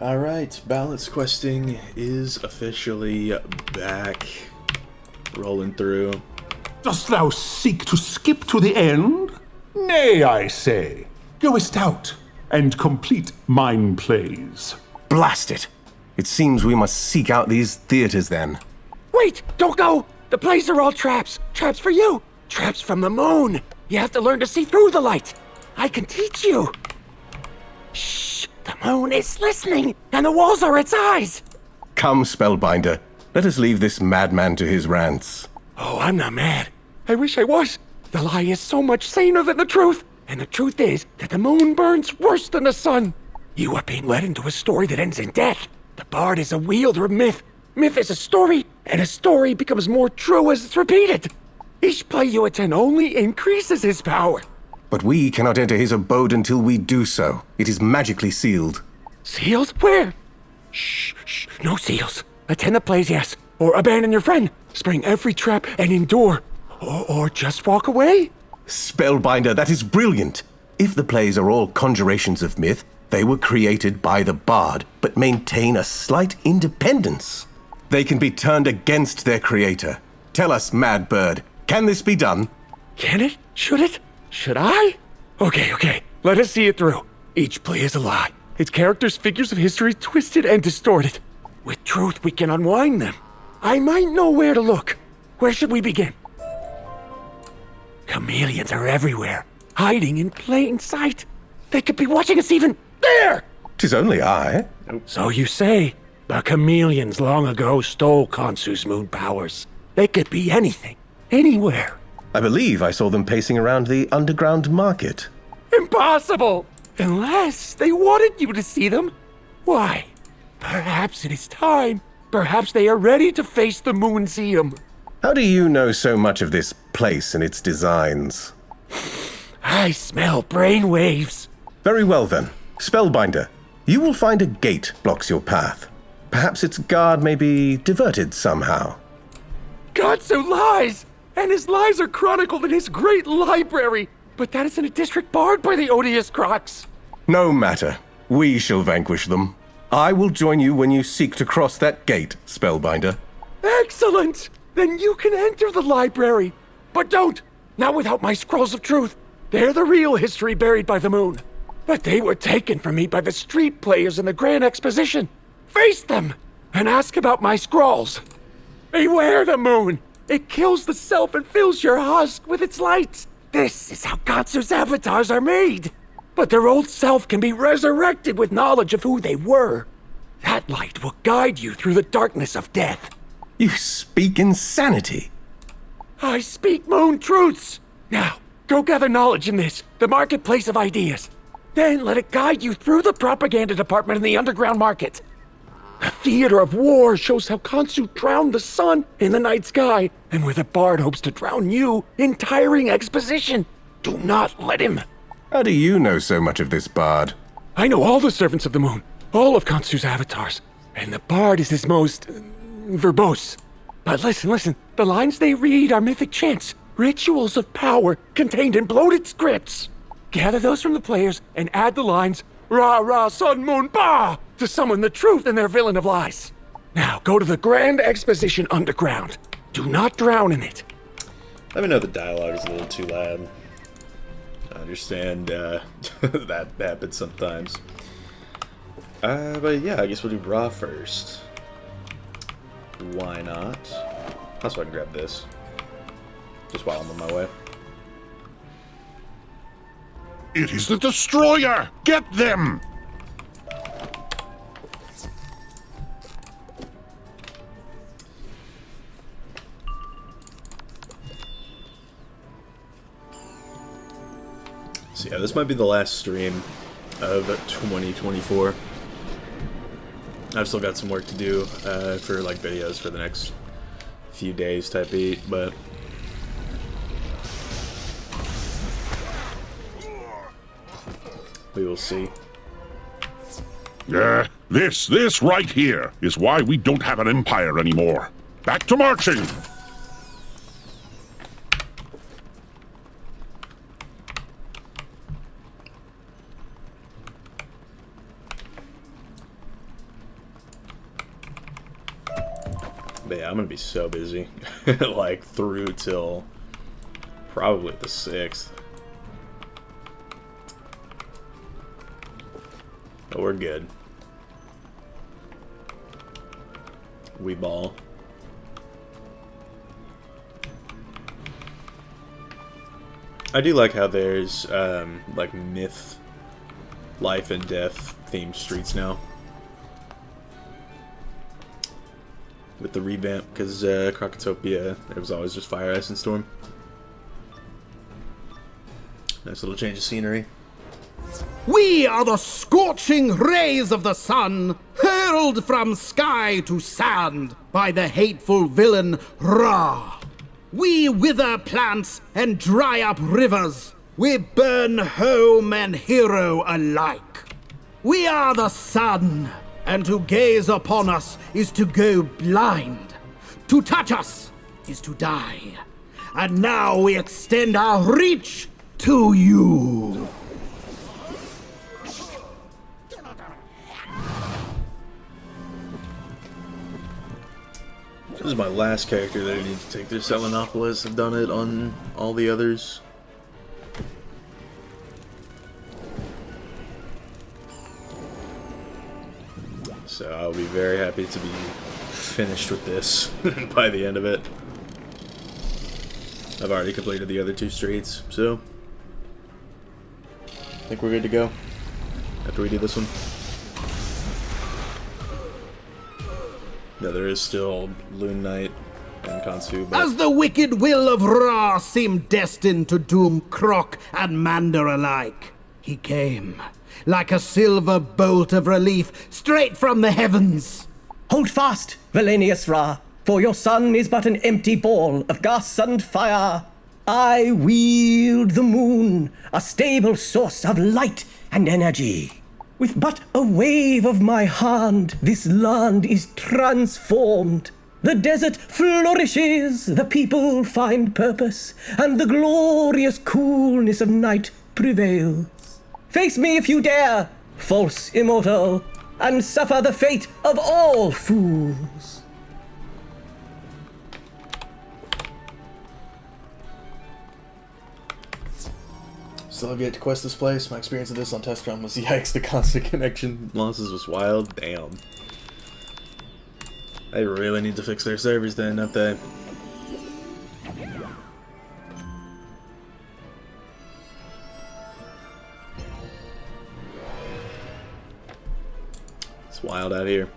Alright, balance questing is officially back. Rolling through. Dost thou seek to skip to the end? Nay, I say. Goest out and complete mine plays. Blast it! It seems we must seek out these theaters then. Wait! Don't go! The plays are all traps. Traps for you. Traps from the moon. You have to learn to see through the light. I can teach you. Shh! The moon is listening, and the walls are its eyes. Come, Spellbinder. Let us leave this madman to his rants. Oh, I'm not mad. I wish I was. The lie is so much saner than the truth. And the truth is that the moon burns worse than the sun. You are being led into a story that ends in death. The bard is a wielder of myth. Myth is a story, and a story becomes more true as it's repeated. Each play you attend only increases his power. But we cannot enter his abode until we do so. It is magically sealed. Seals? Where? Shh, shh, no seals. Attend the plays, yes. Or abandon your friend. Spring every trap and endure. Or just walk away. Spellbinder, that is brilliant. If the plays are all conjurations of myth, they were created by the bard, but maintain a slight independence. They can be turned against their creator. Tell us, Mad Bird, can this be done? Can it? Should it? Should I? Okay. Let us see it through. Each play is a lie. Its characters, figures of history, twisted and distorted. With truth, we can unwind them. I might know where to look. Where should we begin? Chameleons are everywhere, hiding in plain sight. They could be watching us even there! 'Tis only I. So you say, but chameleons long ago stole Khonsu's moon powers. They could be anything, anywhere. I believe I saw them pacing around the underground market. Impossible! Unless they wanted you to see them. Why? Perhaps it is time. Perhaps they are ready to face the Moonseum. How do you know so much of this place and its designs? I smell brainwaves. Very well then. Spellbinder, you will find a gate blocks your path. Perhaps its guard may be diverted somehow. Khonsu lies! And his lies are chronicled in his great library. But that is in a district barred by the odious Crocs. No matter. We shall vanquish them. I will join you when you seek to cross that gate, Spellbinder. Excellent! Then you can enter the library. But don't! Not without my scrolls of truth. They're the real history buried by the moon. But they were taken from me by the street players in the Grand Exposition. Face them and ask about my scrolls. Beware the moon. It kills the self and fills your husk with its lights. This is how Khonsu's avatars are made. But their old self can be resurrected with knowledge of who they were. That light will guide you through the darkness of death. You speak insanity. I speak moon truths. Now, go gather knowledge in this, the marketplace of ideas. Then let it guide you through the propaganda department in the underground market. The theater of war shows how Khonsu drowned the sun in the night sky, and where the bard hopes to drown you in tiring exposition. Do not let him. How do you know so much of this bard? I know all the servants of the moon, all of Khonsu's avatars, and the bard is his most verbose. But listen, the lines they read are mythic chants, rituals of power contained in bloated scripts. Gather those from the players and add the lines, Ra Ra Sun Moon Ba, to summon the truth in their villain of lies. Now go to the Grand Exposition Underground. Do not drown in it. Let me know the dialogue is a little too loud. I understand that happens sometimes. But yeah, I guess we'll do Bra first. Why not? Also, I can grab this. Just while I'm on my way. It is the destroyer! Get them! So yeah, this might be the last stream of 2024. I've still got some work to do for like videos for the next few days type beat, but we will see. This right here is why we don't have an empire anymore. Back to marching! But yeah, I'm gonna be so busy. Like, through till probably the 6th. But we're good. We ball. I do like how there's, like, myth, life and death themed streets now. With the revamp, because Crocotopia, it was always just Fire, Ice, and Storm. Nice little change of scenery. We are the scorching rays of the sun, hurled from sky to sand by the hateful villain Ra. We wither plants and dry up rivers. We burn home and hero alike. We are the sun, and to gaze upon us is to go blind. To touch us is to die. And now we extend our reach to you. This is my last character that I need to take through Selenopolis. I've done it on all the others. So I'll be very happy to be finished with this by the end of it. I've already completed the other 2 streets, so I think we're good to go after we do this one. Yeah, there is still Loon Knight and Khonsu, but As the wicked will of Ra seemed destined to doom Croc and Mander alike, he came, like a silver bolt of relief, straight from the heavens. Hold fast, Valenius Ra, for your son is but an empty ball of gas and fire. I wield the moon, a stable source of light and energy. With but a wave of my hand, this land is transformed. The desert flourishes, the people find purpose, and the glorious coolness of night prevails. Face me if you dare, false immortal, and suffer the fate of all fools. still have yet to quest this place. My experience of this on test run was yikes, the constant connection losses was wild. Damn. They really need to fix their servers then, don't they? It's wild out here.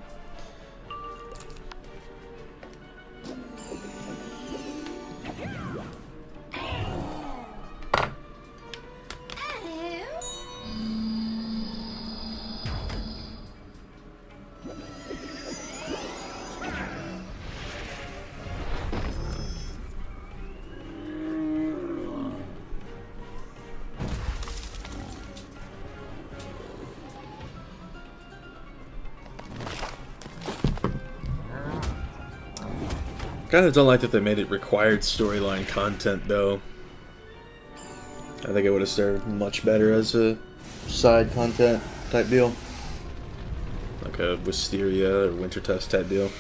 Kind of don't like that they made it required storyline content, though. I think it would have served much better as a side content type deal. Like a Wisteria or Winter Test type deal.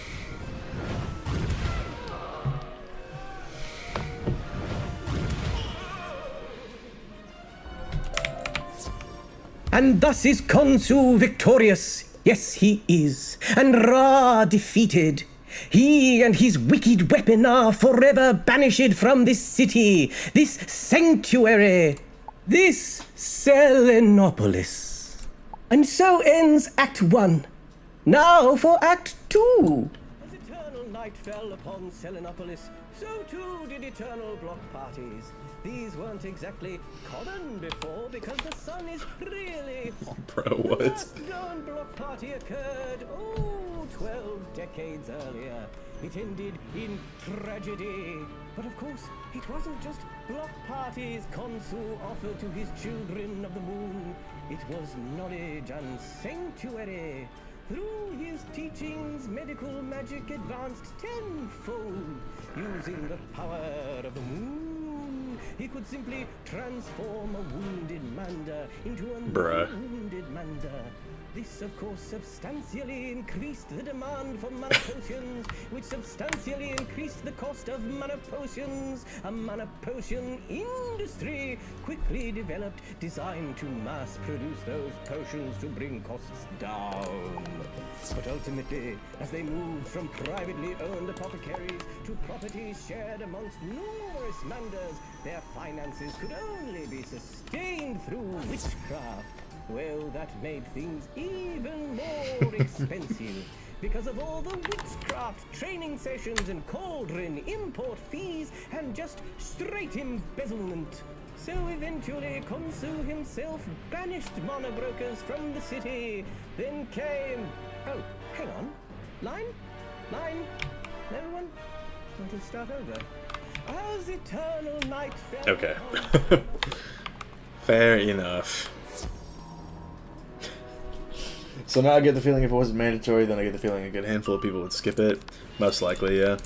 And thus is Khonsu victorious. Yes, he is. And Ra defeated. He and his wicked weapon are forever banished from this city, this sanctuary, this Selenopolis. And so ends Act 1. Now for Act 2. As eternal night fell upon Selenopolis, so too did eternal block parties. These weren't exactly common before because the sun is really hot. Bro, what? The last known block party occurred, 12 decades earlier. It ended in tragedy. But of course, it wasn't just block parties Khonsu offered to his children of the moon. It was knowledge and sanctuary. Through his teachings, medical magic advanced tenfold. Using the power of the moon, he could simply transform a wounded Mander into a wounded Mander. This, of course, substantially increased the demand for mana potions, which substantially increased the cost of mana potions. A mana potion industry quickly developed, designed to mass produce those potions to bring costs down. But ultimately, as they moved from privately owned apothecaries to properties shared amongst numerous manders, their finances could only be sustained through witchcraft. Well, that made things even more expensive because of all the witchcraft training sessions and cauldron import fees and just straight embezzlement. So eventually Khonsu himself banished mana brokers from the city. Then came... Oh, hang on. Line? Everyone? Want to start over? As eternal night fell... Okay. Fair enough. So now I get the feeling if it wasn't mandatory, then I get the feeling a good handful of people would skip it. Most likely, yeah.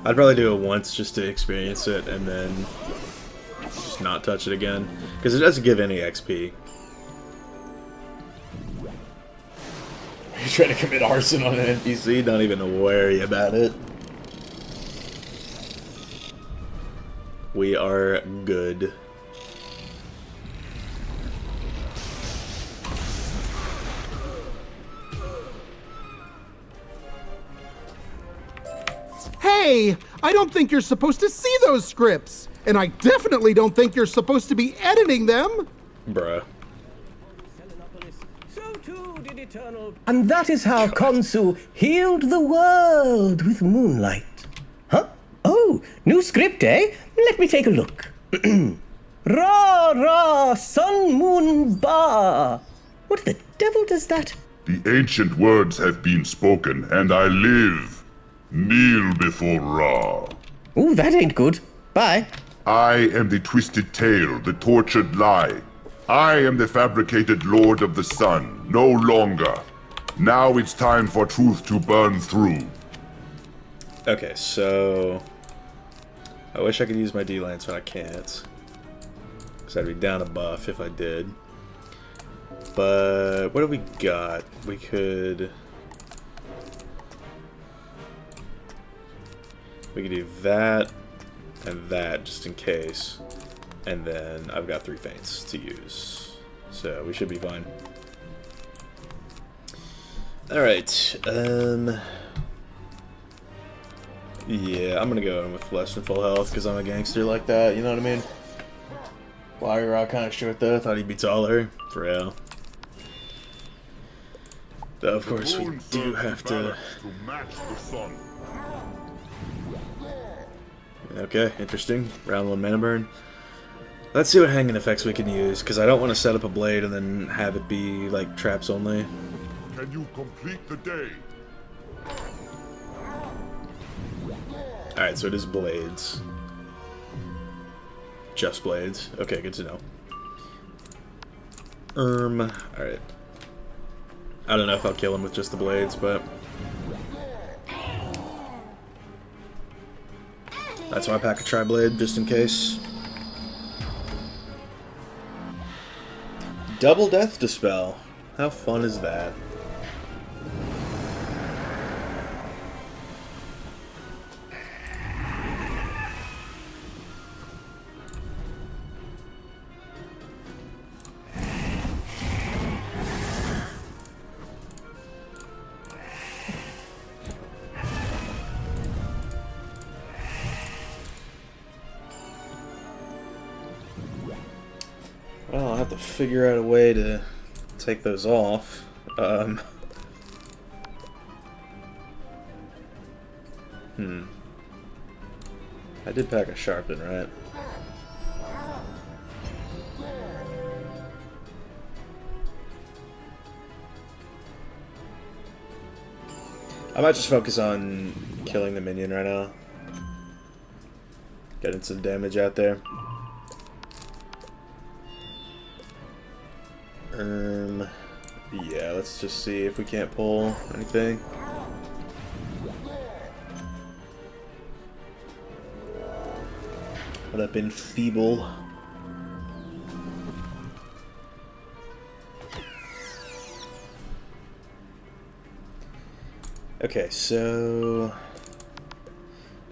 I'd probably do it once just to experience it, and then just not touch it again. Because it doesn't give any XP. You're trying to commit arson on an NPC? Don't even worry about it. We are good. Hey, I don't think you're supposed to see those scripts. And I definitely don't think you're supposed to be editing them. Bruh. Selenopolis, so too did eternal... And that is how Khonsu healed the world with moonlight. Huh? Oh, new script, eh? Let me take a look. Ra, ra, sun, moon, ba. What the devil does that? The ancient words have been spoken, and I live. Kneel before Ra. Ooh, that ain't good. Bye. I am the twisted tale, the tortured lie. I am the fabricated lord of the sun, no longer. Now it's time for truth to burn through. Okay, so... I wish I could use my D-Lance, but I can't. Because I'd be down a buff if I did. But what do we got? We could... We could do that and that just in case. And then I've got 3 feints to use. So we should be fine. Alright, yeah, I'm gonna go in with less than full health because I'm a gangster like that, you know what I mean? Why are Rock kind of short though? Thought he'd be taller. For real. Though, of course, we do have to... match the sun. Okay, interesting. Round 1 mana burn. Let's see what hanging effects we can use, because I don't want to set up a blade and then have it be, like, traps only. Can you complete the day? Alright, so it is blades. Just blades. Okay, good to know. Alright. I don't know if I'll kill him with just the blades, but... That's why I pack a tri-blade, just in case. Double Death Dispel. How fun is that? Well, I'll have to figure out a way to take those off. I did pack a sharpen, right? I might just focus on killing the minion right now. Getting some damage out there. Yeah, let's just see if we can't pull anything. What up, Enfeeble? Okay, so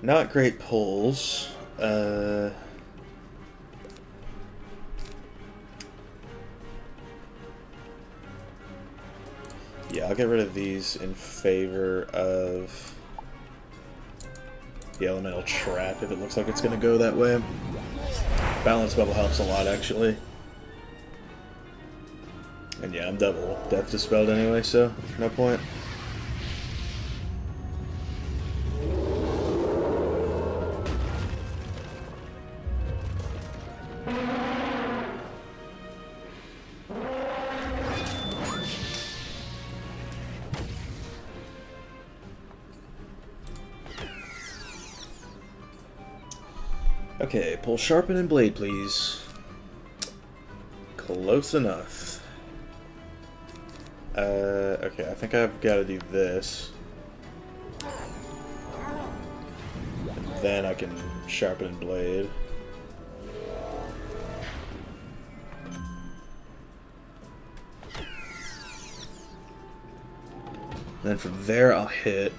not great pulls. Yeah, I'll get rid of these in favor of the elemental trap if it looks like it's going to go that way. Balance bubble helps a lot, actually. And yeah, I'm double death dispelled anyway, so no point. Okay, pull sharpen and blade, please. Close enough. Okay, I think I've got to do this. And then I can sharpen and blade. Then from there I'll hit.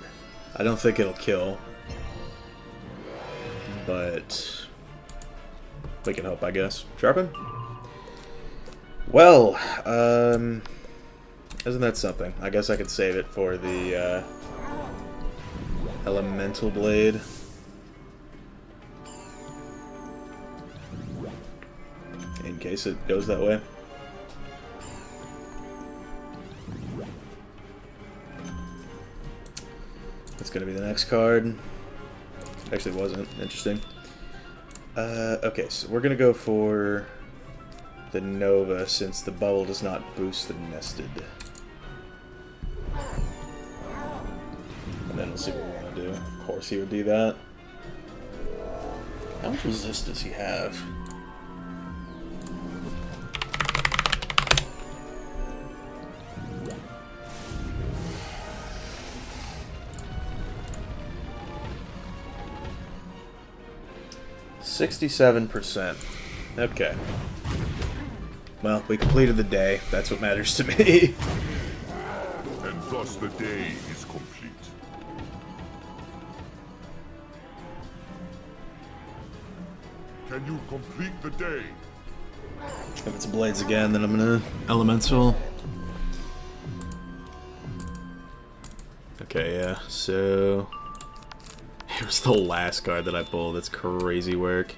I don't think it'll kill. But we can hope, I guess. Sharpen? Well, isn't that something? I guess I could save it for the elemental blade. In case it goes that way. That's gonna be the next card. Actually wasn't. Interesting. Okay, so we're gonna go for the Nova since the bubble does not boost the nested. And then we'll see what we want to do. Of course he would do that. How much resist does he have? %67%. Okay. Well, we completed the day. That's what matters to me. And thus the day is complete. Can you complete the day? If it's blades again, then I'm gonna elemental. Okay, yeah, so here's the last card that I pulled. That's crazy work.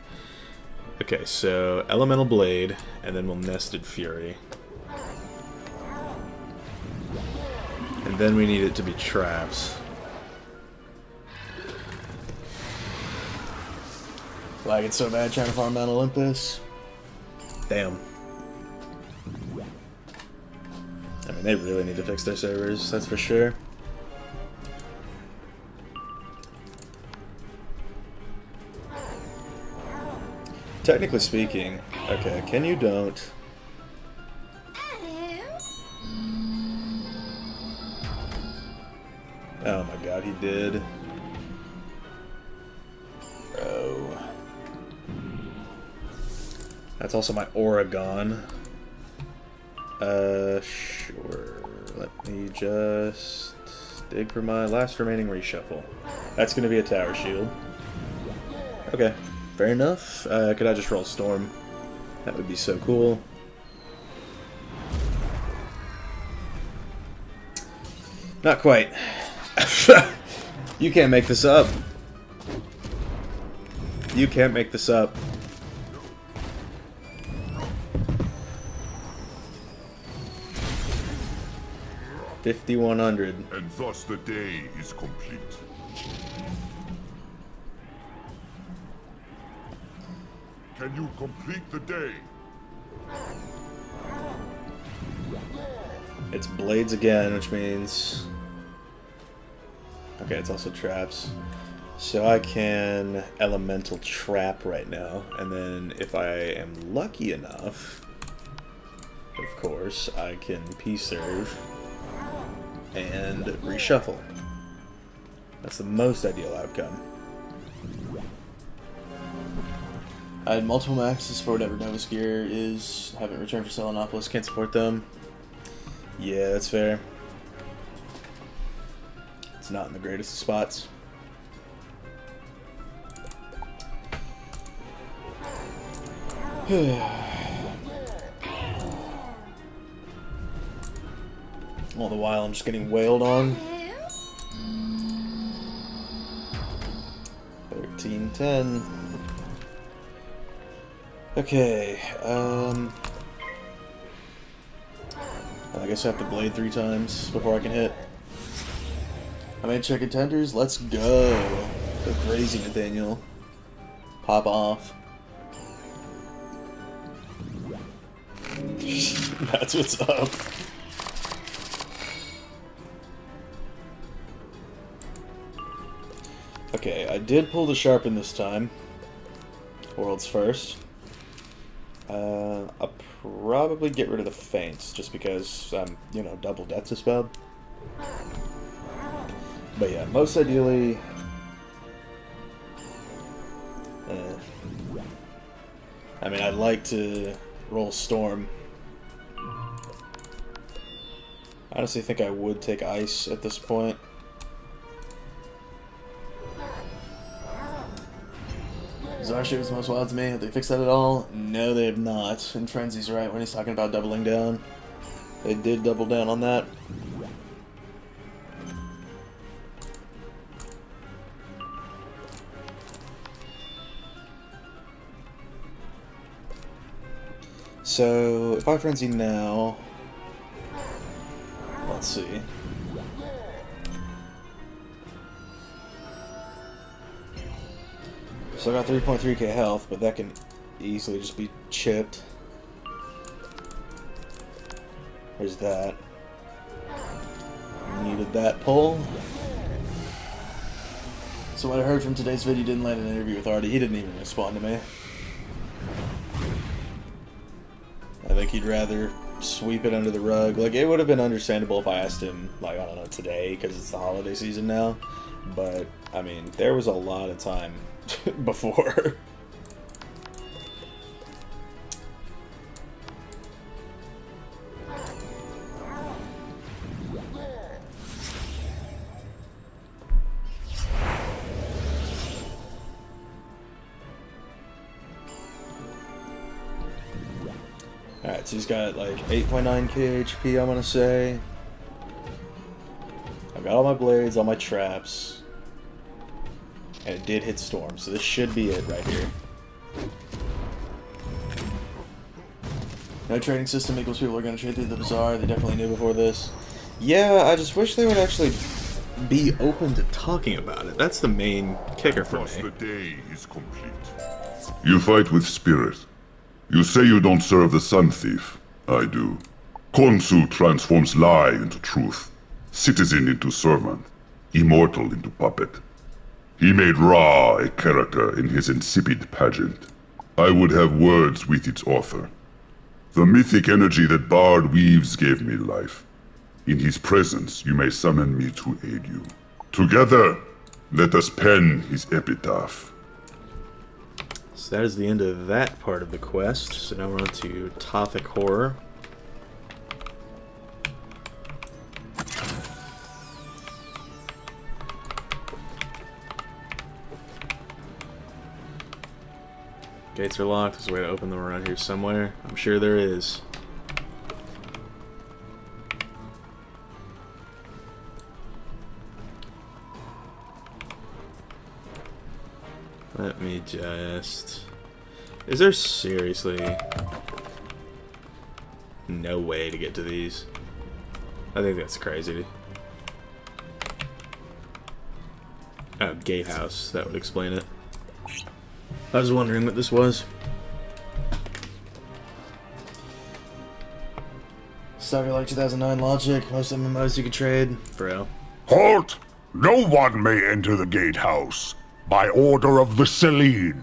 Okay, so elemental blade, and then we'll nested fury. And then we need it to be traps. Like it's so bad trying to farm Mount Olympus. Damn. I mean, they really need to fix their servers, that's for sure. Technically speaking, okay, can you don't? Oh my god, he did. Bro. That's also my Oregon. Sure. Let me just dig for my last remaining reshuffle. That's gonna be a tower shield. Okay. Fair enough. Could I just roll Storm? That would be so cool. Not quite. You can't make this up. You can't make this up. $5,100. And thus the day is complete. Can you complete the day? It's blades again, which means... Okay, it's also traps. So I can elemental trap right now, and then if I am lucky enough, of course, I can P-serve and reshuffle. That's the most ideal outcome. I had multiple maxes for whatever Novus gear is. Haven't returned for Selenopolis. Can't support them. Yeah, that's fair. It's not in the greatest of spots. All the while I'm just getting wailed on. 1310. Okay, I guess I have to blade 3 times before I can hit. I made check contenders. Let's go. Go crazy, Nathaniel. Pop off. That's what's up. Okay, I did pull the sharpen this time. World's first. I'll probably get rid of the feints, just because I'm, you know, double death dispelled. But yeah, most ideally... I mean, I'd like to roll Storm. I honestly think I would take Ice at this point. Zarsha was the most wild to me. Have they fixed that at all? No, they have not. And Frenzy's right when he's talking about doubling down. They did double down on that. So, if I Frenzy now... Let's see. So I got 3.3k health, but that can easily just be chipped. There's that. Needed that pull. So what I heard from today's video, didn't land an interview with Artie. He didn't even respond to me. I think he'd rather sweep it under the rug. Like, it would have been understandable if I asked him, like, I don't know, today, because it's the holiday season now. But, I mean, there was a lot of time before. Alright, so he's got like 8.9k HP, I'm gonna say. I've got all my blades, all my traps. And it did hit Storm, so this should be it right here. No trading system equals people are going to trade through the bazaar. They definitely knew before this. Yeah, I just wish they would actually be open to talking about it. That's the main kicker for me. The day is complete. You fight with spirit. You say you don't serve the Sun Thief. I do. Khonsu transforms lie into truth, citizen into servant, immortal into puppet. He made Ra a character in his insipid pageant. I would have words with its author. The mythic energy that Bard weaves gave me life. In his presence, you may summon me to aid you. Together, let us pen his epitaph. So that is the end of that part of the quest. So now we're on to Tothic Horror. Gates are locked. There's a way to open them around here somewhere. I'm sure there is. Let me just... Is there seriously no way to get to these? I think that's crazy. Oh, gatehouse. That would explain it. I was wondering what this was. Sucker like 2009 logic. Most MMOs you could trade. Bro. Halt! No one may enter the gatehouse. By order of the Selene.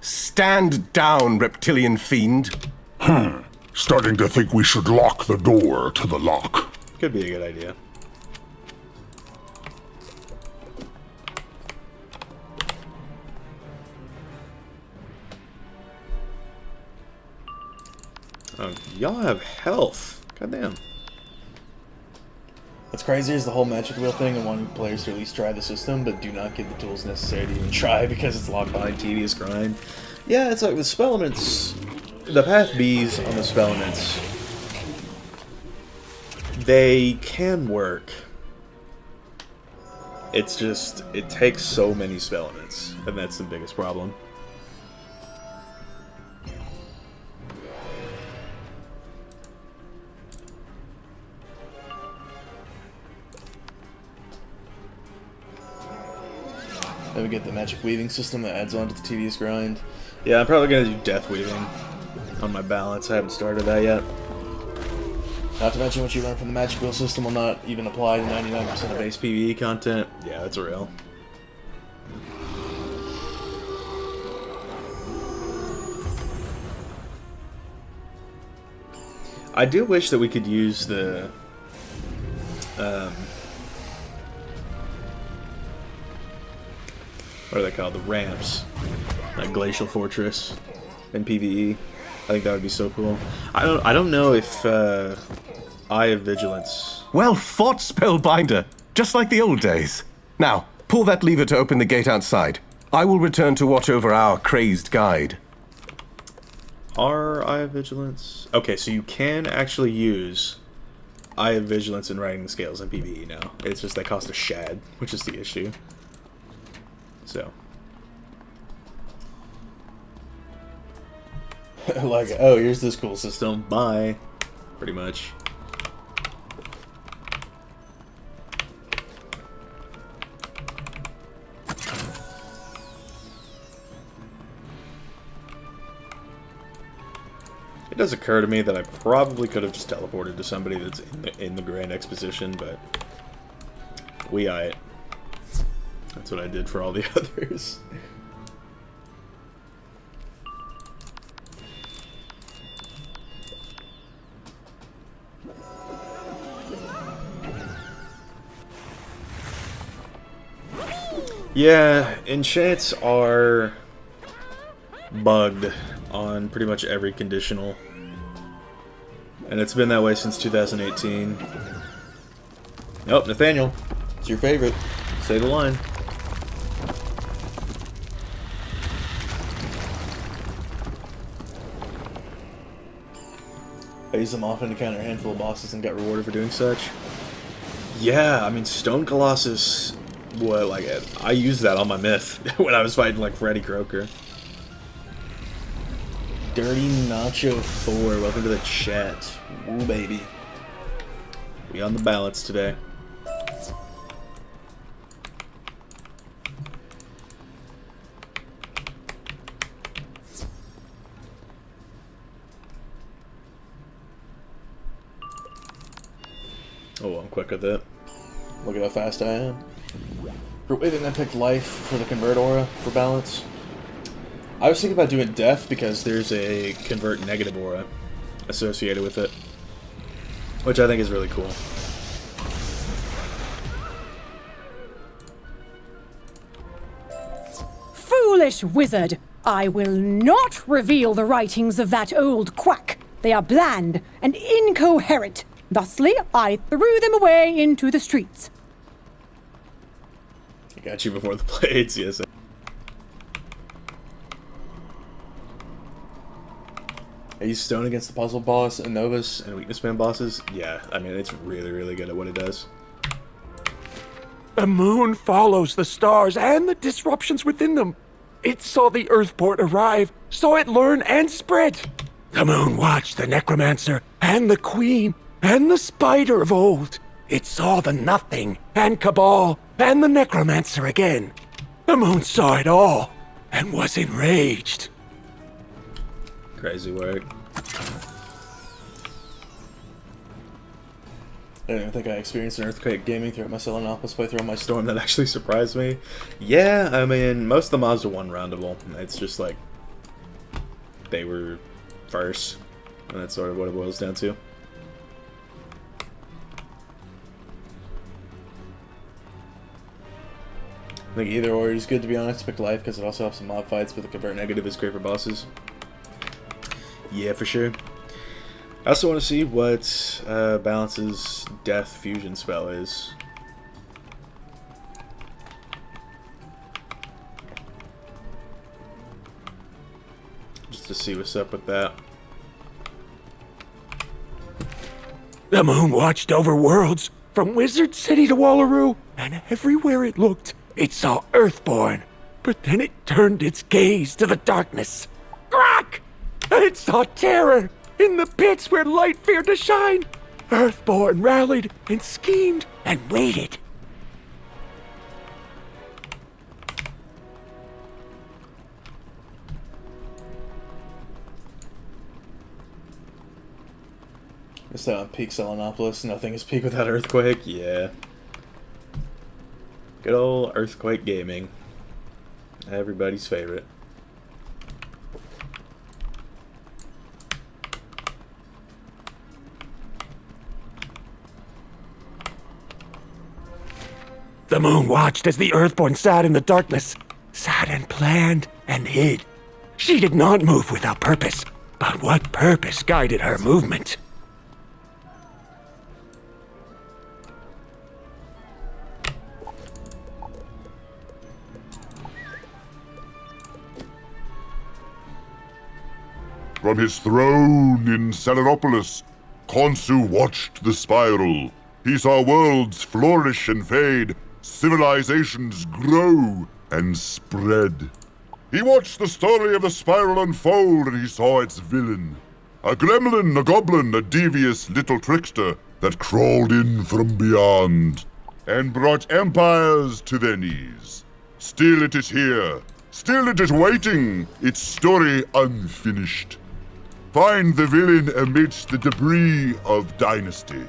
Stand down, reptilian fiend. Starting to think we should lock the door to the lock. Could be a good idea. Oh, y'all have health. Goddamn. What's crazy is the whole magic wheel thing and wanting players to at least try the system, but do not give the tools necessary to even try because it's locked behind tedious grind. Yeah, it's like the spell elements, the path Bs on the spell elements, they can work. It's just, it takes so many spell elements, and that's the biggest problem. Then we get the magic weaving system that adds on to the tedious grind. Yeah, I'm probably going to do death weaving on my balance. I haven't started that yet. Not to mention what you learn from the magic wheel system will not even apply to 99% of base PvE content. Yeah, that's real. I do wish that we could use the what are they called? The ramps, like Glacial Fortress in PvE. I think that would be so cool. I don't know if Eye of Vigilance. Well fought, Spellbinder. Just like the old days. Now, pull that lever to open the gate outside. I will return to watch over our crazed guide. Eye of Vigilance? Okay, so you can actually use Eye of Vigilance in riding the scales in PvE now. It's just they cost a shad, which is the issue. So. Like, oh, here's this cool system. Bye. Pretty much. It does occur to me that I probably could have just teleported to somebody that's in the Grand Exposition, but we eye it. That's what I did for all the others. Yeah, enchants are bugged on pretty much every conditional. And it's been that way since 2018. Oh, Nathaniel, it's your favorite. Say the line. I use them often to counter a handful of bosses and got rewarded for doing such. Yeah, I mean, Stone Colossus, what, like, I used that on my myth when I was fighting, like, Freddy Croker. Dirty Nacho 4, welcome to the chat. Woo, baby. We on the balance today. Oh, I'm quick with it. Look at how fast I am. For waving, I picked Life for the Convert Aura for balance. I was thinking about doing Death because there's a Convert Negative Aura associated with it, which I think is really cool. Foolish wizard! I will not reveal the writings of that old quack. They are bland and incoherent. Thusly, I threw them away into the streets. I got you before the blades, yes. I use Stone against the Puzzle Boss and Novus and Weakness Man bosses. Yeah, I mean, it's really, really good at what it does. The moon follows the stars and the disruptions within them. It saw the Earthport arrive, saw it learn and spread. The moon watched the Necromancer and the Queen and the Spider of old. It saw the Nothing and Cabal and the Necromancer again. The moon saw it all and was enraged. Crazy work. I don't even think I experienced an Earthquake gaming throughout my Selenopolis playthrough on my Storm that actually surprised me. Yeah, I mean, most of the mobs are one-roundable. It's just like, they were first, and that's sort of what it boils down to. I think either or is good, to be honest. Pick Life because it also helps in mob fights, but the Convert Negative is great for bosses. Yeah, for sure. I also want to see what Balance's death fusion spell is. Just to see what's up with that. The moon watched over worlds, from Wizard City to Wallaroo, and everywhere it looked, it saw Earthborn. But then it turned its gaze to the darkness. Crack! And it saw terror in the pits where light feared to shine. Earthborn rallied and schemed and waited. Is that on peak Selenopolis? Nothing is peak without Earthquake? Yeah. Good old Earthquake gaming. Everybody's favorite. The moon watched as the Earthborn sat in the darkness, sat and planned and hid. She did not move without purpose, but what purpose guided her movement? From his throne in Selenopolis, Khonsu watched the spiral. He saw worlds flourish and fade, civilizations grow and spread. He watched the story of the spiral unfold, and he saw its villain. A gremlin, a goblin, a devious little trickster that crawled in from beyond and brought empires to their knees. Still it is here. Still it is waiting, its story unfinished. Find the villain amidst the debris of dynasty.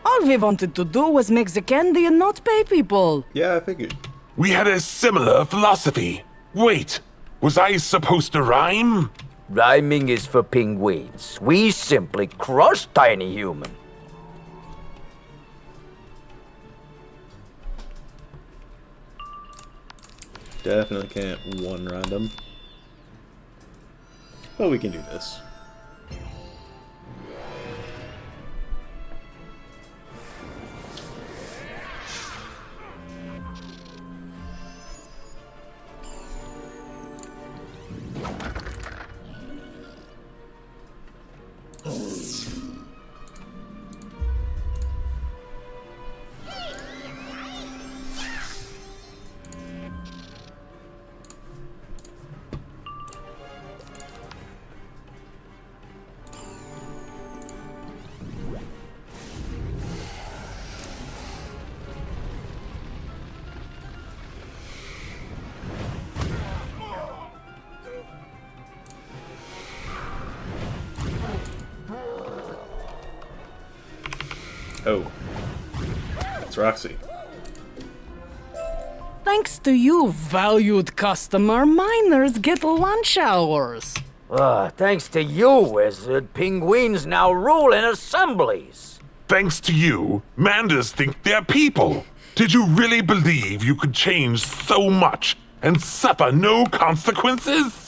All we wanted to do was make the candy and not pay people. Yeah, I figured. We had a similar philosophy. Wait, was I supposed to rhyme? Rhyming is for penguins. We simply crush tiny human. Definitely can't one random. But we can do this. Oh. That's Roxy. Thanks to you, valued customer, miners get lunch hours. Thanks to you, Wizard, penguins now rule in assemblies. Thanks to you, Manders think they're people. Did you really believe you could change so much and suffer no consequences?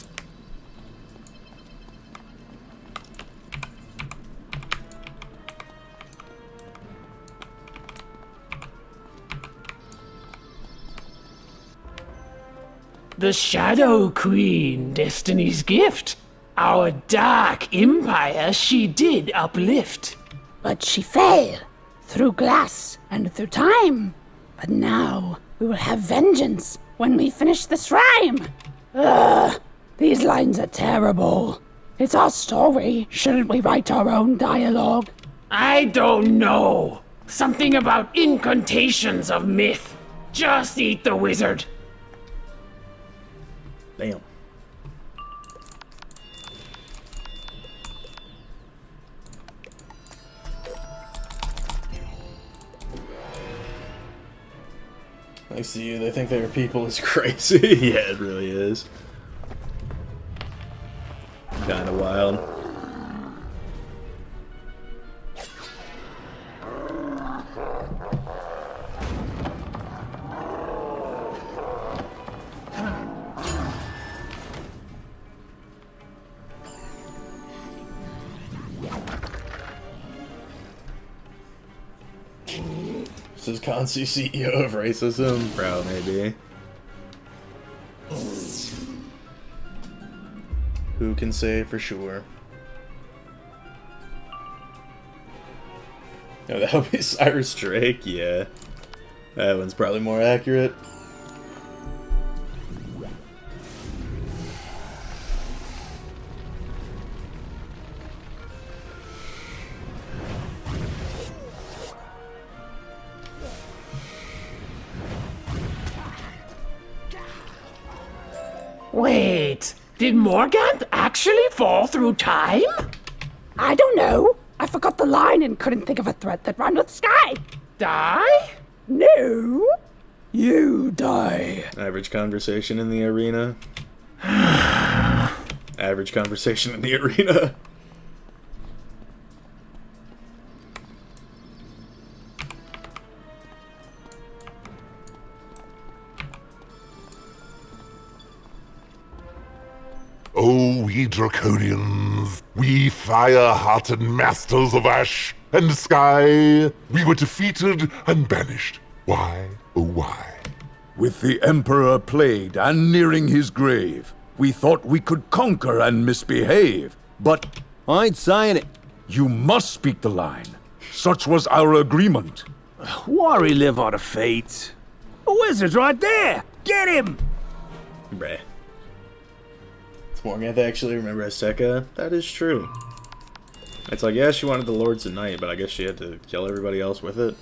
The Shadow Queen, Destiny's gift. Our dark empire she did uplift. But she fell through glass and through time. But now we will have vengeance when we finish this rhyme. Ugh, these lines are terrible. It's our story. Shouldn't we write our own dialogue? I don't know. Something about incantations of myth. Just eat the wizard. Damn. I see you. They think they're people is crazy. Yeah, it really is. Kinda wild. Is Khonsu CEO of racism? Bro, maybe. Who can say for sure? Oh, that would be Cyrus Drake? Yeah. That one's probably more accurate. Wait, did Morgant actually fall through time? I don't know. I forgot the line and couldn't think of a threat that rhymed with sky. Die? No. You die. Average conversation in the arena. Average conversation in the arena. Oh, we Draconians, we fire-hearted masters of ash and sky, we were defeated and banished. Why, oh why? With the Emperor played and nearing his grave, we thought we could conquer and misbehave. But I'd sign it. You must speak the line. Such was our agreement. Worry live on a fate. A wizard's right there! Get him! Bruh. Morgantha actually remember Azteca? That is true. It's like, yeah, she wanted the Lords at night, but I guess she had to kill everybody else with it.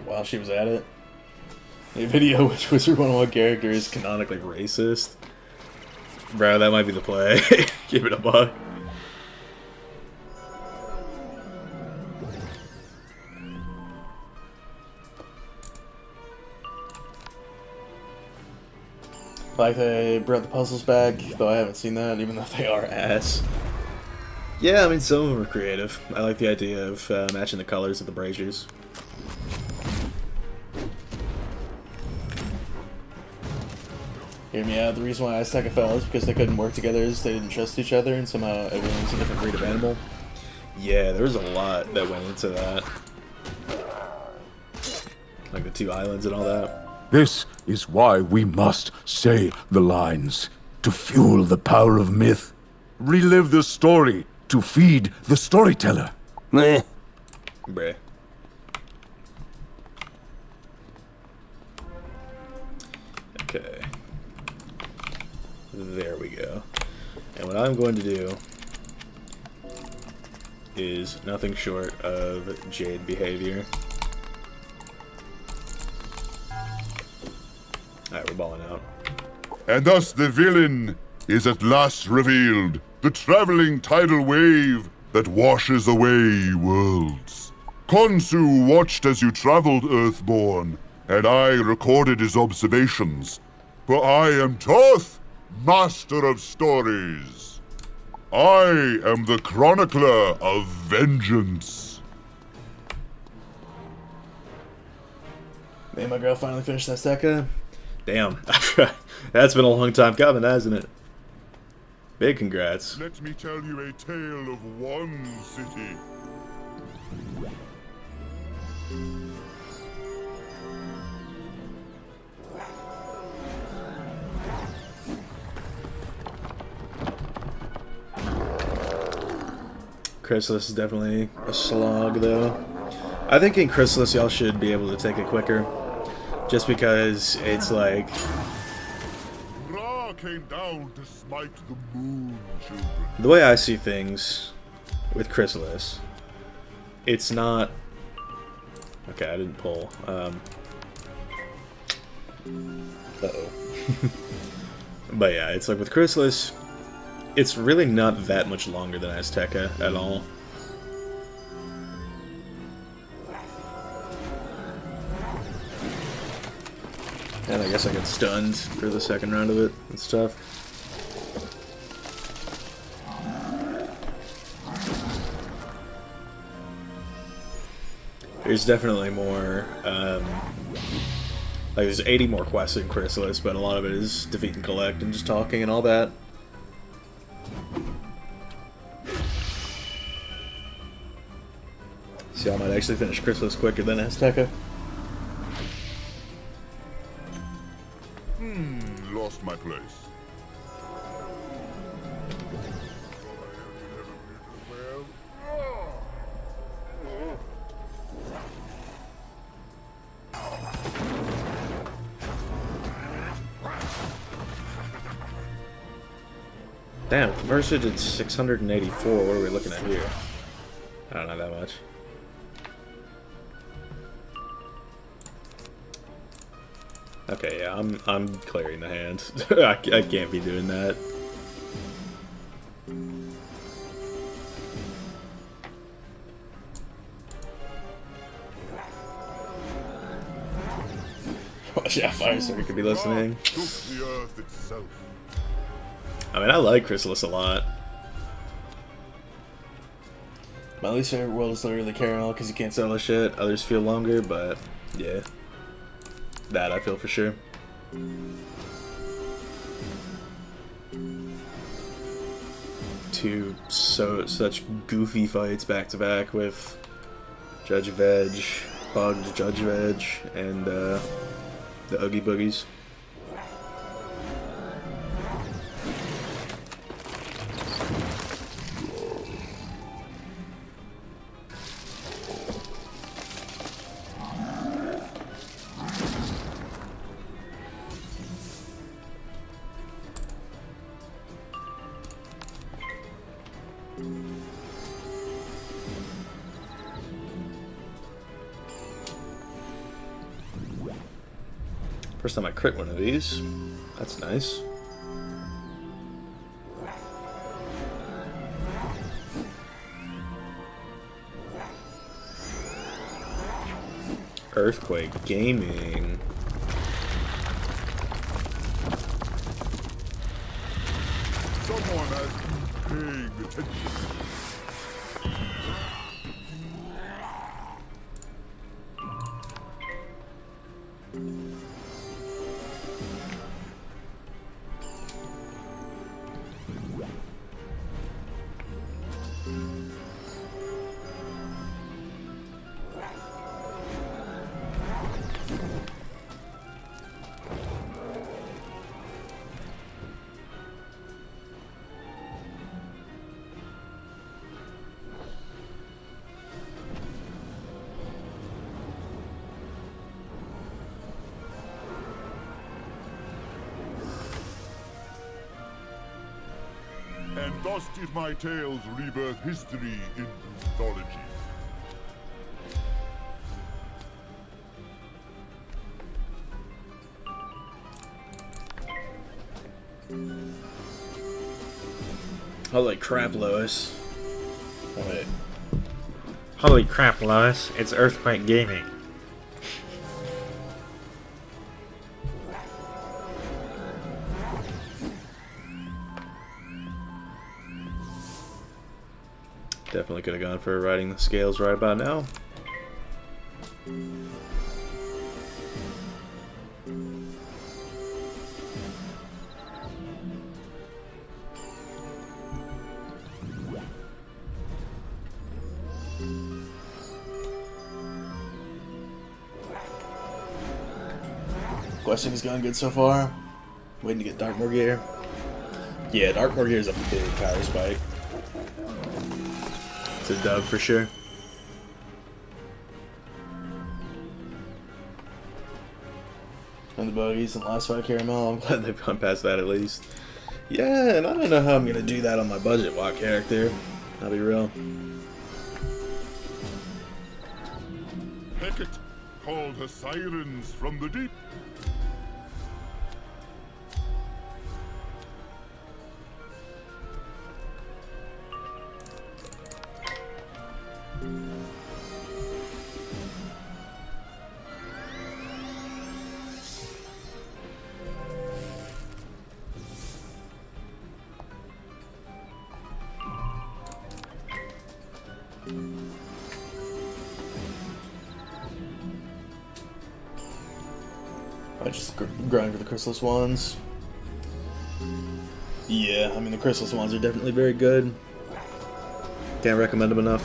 While she was at it. A video which Wizard 101 character is canonically racist. Bro, that might be the play. Give it a buck. Like they brought the puzzles back, though I haven't seen that, even though they are ass. Yeah, I mean, some of them are creative. I like the idea of matching the colors of the braziers. Hear me out, the reason why Azteca fell is because they couldn't work together is they didn't trust each other and somehow everyone was a different breed of animal. Yeah, there was a lot that went into that. Like the two islands and all that. This is why we must say the lines. To fuel the power of myth. Relive the story. To feed the storyteller. Bruh. Okay. There we go. And what I'm going to do is nothing short of Jade behavior. Alright, we're balling out. And thus the villain is at last revealed, the traveling tidal wave that washes away worlds. Khonsu watched as you traveled Earthborn, and I recorded his observations. For I am Toth, master of stories. I am the chronicler of vengeance. Me and my girl finally finished that Azteca. Damn, that's been a long time coming, hasn't it? Big congrats. Let me tell you a tale of one city. Chrysalis is definitely a slog, though. I think in Chrysalis y'all should be able to take it quicker. Just because it's like... Ra came down to smite the moon, children. The way I see things with Chrysalis, it's not... Okay, I didn't pull. Uh-oh. But yeah, it's like with Chrysalis, it's really not that much longer than Azteca at all. And I guess I got stunned for the second round of it and stuff. There's definitely more, like there's 80 more quests in Chrysalis, but a lot of it is defeat and collect and just talking and all that. See, I might actually finish Chrysalis quicker than Azteca. Lost my place. Damn, Versa did 684. What are we looking at here? I don't know that much. Okay, yeah, I'm clearing the hand. I can't be doing that. Watch out, Fire Circuit could be listening. The earth itself. I mean, I like Chrysalis a lot. My least favorite world is literally Caramel because you can't sell the shit. Others feel longer, but yeah. That I feel for sure. Such goofy fights back to back with Judge Veg, Bugged Judge Veg, and the Oogie Boogies. First time I crit one of these. That's nice. Earthquake Gaming. Someone has been paying attention. And thus did my tales rebirth history in mythology. Holy crap, Lois. Oh, wait. Holy crap, Lois. It's Earthquake Gaming. Definitely could have gone for riding the scales right about now. Questing is going good so far. Waiting to get Darkmoor gear. Yeah, Darkmoor gear is a big power spike. It's a dub for sure. And the buggies and last fight Caramel, I'm glad they've gone past that at least. Yeah, and I don't know how I'm gonna do that on my budget walk character. I'll be real. Hecate called her sirens from the deep. I just grind for the Chrysalis ones. Yeah, I mean the Chrysalis ones are definitely very good. Can't recommend them enough.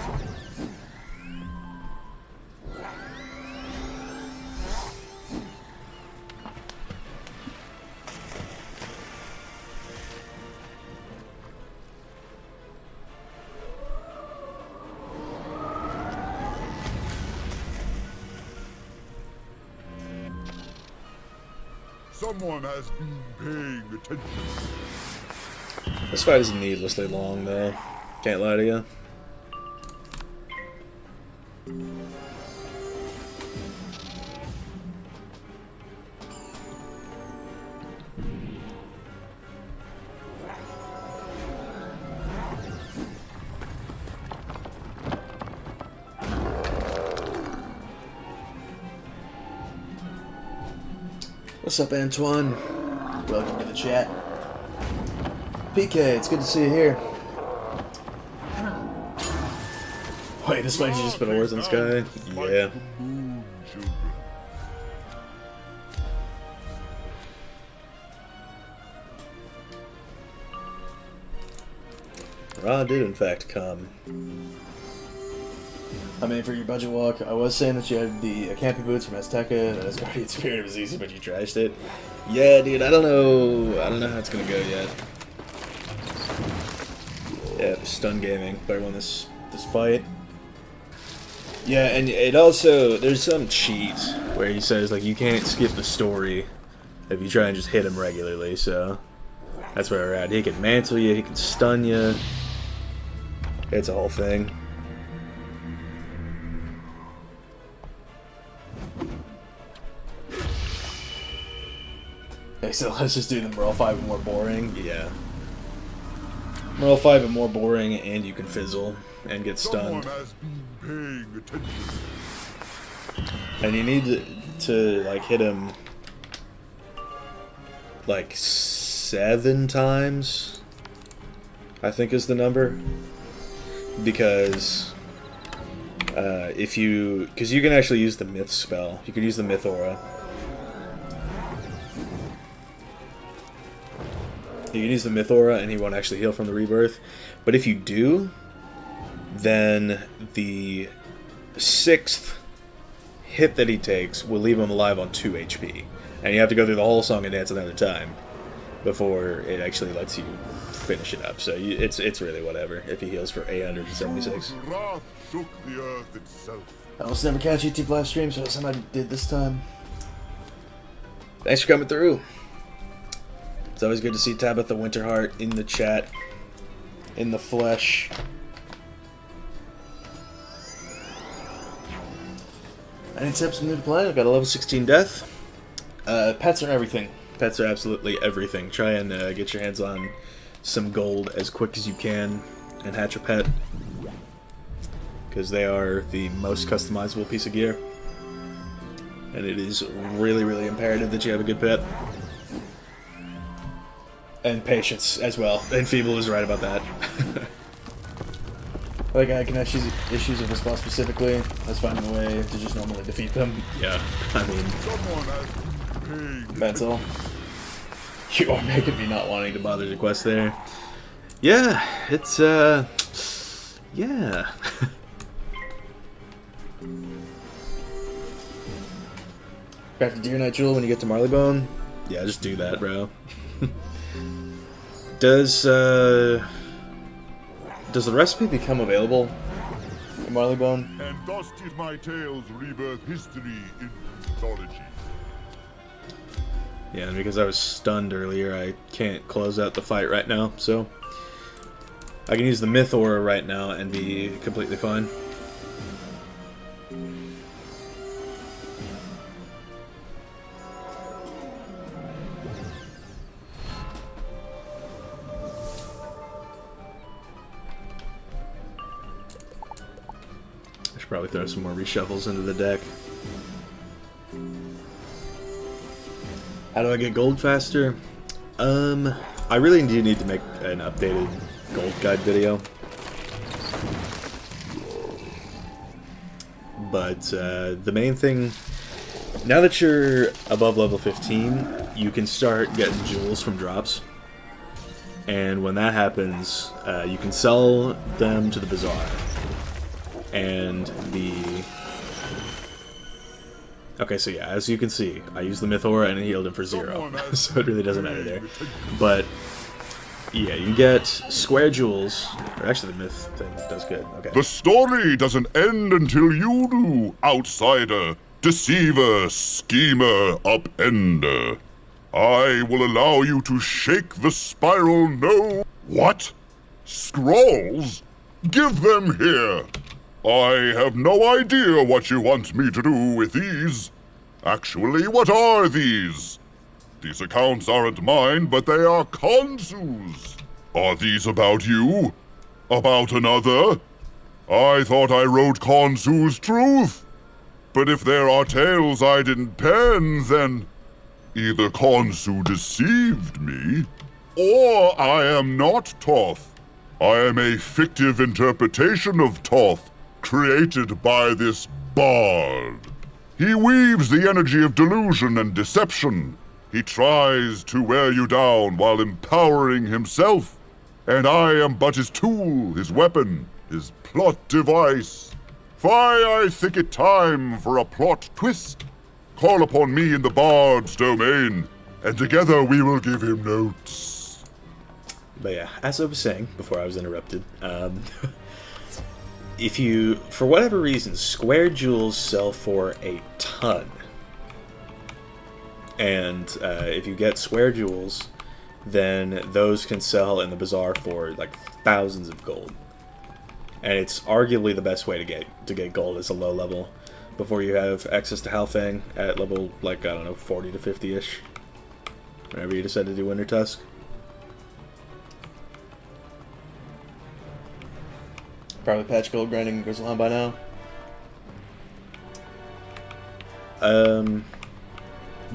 Someone has been paying attention. This fight is needlessly long, though. Can't lie to you. What's up, Antoine? Welcome to the chat. PK, it's good to see you here. Wait, this fight you just put a horse on this guy? Yeah. Ra did in fact come. I mean, for your budget walk, I was saying that you had the campy boots from Azteca, and as Guardian Spirit was easy, but you trashed it. Yeah, dude, I don't know how it's gonna go yet. Yep, stun gaming. Better win this fight. Yeah, and it also, there's some cheat where he says, like, you can't skip the story if you try and just hit him regularly, so that's where we're at. He can mantle you, he can stun you. It's a whole thing. Okay, so let's just do the Merle 5 and more boring. Yeah. Merle 5 and more boring, and you can fizzle and get stunned. Someone has been paying attention. And you need to like hit him like 7 times, I think is the number. Because because you can actually use the myth spell. You can use the myth aura. You can use the myth aura and he won't actually heal from the rebirth. But if you do, then the 6th hit that he takes will leave him alive on 2 HP. And you have to go through the whole song and dance another time before it actually lets you finish it up. So it's really whatever if he heals for 876. Wrath shook the earth itself. I almost never catch YouTube live stream, so somebody did this time. Thanks for coming through. It's always good to see Tabitha Winterheart in the chat, in the flesh. Any tips from new to play? I've got a level 16 death. Pets are everything. Pets are absolutely everything. Try and get your hands on some gold as quick as you can and hatch a pet, because they are the most customizable piece of gear. And it is really, really imperative that you have a good pet. And patience as well. And Feeble is right about that. Like, I can have issues with this boss specifically. Let's find a way to just normally defeat them. Yeah, I mean, mental. You are making me not wanting to bother the quest there. Yeah, it's, yeah. Craft a Deer Night Jewel when you get to Marleybone? Yeah, just do that, bro. Does the recipe become available in Marleybone? And thus did my tales rebirth history in mythology. Yeah, and because I was stunned earlier, I can't close out the fight right now, so I can use the Myth Aura right now and be completely fine. Probably throw some more reshuffles into the deck. How do I get gold faster? I really do need to make an updated gold guide video. But the main thing, now that you're above level 15, you can start getting jewels from drops. And when that happens, you can sell them to the bazaar. And okay, so yeah, as you can see, I used the Myth Aura and it healed him for 0, so it really doesn't matter there. But yeah, you can get square jewels, or actually the Myth thing does good. Okay. The story doesn't end until you do, outsider, deceiver, schemer, upender. I will allow you to shake the spiral no... What? Scrolls? Give them here! I have no idea what you want me to do with these. Actually, what are these? These accounts aren't mine, but they are Khonsu's. Are these about you? About another? I thought I wrote Khonsu's truth. But if there are tales I didn't pen, then either Khonsu deceived me, or I am not Toth. I am a fictive interpretation of Toth, created by this bard. He weaves the energy of delusion and deception. He tries to wear you down while empowering himself. And I am but his tool, his weapon, his plot device. I think it time for a plot twist. Call upon me in the bard's domain, and together we will give him notes. But yeah, as I was saying before I was interrupted, if you, for whatever reason, square jewels sell for a ton. And if you get square jewels, then those can sell in the bazaar for like thousands of gold. And it's arguably the best way to get gold as a low level before you have access to Halfang at level, like, I don't know, 40 to 50-ish. Whenever you decide to do Winter Tusk. Probably patch gold grinding goes on by now.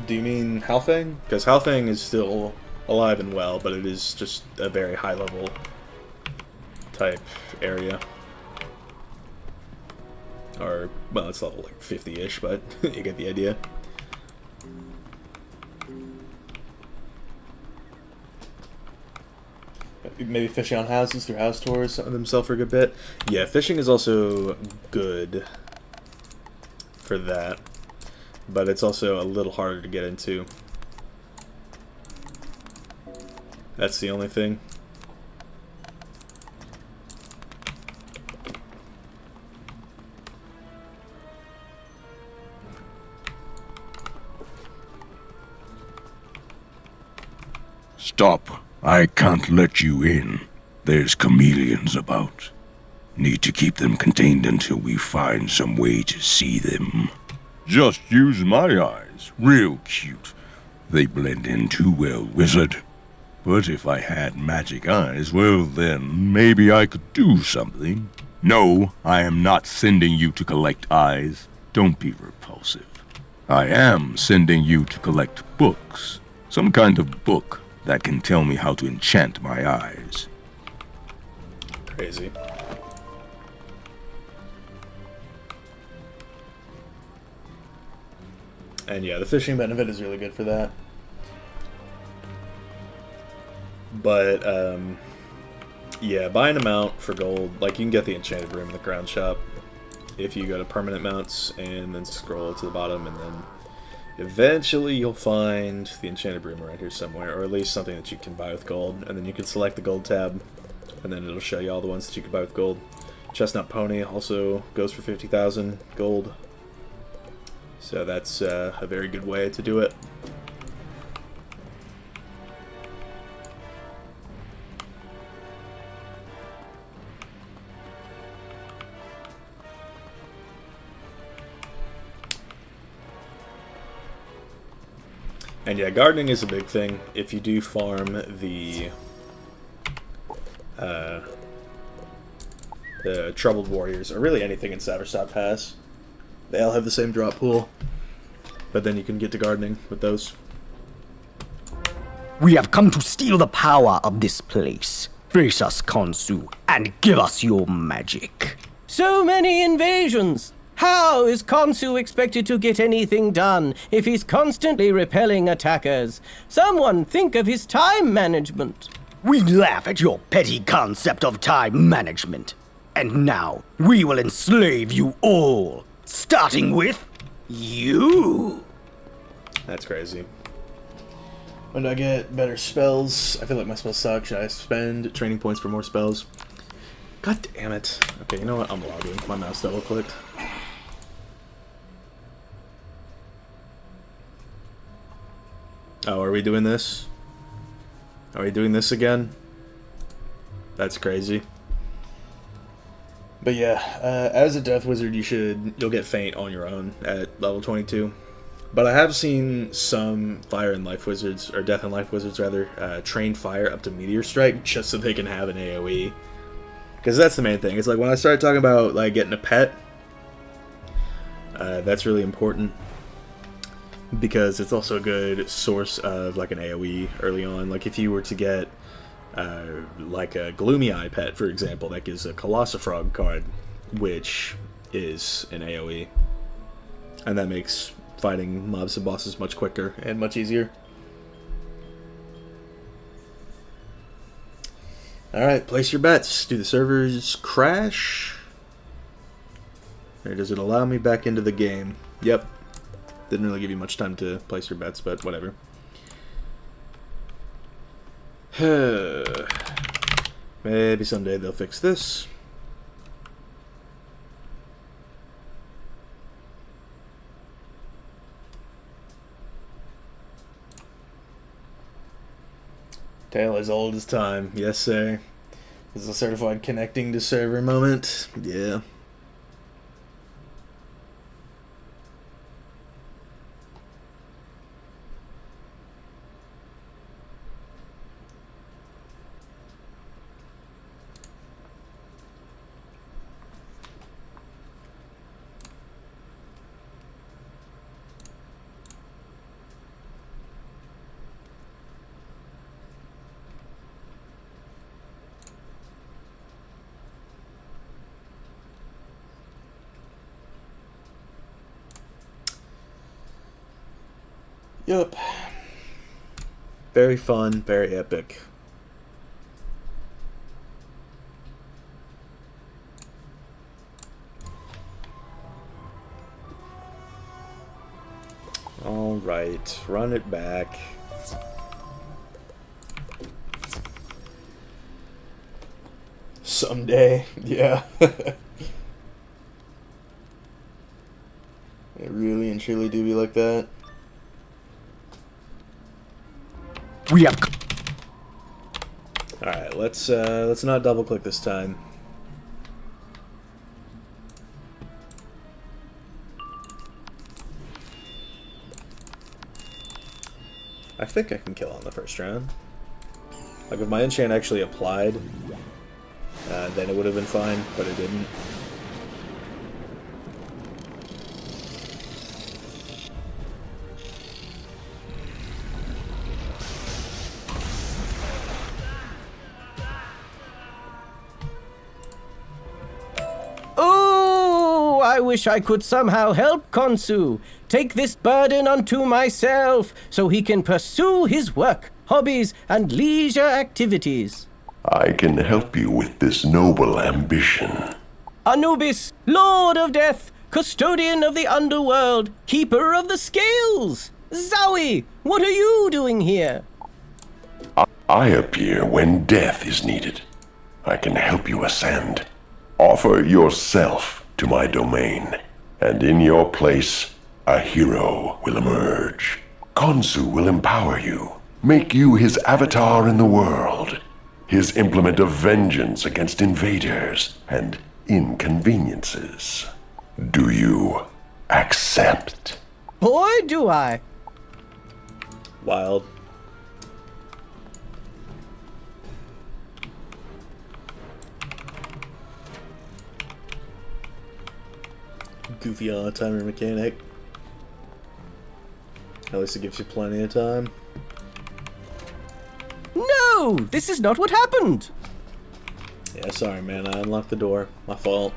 Do you mean Halfang? Because Halfang is still alive and well, but it is just a very high level type area. Or, well, it's level like 50-ish, but you get the idea. Maybe fishing on houses through house tours, some of them sell for a good bit. Yeah, fishing is also good for that, but it's also a little harder to get into. That's the only thing. Stop. I can't let you in. There's chameleons about. Need to keep them contained until we find some way to see them. Just use my eyes. Real cute. They blend in too well, wizard. But if I had magic eyes, well then, maybe I could do something. No, I am not sending you to collect eyes. Don't be repulsive. I am sending you to collect books. Some kind of book that can tell me how to enchant my eyes. Crazy. And yeah, the fishing benefit is really good for that. But, yeah, buying a mount for gold, like, you can get the enchanted room in the crown shop if you go to permanent mounts and then scroll to the bottom, and then eventually you'll find the enchanted broom around here somewhere, or at least something that you can buy with gold, and then you can select the gold tab, and then it'll show you all the ones that you can buy with gold. Chestnut Pony also goes for 50,000 gold, so that's a very good way to do it. And yeah, gardening is a big thing. If you do farm the Troubled Warriors, or really anything in Saverstop Pass, they all have the same drop pool, but then you can get to gardening with those. We have come to steal the power of this place. Face us, Khonsu, and give us your magic. So many invasions! How is Khonsu expected to get anything done if he's constantly repelling attackers? Someone think of his time management. We laugh at your petty concept of time management. And now, we will enslave you all, starting with you. That's crazy. When do I get better spells? I feel like my spells suck. Should I spend training points for more spells? God damn it. Okay, you know what? I'm logging. My mouse double clicked. Oh, are we doing this? Are we doing this again? That's crazy. But yeah, as a Death Wizard, you'll get Faint on your own at level 22. But I have seen some Fire and Life Wizards, or Death and Life Wizards rather, train Fire up to Meteor Strike just so they can have an AoE. Because that's the main thing. It's like when I started talking about like getting a pet, that's really important. Because it's also a good source of like an AoE early on. Like if you were to get like a Gloomy Eye pet, for example, that gives a Colossifrog card, which is an AoE. And that makes fighting mobs and bosses much quicker and much easier. Alright, place your bets. Do the servers crash? Or does it allow me back into the game? Yep. Didn't really give you much time to place your bets, but whatever. Maybe someday they'll fix this. Tale as old as time. Yes, sir. This is a certified connecting to server moment. Yeah. Yup. Very fun, very epic. Alright, run it back. Someday, yeah. It really and truly do be like that. We have. All right, let's not double click this time. I think I can kill on the first round. Like if my enchant actually applied, then it would have been fine, but it didn't. I wish I could somehow help Khonsu take this burden unto myself so he can pursue his work, hobbies, and leisure activities. I can help you with this noble ambition. Anubis, Lord of Death, Custodian of the Underworld, Keeper of the Scales. Zowie, what are you doing here? I appear when death is needed. I can help you ascend. Offer yourself to my domain, and in your place, a hero will emerge. Khonsu will empower you, make you his avatar in the world, his implement of vengeance against invaders and inconveniences. Do you accept? Boy, do I. Wild. Goofy on timer mechanic. At least it gives you plenty of time. No, this is not what happened. Yeah, sorry man, I unlocked the door. My fault.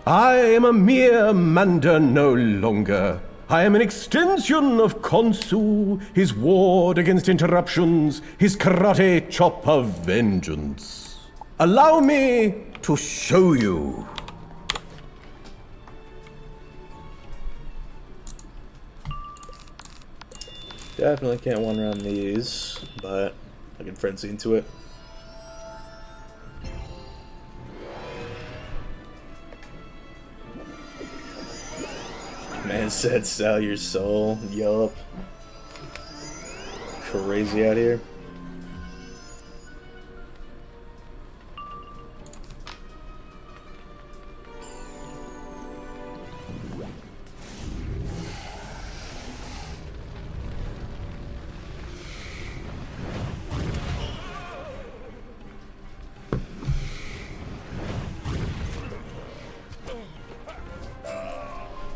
I am a mere Manda no longer. I am an extension of Khonsu, his ward against interruptions, his karate chop of vengeance. Allow me to show you. Definitely can't one round these, but I can frenzy into it. Man, just said sell your soul. Yup. Crazy out here.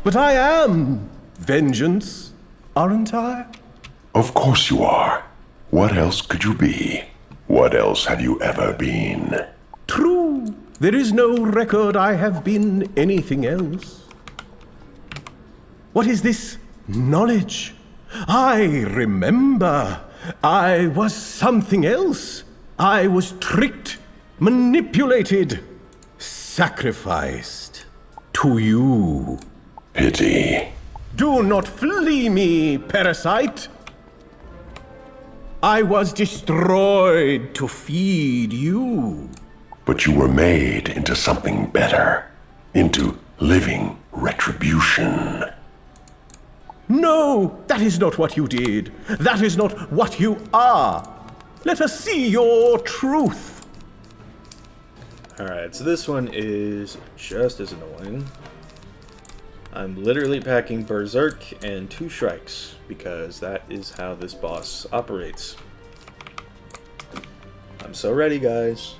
But I am vengeance, aren't I? Of course you are. What else could you be? What else have you ever been? True. There is no record I have been anything else. What is this knowledge? I remember. I was something else. I was tricked, manipulated, sacrificed to you. Pity. Do not flee me, parasite. I was destroyed to feed you. But you were made into something better. Into living retribution. No, that is not what you did. That is not what you are. Let us see your truth. Alright, so this one is just as annoying. I'm literally packing Berserk and 2 Shrikes, because that is how this boss operates. I'm so ready, guys.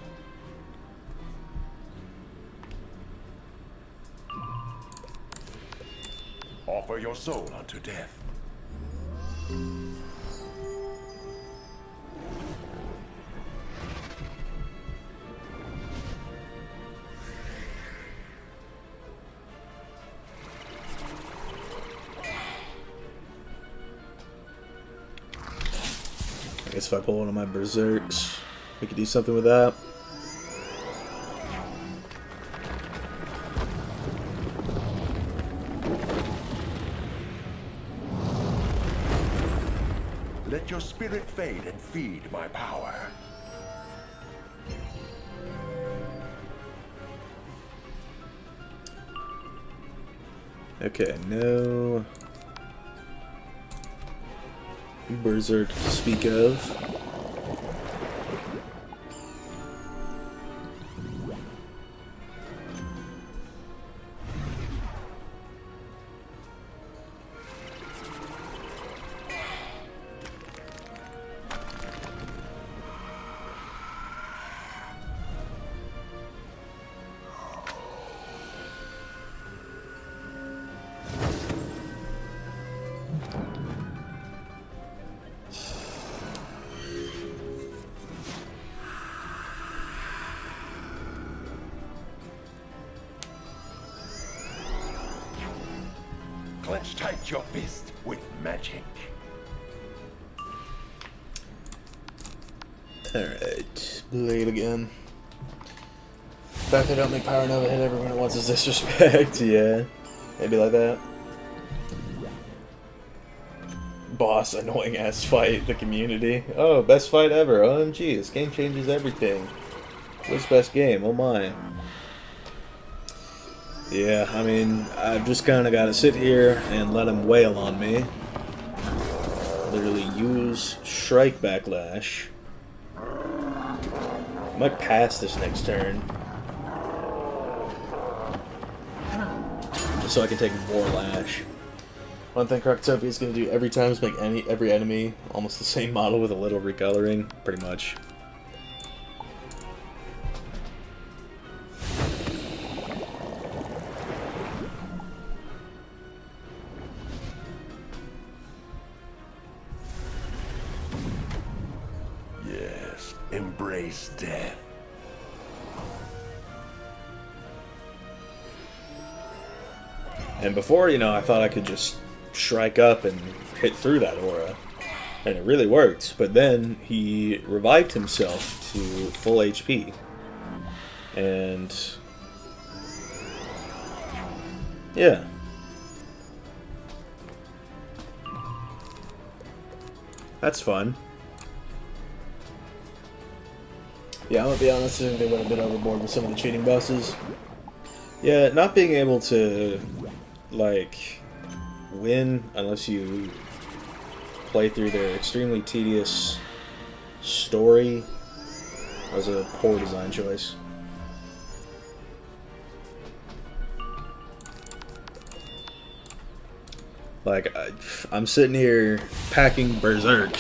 Offer your soul unto death. I guess if I pull one of my Berserks, we could do something with that. Let your spirit fade and feed my power. Okay, no Berserk to speak of. Clench tight your fist with magic. Alright, blade again. The fact they don't make Power Nova hit everyone at once is disrespect, yeah. Maybe like that. Boss, annoying ass fight, the community. Oh, best fight ever, OMG, this game changes everything. What's best game? Oh my. Yeah, I mean, I've just kind of got to sit here and let him wail on me. Literally use Strike Backlash. I might pass this next turn. Just so I can take more Lash. One thing Croctopia is going to do every time is make every enemy almost the same model with a little recoloring, pretty much. Embrace death. And before, you know, I thought I could just Shrike up and hit through that aura. And it really worked. But then he revived himself to full HP. And yeah. That's fun. Yeah, I'm gonna be honest, I think they went a bit overboard with some of the cheating bosses. Yeah, not being able to, like, win unless you play through their extremely tedious story. That was a poor design choice. Like, I'm sitting here packing Berserk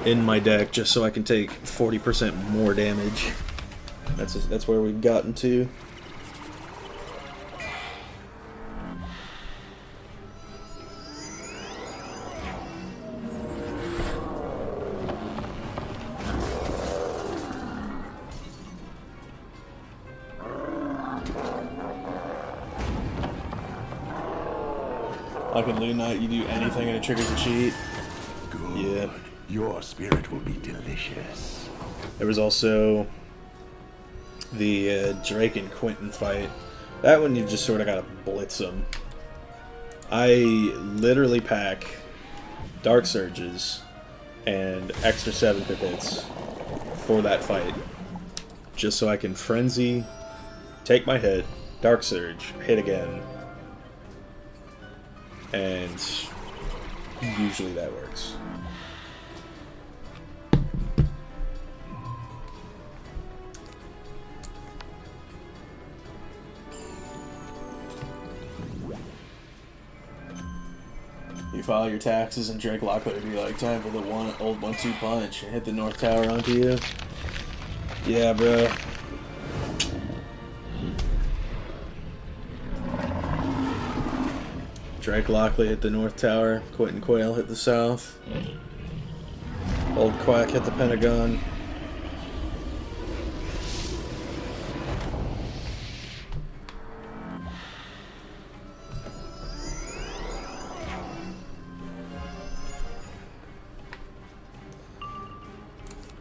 in my deck just so I can take 40% more damage. That's where we've gotten to. Like in Loon Knight, you do anything and it triggers a cheat. Good. Yeah. Your spirit will be delicious. There was also the Drake and Quentin fight. That one you just sort of gotta blitz them. I literally pack Dark Surges and extra 7 pip hits for that fight. Just so I can Frenzy, take my hit, Dark Surge, hit again. And usually that works. You file your taxes and Drake Lockwood would be like, time for the old 1-2 punch and hit the North Tower onto you. Yeah, bro. Drake Lockley hit the North Tower, Quentin Quayle hit the South. Old Quack hit the Pentagon.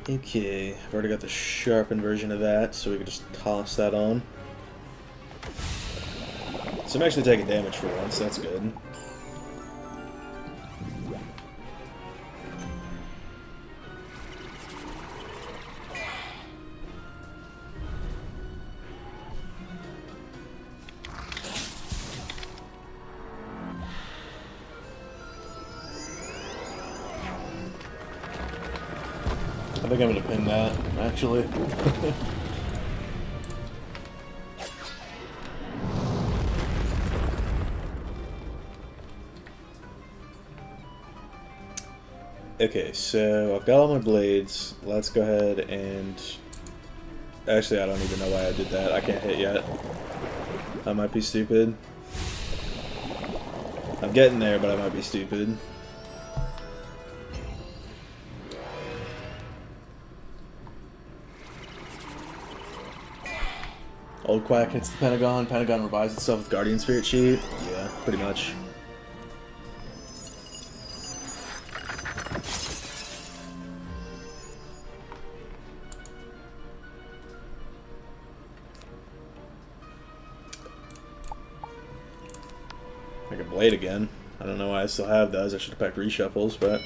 Okay, I've already got the sharpened version of that, so we can just toss that on. So I'm actually taking damage for once, that's good. I think I'm gonna pin that, actually. Okay, so I've got all my blades. Let's go ahead and... Actually, I don't even know why I did that. I can't hit yet. I might be stupid. I'm getting there, but I might be stupid. Old Quack hits the Pentagon. Pentagon revives itself with Guardian Spirit Sheet. Yeah, pretty much. I can blade again. I don't know why I still have those. I should have packed reshuffles, but...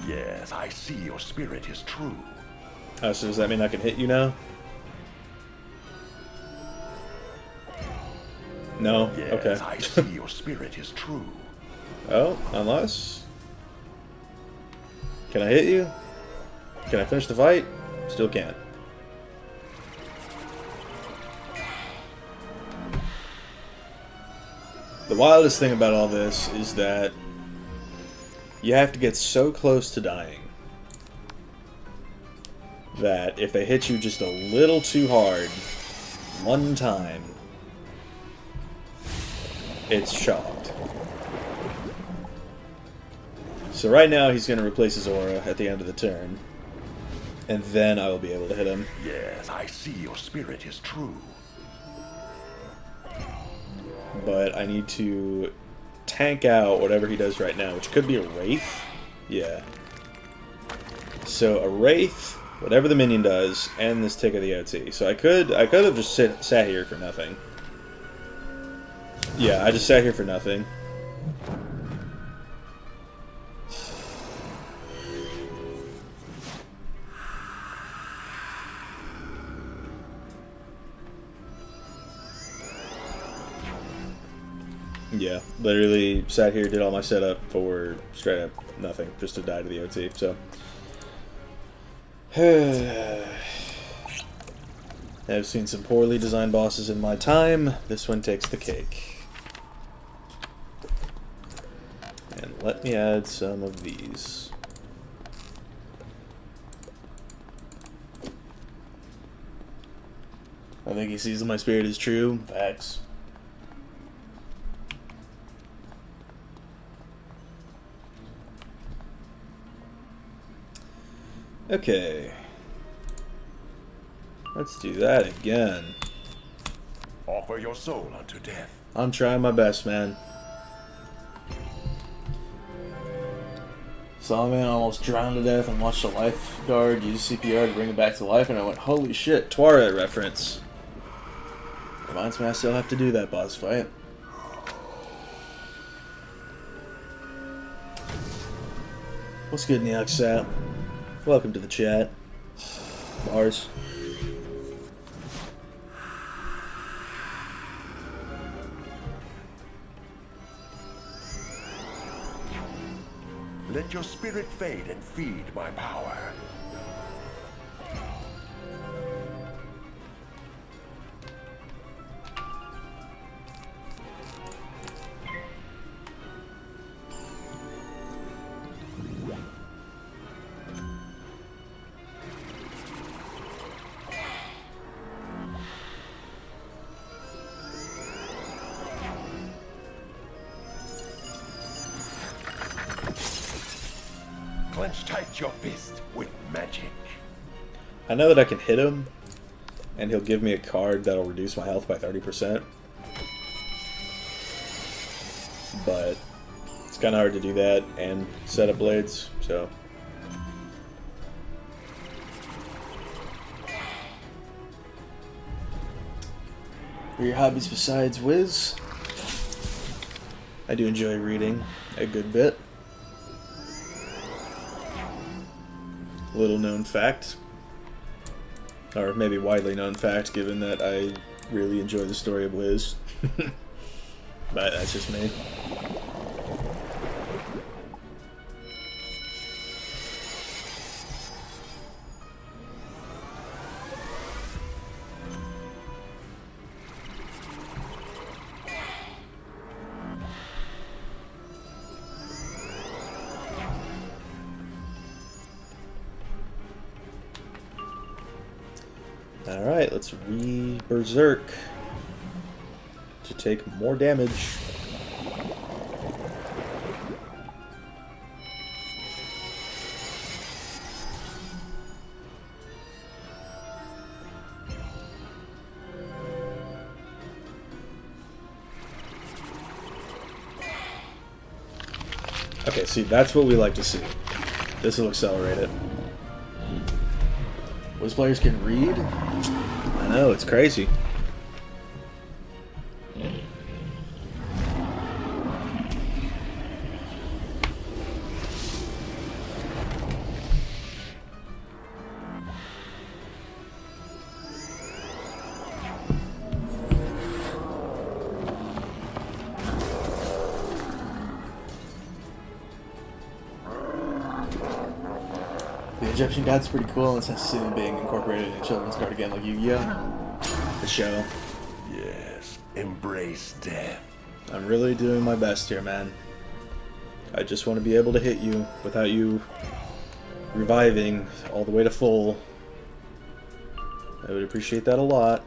Yes, I see your spirit is true. Oh, so does that mean I can hit you now? No? Yes, Okay. I see your spirit is true. Oh, unless... Can I hit you? Can I finish the fight? Still can't. The wildest thing about all this is that you have to get so close to dying that if they hit you just a little too hard one time, it's chalked. So right now he's going to replace his aura at the end of the turn, and then I will be able to hit him. Yes, I see your spirit is true. But I need to tank out whatever he does right now, which could be a Wraith. Yeah. So a Wraith, whatever the minion does, and this tick of the OT. So I could have just sat here for nothing. Yeah, I just sat here for nothing. Yeah, literally sat here, did all my setup for straight up nothing, just to die to the OT, so. I've seen some poorly designed bosses in my time. This one takes the cake. And let me add some of these. I think he sees that my spirit is true. Facts. Okay. Let's do that again. Offer your soul unto death. I'm trying my best, man. Saw a man almost drowned to death and watched a lifeguard use CPR to bring him back to life, and I went, holy shit, Twilight reference. Reminds me I still have to do that boss fight. What's good, Neoxat? Welcome to the chat. Bars. Let your spirit fade and feed my power. Clench tight your fist with magic. I know that I can hit him, and he'll give me a card that'll reduce my health by 30%. But it's kind of hard to do that and set up blades, so. What are your hobbies besides Wiz? I do enjoy reading a good bit. Little known fact, or maybe widely known fact, given that I really enjoy the story of Wiz. But that's just me. Alright, let's re-berserk to take more damage. Okay, see, that's what we like to see. This will accelerate it. Wiz players can read? I know, it's crazy. The Egyptian God's pretty cool, and it's necessarily being incorporated in a children's card again, like Yu-Gi-Oh! The show. Yes, embrace death. I'm really doing my best here, man. I just want to be able to hit you without you reviving all the way to full. I would appreciate that a lot.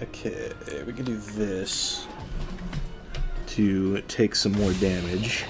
Okay, we can do this to take some more damage.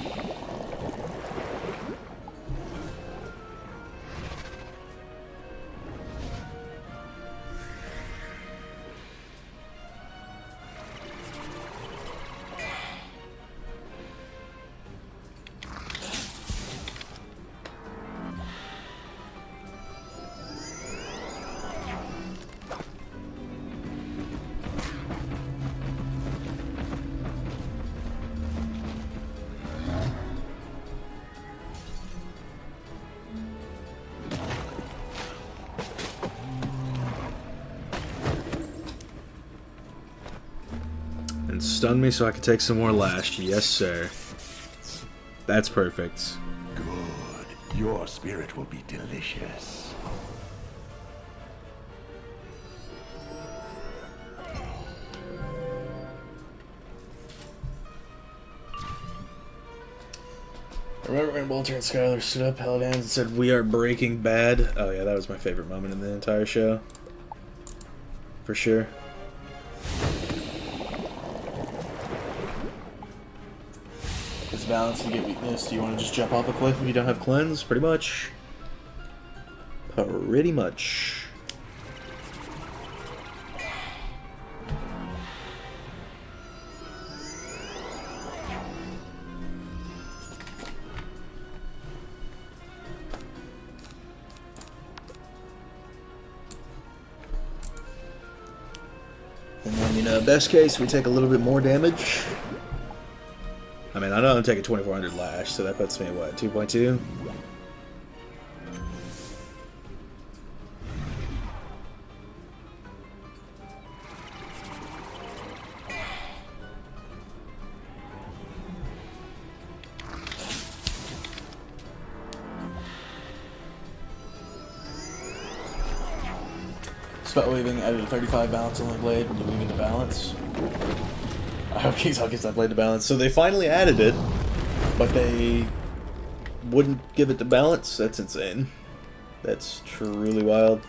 stun me so I can take some more lash. Yes, sir. That's perfect. Good. Your spirit will be delicious. I remember when Walter and Skylar stood up, held hands, and said, "We are Breaking Bad." Oh yeah, that was my favorite moment in the entire show. For sure. It's balance to get weakness. Do you want to just jump off a cliff if you don't have cleanse? Pretty much. Pretty much. And then, you know, best case, we take a little bit more damage. I mean, I know I'm taking 2400 lash, so that puts me at what, 2.2? Spell weaving added a 35 balance on the blade when you weave into balance. I hope King's gets that blade to balance. So they finally added it, but they wouldn't give it to balance? That's insane. That's truly wild.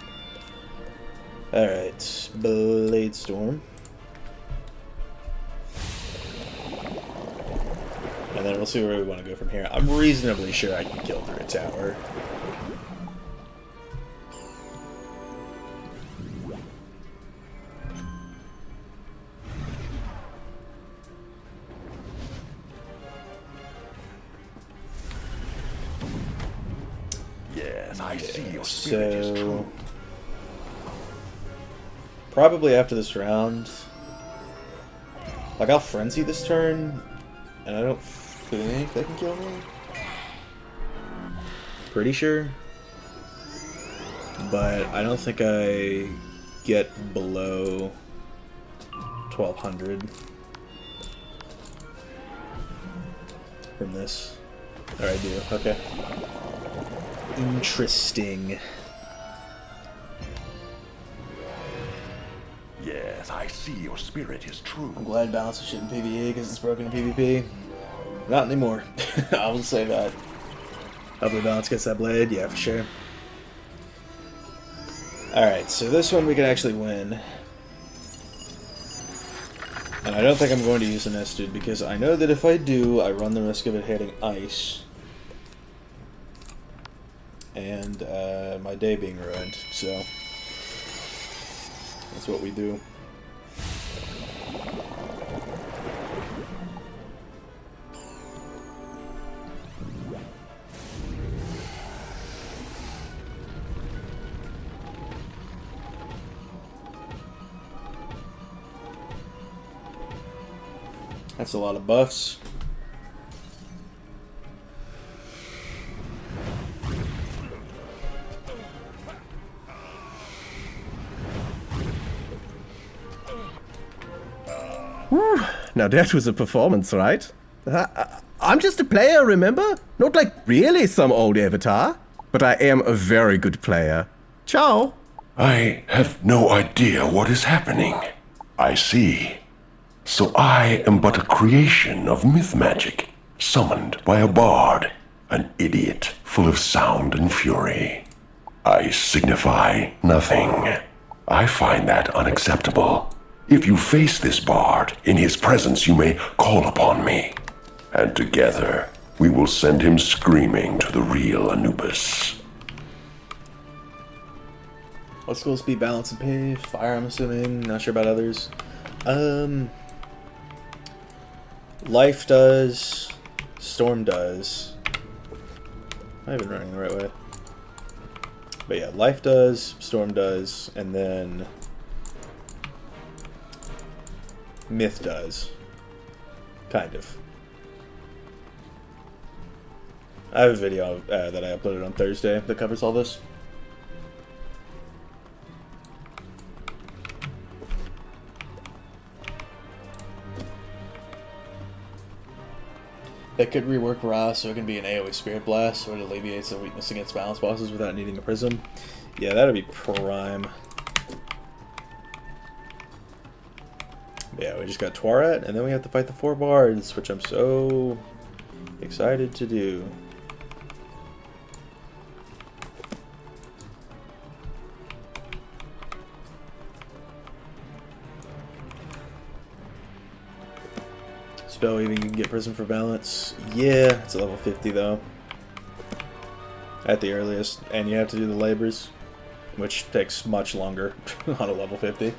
Alright, Blade Storm. And then we'll see where we want to go from here. I'm reasonably sure I can kill through a tower. I see your spirit is true. Probably after this round, like, I'll frenzy this turn, and I don't think they can kill me. Pretty sure, but I don't think I get below 1200 from this. Or I do. Okay. Interesting. Yes, I see your spirit is true. I'm glad balance is shit in PvE because it's broken in PvP. Not anymore. I will say that. Hopefully balance gets that blade. Yeah, for sure. Alright, so this one we can actually win. And I don't think I'm going to use the nested because I know that if I do, I run the risk of it hitting ice. And my day being ruined, so that's what we do. That's a lot of buffs. Whew. Now that was a performance, right? I'm just a player, remember? Not like really some old avatar. But I am a very good player. Ciao. I have no idea what is happening. I see. So I am but a creation of myth magic, summoned by a bard, an idiot full of sound and fury. I signify nothing. I find that unacceptable. If you face this bard, in his presence you may call upon me. And together, we will send him screaming to the real Anubis. What skills speed, balance, and pay? Fire, I'm assuming. Not sure about others. Life does. Storm does. Am I even running the right way? But yeah, life does, storm does, and then myth does. Kind of. I have a video that I uploaded on Thursday that covers all this. They could rework Ra so it can be an AoE Spirit Blast, so it alleviates the weakness against balance bosses without needing a prism. Yeah, that'd be prime. Yeah, we just got Twaret, and then we have to fight the 4 bards, which I'm so excited to do. Spell weaving, you can get Prism for balance. Yeah, it's a level 50 though. At the earliest. And you have to do the labors, which takes much longer on a level 50.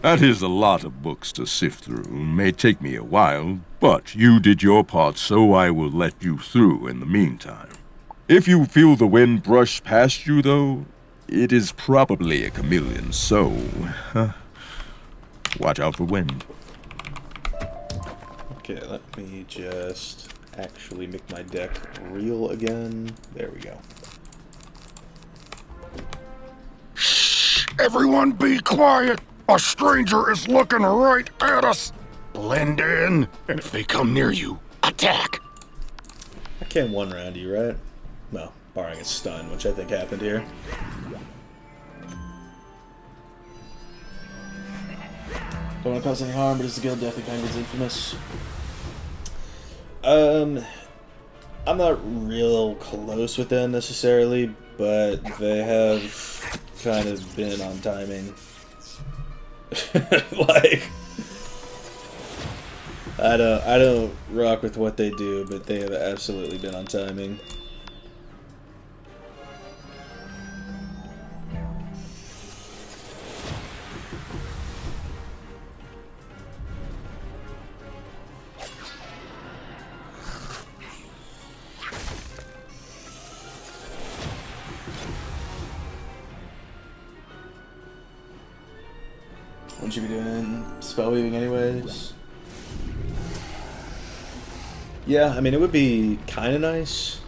That is a lot of books to sift through. May take me a while, but you did your part, so I will let you through in the meantime. If you feel the wind brush past you, though, it is probably a chameleon, so watch out for wind. Okay, let me just actually make my deck real again. There we go. Shh! Everyone be quiet! A stranger is looking right at us! Blend in, and if they come near you, attack! I can one round you, right? Well, barring a stun, which I think happened here. Don't want to cause any harm, but is the guild deathly penguins infamous? I'm not real close with them necessarily, but they have kind of been on timing. Like, I don't rock with what they do, but they have absolutely been on timing. Wouldn't you be doing spell weaving anyways? Yeah, I mean, it would be kind of nice.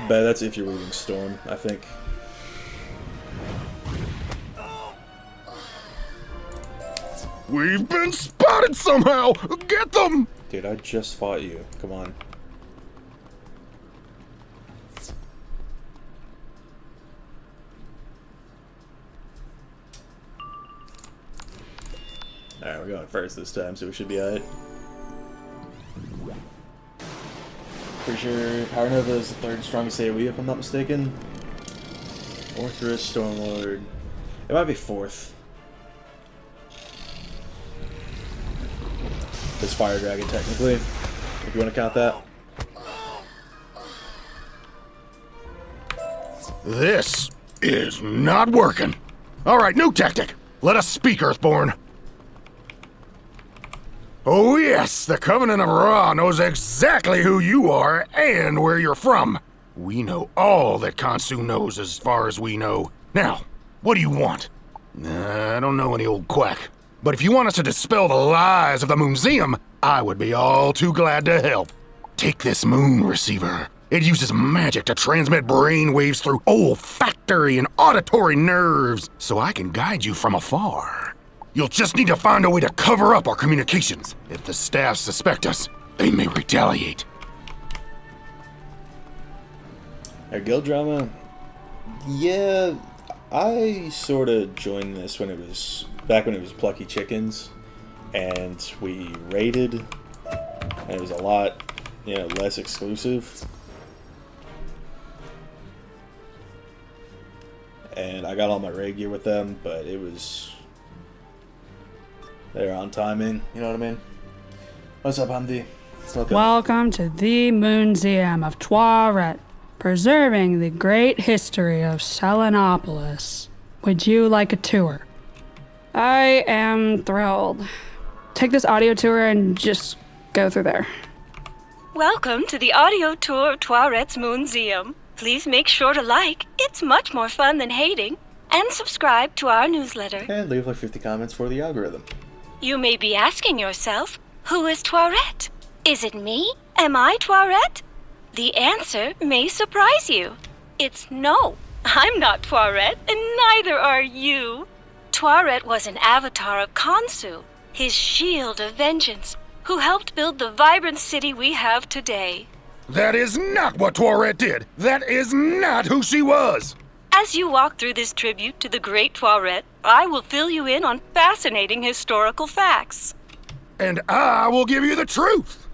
But that's if you're weaving Storm, I think. We've been spotted somehow! Get them! Dude, I just fought you. Come on. Alright, we're going first this time, so we should be alright. Pretty sure Power Nova is the 3rd strongest AoE, if I'm not mistaken. Orthrus, Stormlord. It might be 4th. It's Fire Dragon, technically, if you want to count that. This is not working. Alright, new tactic. Let us speak, Earthborn. Oh yes, the Covenant of Ra knows exactly who you are and where you're from. We know all that Khonsu knows as far as we know. Now, what do you want? I don't know any old quack. But if you want us to dispel the lies of the Museum, I would be all too glad to help. Take this moon receiver. It uses magic to transmit brain waves through olfactory and auditory nerves, so I can guide you from afar. You'll just need to find a way to cover up our communications. If the staff suspect us, they may retaliate. Our guild drama? Yeah, I sort of joined this when it was back when it was Plucky Chickens, and we raided, and it was a lot, you know, less exclusive. And I got all my raid gear with them, but it was... They're on timing, you know what I mean? What's up, Hamdi? Welcome to the Museum of Twaret, preserving the great history of Selenopolis. Would you like a tour? I am thrilled. Take this audio tour and just go through there. Welcome to the audio tour of Twaret's Museum. Please make sure to like, it's much more fun than hating, and subscribe to our newsletter. And leave like 50 comments for the algorithm. You may be asking yourself, who is Twaret? Is it me? Am I Twaret? The answer may surprise you. It's no. I'm not Twaret, and neither are you. Toiret was an avatar of Khonsu, his shield of vengeance, who helped build the vibrant city we have today. That is not what Toiret did. That is not who she was. As you walk through this tribute to the great Toiret, I will fill you in on fascinating historical facts. And I will give you the truth.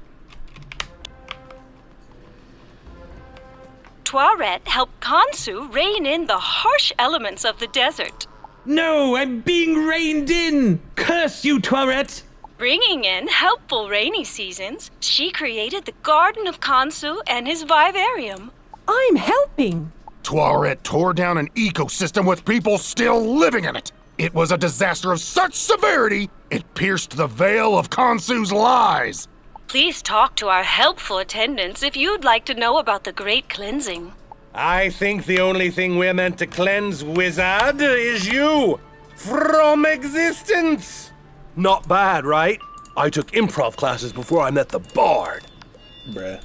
Toiret helped Khonsu rein in the harsh elements of the desert. No, I'm being reined in! Curse you, Toiret! Bringing in helpful rainy seasons, she created the Garden of Khonsu and his vivarium. I'm helping! Toiret tore down an ecosystem with people still living in it. It was a disaster of such severity, it pierced the veil of Khonsu's lies. Please talk to our helpful attendants if you'd like to know about the Great Cleansing. I think the only thing we're meant to cleanse, wizard, is you! From existence! Not bad, right? I took improv classes before I met the bard. Bruh.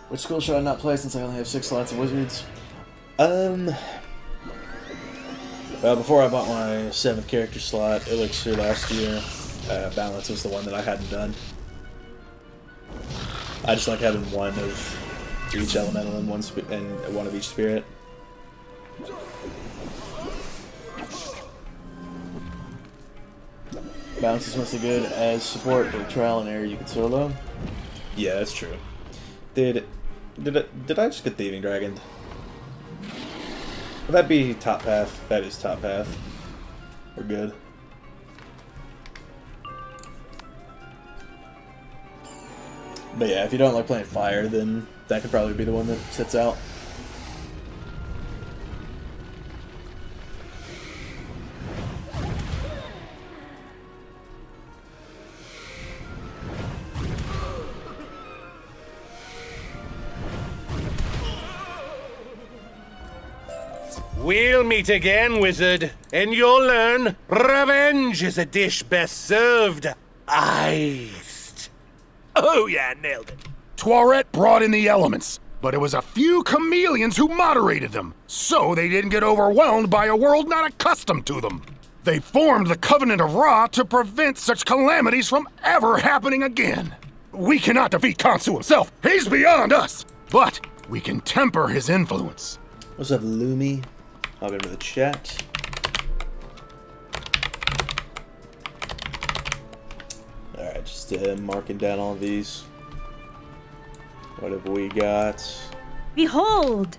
Which school should I not play since I only have 6 slots of wizards? Well, before I bought my 7th character slot, Elixir last year, Balance was the one that I hadn't done. I just like having one of each elemental and one of each spirit. Balance is mostly good as support, but trial and error you can solo. Yeah, that's true. Did I just get Thieving Dragon? Would that be top path? That is top path. We're good. But yeah, if you don't like playing fire, then that could probably be the one that sits out. We'll meet again, wizard, and you'll learn revenge is a dish best served iced. Oh yeah, nailed it. Toiret brought in the elements, but it was a few chameleons who moderated them, so they didn't get overwhelmed by a world not accustomed to them. They formed the Covenant of Ra to prevent such calamities from ever happening again. We cannot defeat Khonsu himself, he's beyond us, but we can temper his influence. What's up, Lumi? Hop into the chat. Alright, just marking down all of these. What have we got? Behold!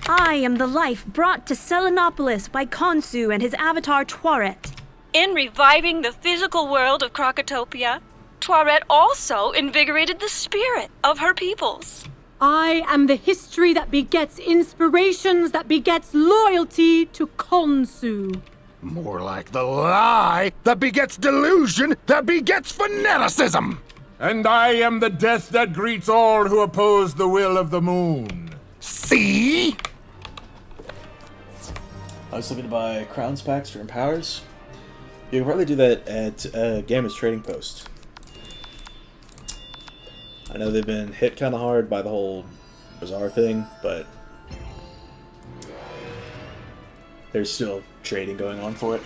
I am the life brought to Selenopolis by Khonsu and his avatar Toiret. In reviving the physical world of Krokotopia, Toiret also invigorated the spirit of her peoples. I am the history that begets inspirations that begets loyalty to Khonsu. More like the lie that begets delusion that begets fanaticism. And I am the death that greets all who oppose the will of the moon. See? I was looking to buy crowns packs for Empowers. You can probably do that at Gamma's Trading Post. I know they've been hit kind of hard by the whole Bazaar thing, but there's still trading going on for it.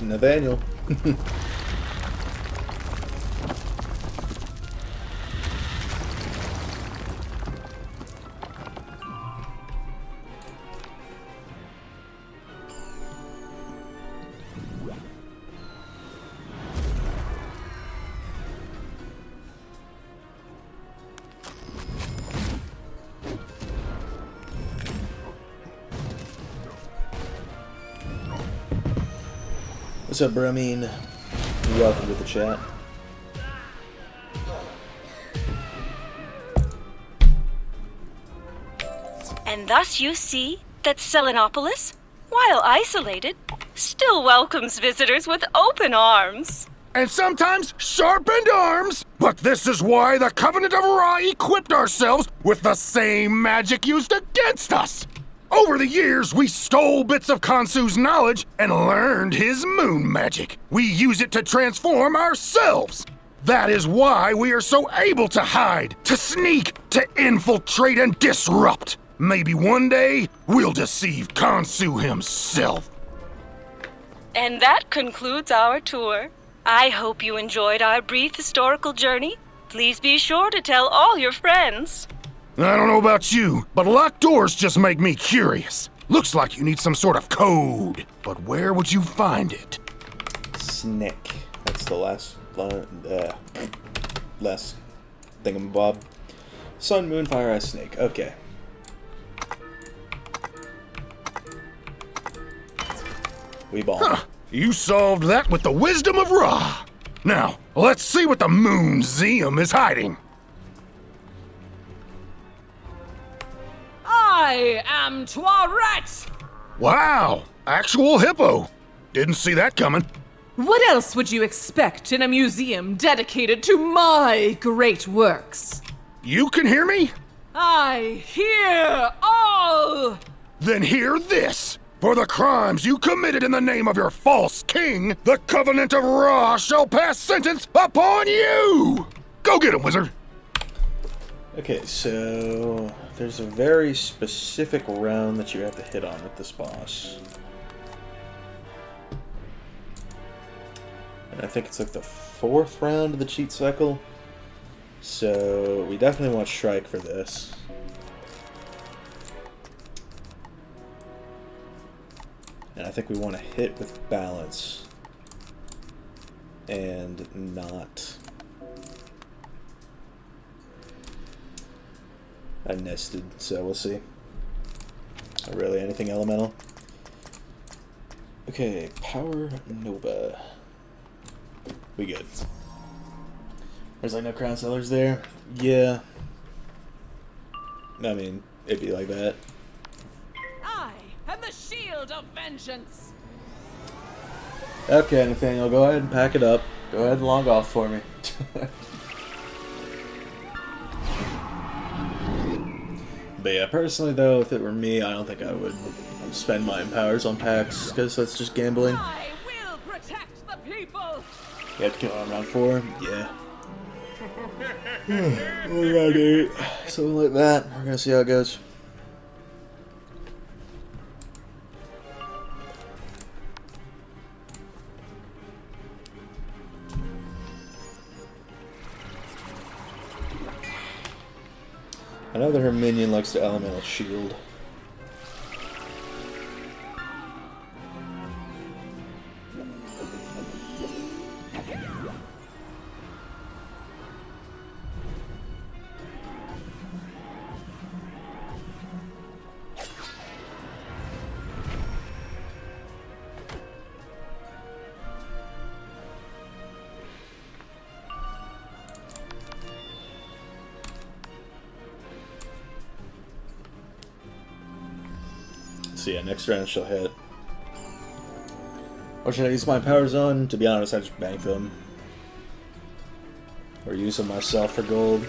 Nathaniel. What's up, Bromine? Welcome to the chat. And thus you see that Selenopolis, while isolated, still welcomes visitors with open arms. And sometimes sharpened arms. But this is why the Covenant of Ra equipped ourselves with the same magic used against us. Over the years, we stole bits of Khonsu's knowledge and learned his moon magic. We use it to transform ourselves. That is why we are so able to hide, to sneak, to infiltrate and disrupt. Maybe one day, we'll deceive Khonsu himself. And that concludes our tour. I hope you enjoyed our brief historical journey. Please be sure to tell all your friends. I don't know about you, but locked doors just make me curious. Looks like you need some sort of code, but where would you find it? Snake. That's the last thingamabob. Sun, moon, fire, ice, snake. Okay. We ball. Huh. You solved that with the wisdom of Ra. Now, let's see what the Moonseum is hiding. I am Toirette! Wow, actual hippo. Didn't see that coming. What else would you expect in a museum dedicated to my great works? You can hear me? I hear all! Then hear this. For the crimes you committed in the name of your false king, the Covenant of Ra shall pass sentence upon you! Go get him, wizard! Okay, so there's a very specific round that you have to hit on with this boss. And I think it's like the 4th round of the cheat cycle. So we definitely want strike for this. And I think we want to hit with balance and not a nested, so we'll see. Not really anything elemental. Okay, Power Nova. We good. There's like no crown sellers there? Yeah. I mean, it'd be like that. And the shield of vengeance. Okay, Nathaniel, go ahead and pack it up. Go ahead and log off for me. But yeah, personally though, if it were me, I don't think I would spend my empowers on packs, because that's just gambling. I will protect the people. You have to kill on round 4? Yeah. Round 8. Something like that. We're gonna see how it goes. I know that her minion likes the elemental shield. So yeah, next round she'll hit. Or should I use my powers on? To be honest, I just bank them. Or use them myself for gold.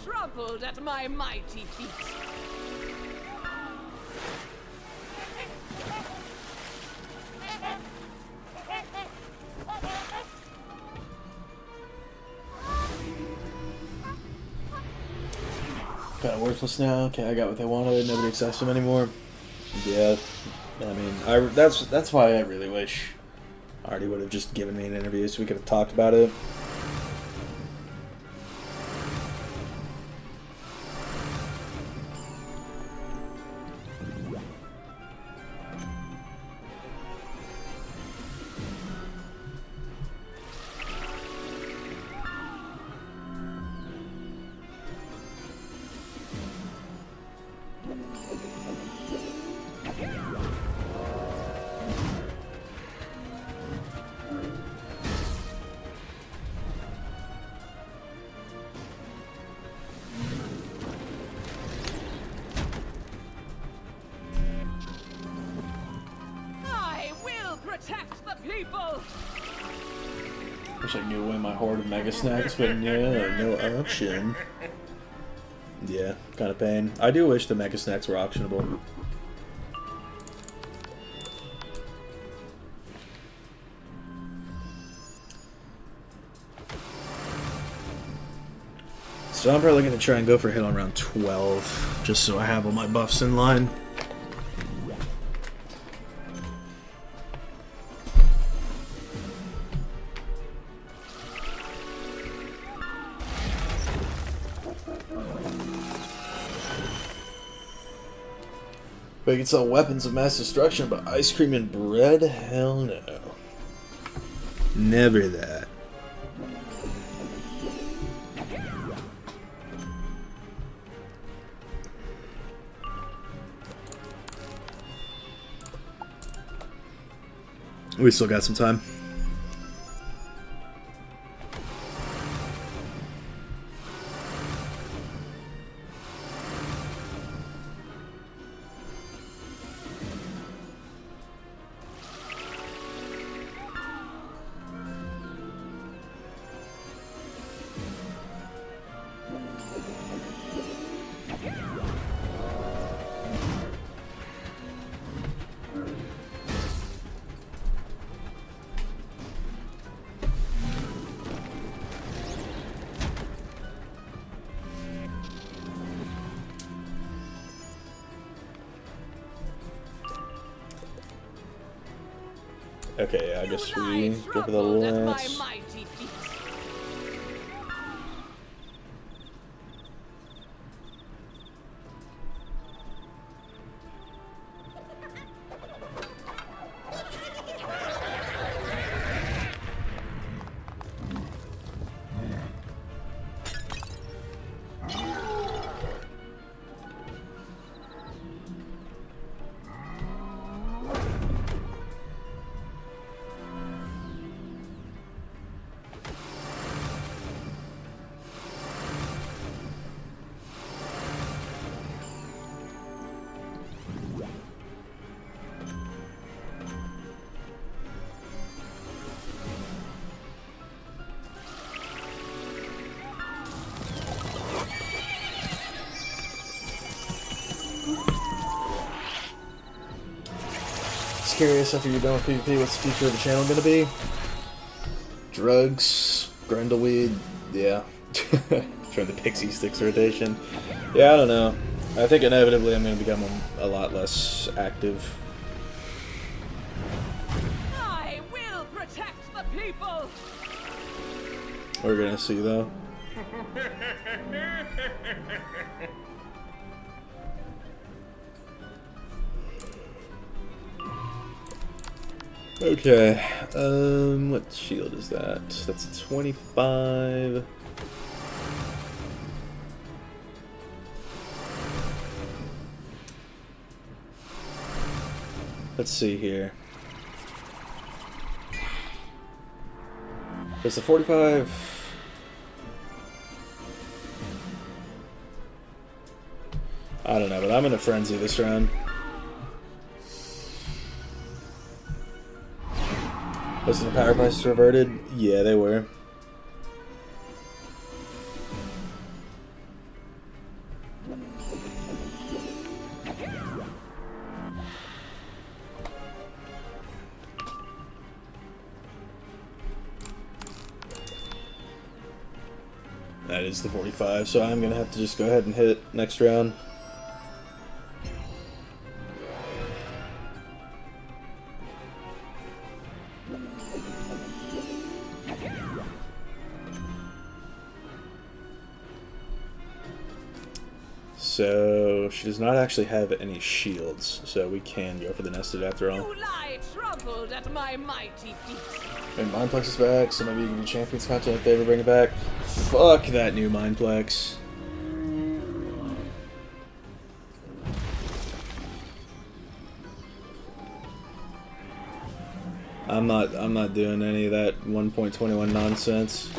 Trampled at my mighty feet. Kind of worthless now. Okay, I got what they wanted. Nobody accepts them anymore. Yeah, I mean, that's why I really wish Artie would have just given me an interview so we could have talked about it. protect the people! Wish I could give away my hoard of mega snacks, but yeah, no auction. Yeah, kind of pain. I do wish the mega snacks were auctionable. So I'm probably going to try and go for a hit on round 12, just so I have all my buffs in line. But you can sell weapons of mass destruction, but ice cream and bread? Hell no. Never that. We still got some time. Okay, I guess we go for the lance. Curious after you're done with PvP, what's the future of the channel gonna be? Drugs, Grindelweed, yeah. Trying the Pixie Sticks rotation. Yeah, I don't know. I think inevitably I'm gonna become a lot less active. I will protect the people! We're gonna see though. Okay, what shield is that? That's a 25. Let's see here. It's a 45. I don't know, but I'm in a frenzy this round. Wasn't the power prices reverted? Yeah, they were. That is the 45, so I'm gonna have to just go ahead and hit next round. So she does not actually have any shields, so we can go for the nested after all. You lie troubled at my mighty feet. And Mindplex is back, so maybe you can do Champions content if they ever bring it back. Fuck that new Mindplex. I'm not doing any of that 1.21 nonsense.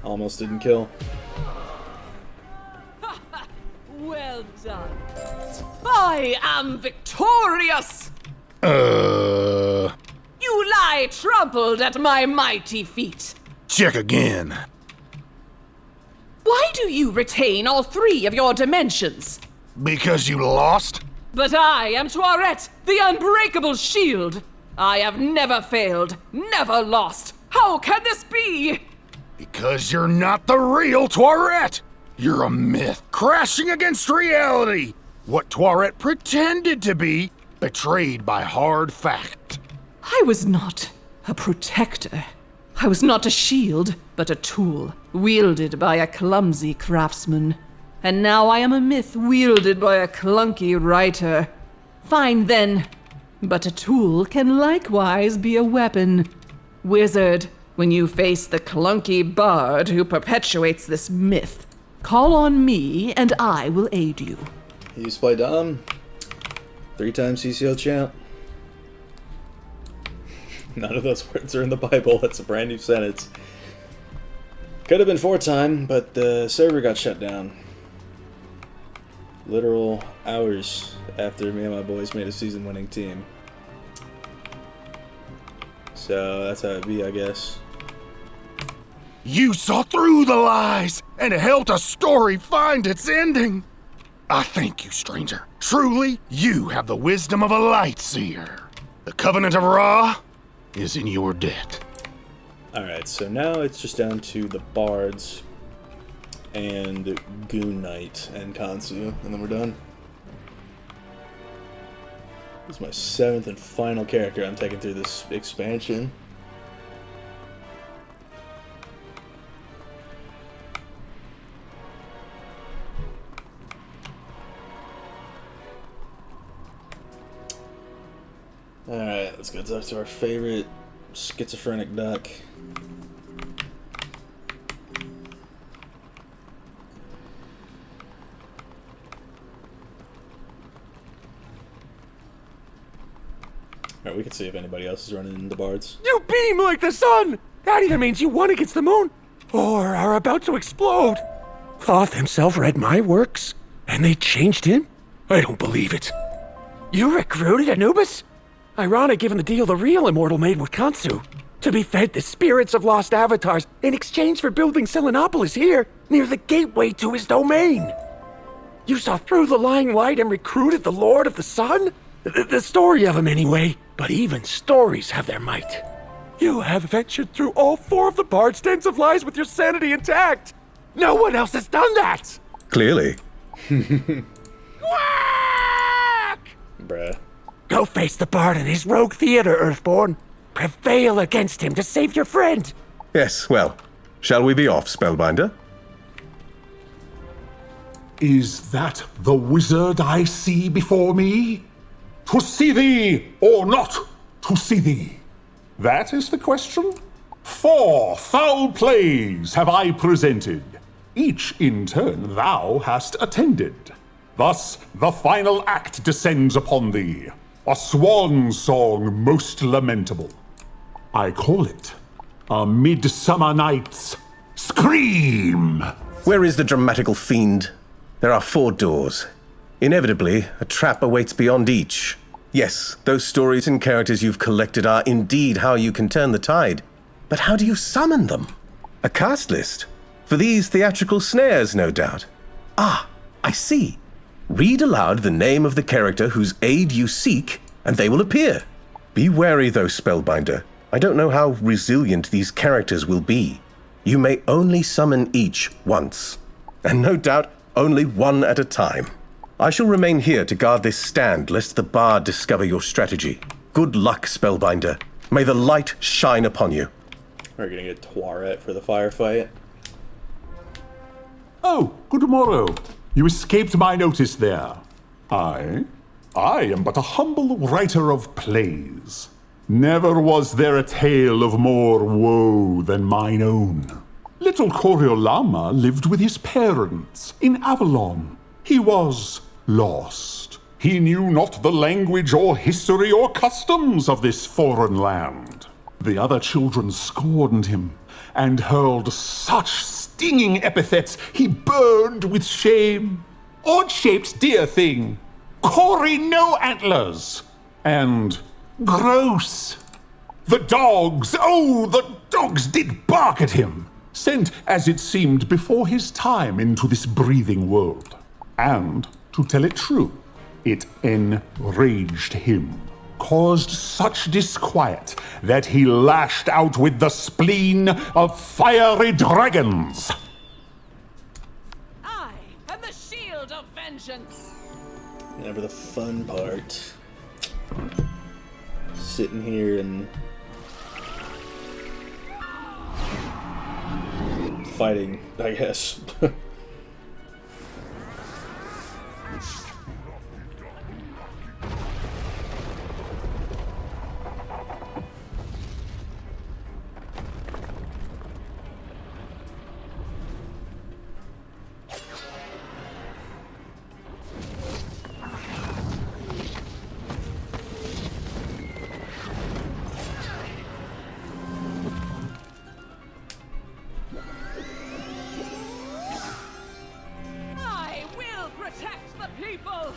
Almost didn't kill. Well done. I am victorious! You lie trampled at my mighty feet. Check again. Why do you retain all 3 of your dimensions? Because you lost? But I am Toiret, the unbreakable shield. I have never failed, never lost. How can this be? Because you're not the real Toiret! You're a myth, crashing against reality! What Toiret pretended to be, betrayed by hard fact. I was not a protector. I was not a shield, but a tool, wielded by a clumsy craftsman. And now I am a myth wielded by a clunky writer. Fine then, but a tool can likewise be a weapon. Wizard, when you face the clunky bard who perpetuates this myth, call on me and I will aid you. Used by Dom. 3-time CCL champ. None of those words are in the Bible. That's a brand new sentence. Could have been 4-time, but the server got shut down. Literal hours after me and my boys made a season-winning team. So that's how it be, I guess. You saw through the lies and helped a story find its ending. I thank you, stranger. Truly, you have the wisdom of a light seer. The Covenant of Ra is in your debt. Alright, so now it's just down to the bards and Goon Knight and Khonsu, and then we're done. This is my 7th and final character I'm taking through this expansion. Alright, let's go talk to our favorite schizophrenic duck. Alright, we can see if anybody else is running the bards. You beam like the sun! That either means you won against the moon, or are about to explode. Thoth himself read my works, and they changed him? I don't believe it. You recruited Anubis? Ironic given the deal the real immortal made with Khonsu. To be fed the spirits of lost avatars in exchange for building Selenopolis here, near the gateway to his domain. You saw through the lying light and recruited the Lord of the Sun? The story of him anyway, but even stories have their might. You have ventured through all 4 of the bard's dens of lies with your sanity intact. No one else has done that! Clearly. Bruh. Go face the bard in his rogue theater, Earthborn. Prevail against him to save your friend. Yes, well, shall we be off, Spellbinder? Is that the wizard I see before me? To see thee, or not to see thee? That is the question. 4 foul plays have I presented. Each in turn thou hast attended. Thus the final act descends upon thee. A swan song most lamentable. I call it A Midsummer Night's Scream! Where is the dramatical fiend? There are 4 doors. Inevitably, a trap awaits beyond each. Yes, those stories and characters you've collected are indeed how you can turn the tide. But how do you summon them? A cast list? For these theatrical snares, no doubt. Ah, I see. Read aloud the name of the character whose aid you seek, and they will appear. Be wary, though, Spellbinder. I don't know how resilient these characters will be. You may only summon each once, and no doubt only one at a time. I shall remain here to guard this stand, lest the bard discover your strategy. Good luck, Spellbinder. May the light shine upon you. We're gonna get Toiret for the firefight. Oh, good morrow. You escaped my notice there. I am but a humble writer of plays. Never was there a tale of more woe than mine own. Little Coriolama lived with his parents in Avalon. He was lost. He knew not the language or history or customs of this foreign land. The other children scorned him and hurled such stinging epithets, he burned with shame. Odd-shaped deer thing, Cory no antlers, and gross. The dogs, oh, the dogs did bark at him, sent, as it seemed, before his time into this breathing world. And, to tell it true, it enraged him, caused such disquiet that he lashed out with the spleen of fiery dragons. I am the shield of vengeance. Never the fun part. Sitting here and fighting, I guess. I will protect the people.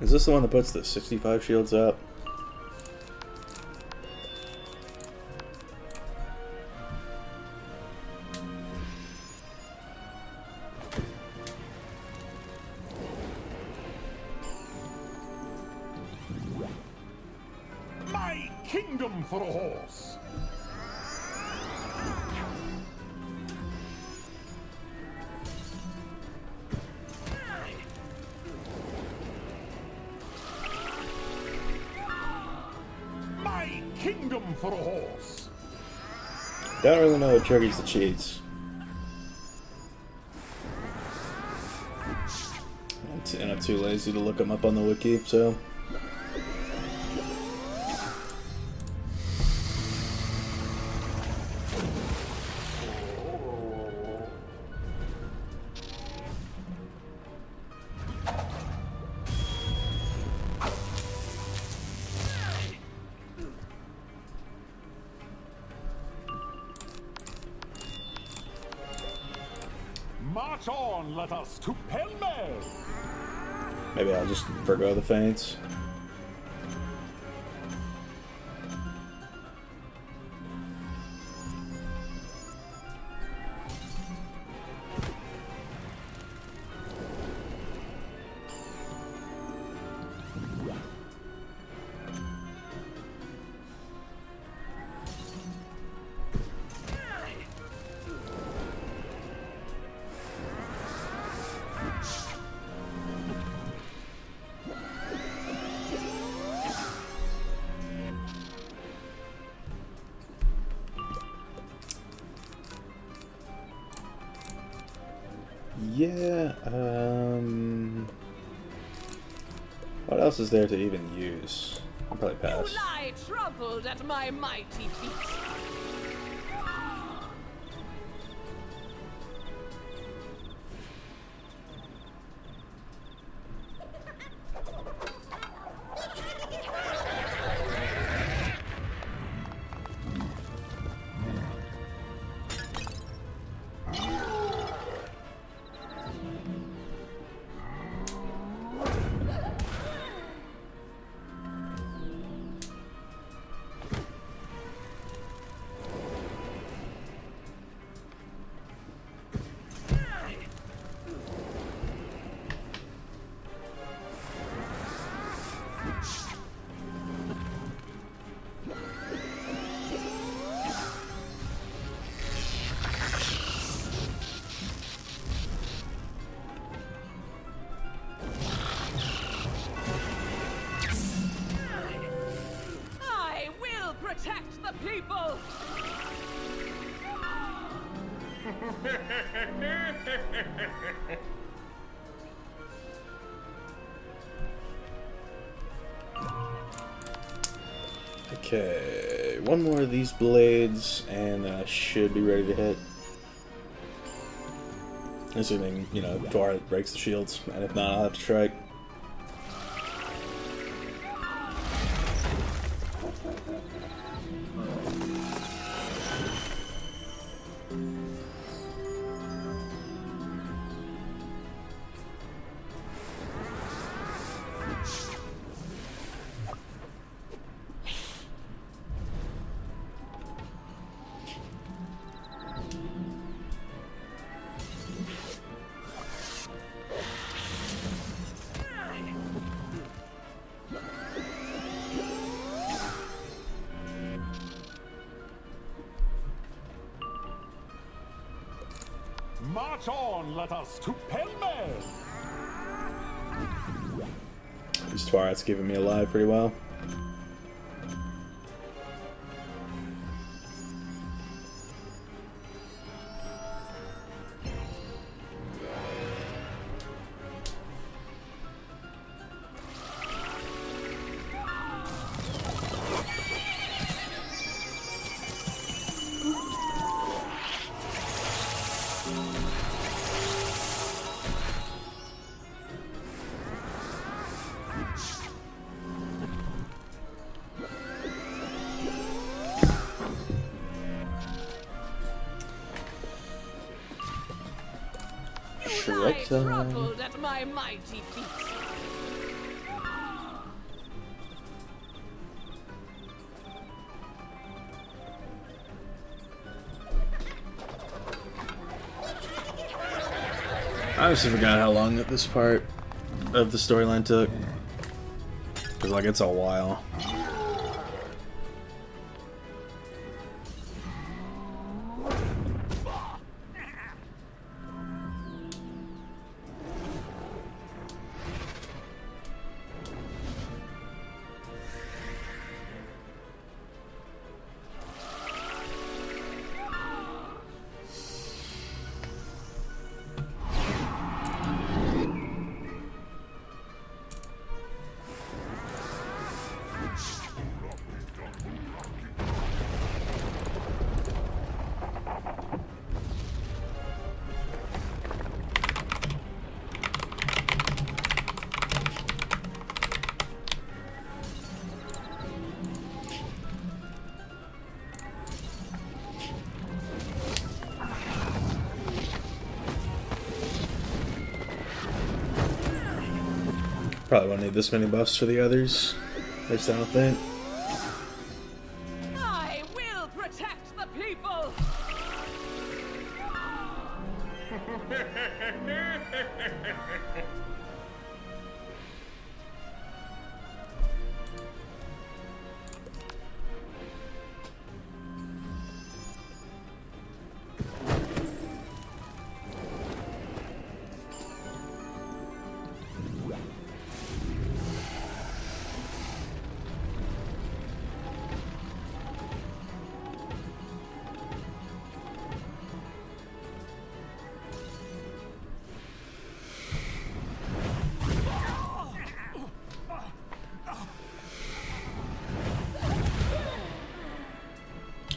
Is this the one that puts the 65 shields up? My kingdom for a horse. My kingdom for a horse. Don't really know what triggers the cheats. And I'm too lazy to look them up on the wiki, so. March on, let us to pell-mell. Maybe I'll just forgo the feints. Yeah, what else is there to even use? I'll probably pass. You lie troubled at my mighty feet. Protect the people! Okay, one more of these blades, and I should be ready to hit. Assuming, you know, Twilight breaks the shields, and if not, I'll have to strike. March on, let us to Penman! These Twirat's keeping me alive pretty well. Troubled at my mighty feet. I honestly forgot how long this part of the storyline took. Cause like it's a while. Probably won't need this many buffs for the others. At least I don't think. I will protect the people.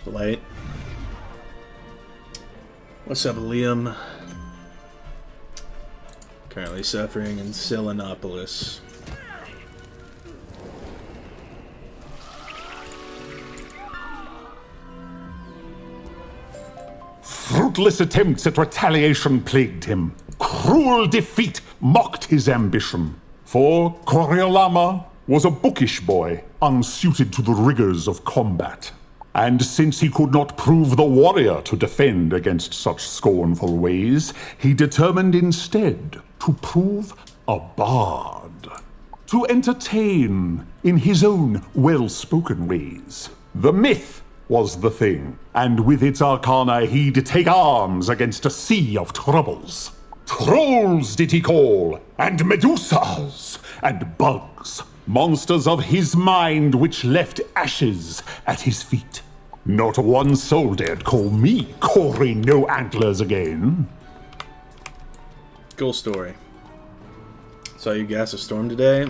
Light. What's up, Liam? Currently suffering in Selenopolis. Fruitless attempts at retaliation plagued him. Cruel defeat mocked his ambition. For Coriolama was a bookish boy, unsuited to the rigors of combat. And since he could not prove the warrior to defend against such scornful ways, he determined instead to prove a bard. To entertain in his own well-spoken ways. The myth was the thing, and with its arcana he'd take arms against a sea of troubles. Trolls did he call, and Medusas, and bugs. Monsters of his mind which left ashes at his feet. Not one soul dared call me Cory No Antlers again. Cool story. Saw you gas a storm today?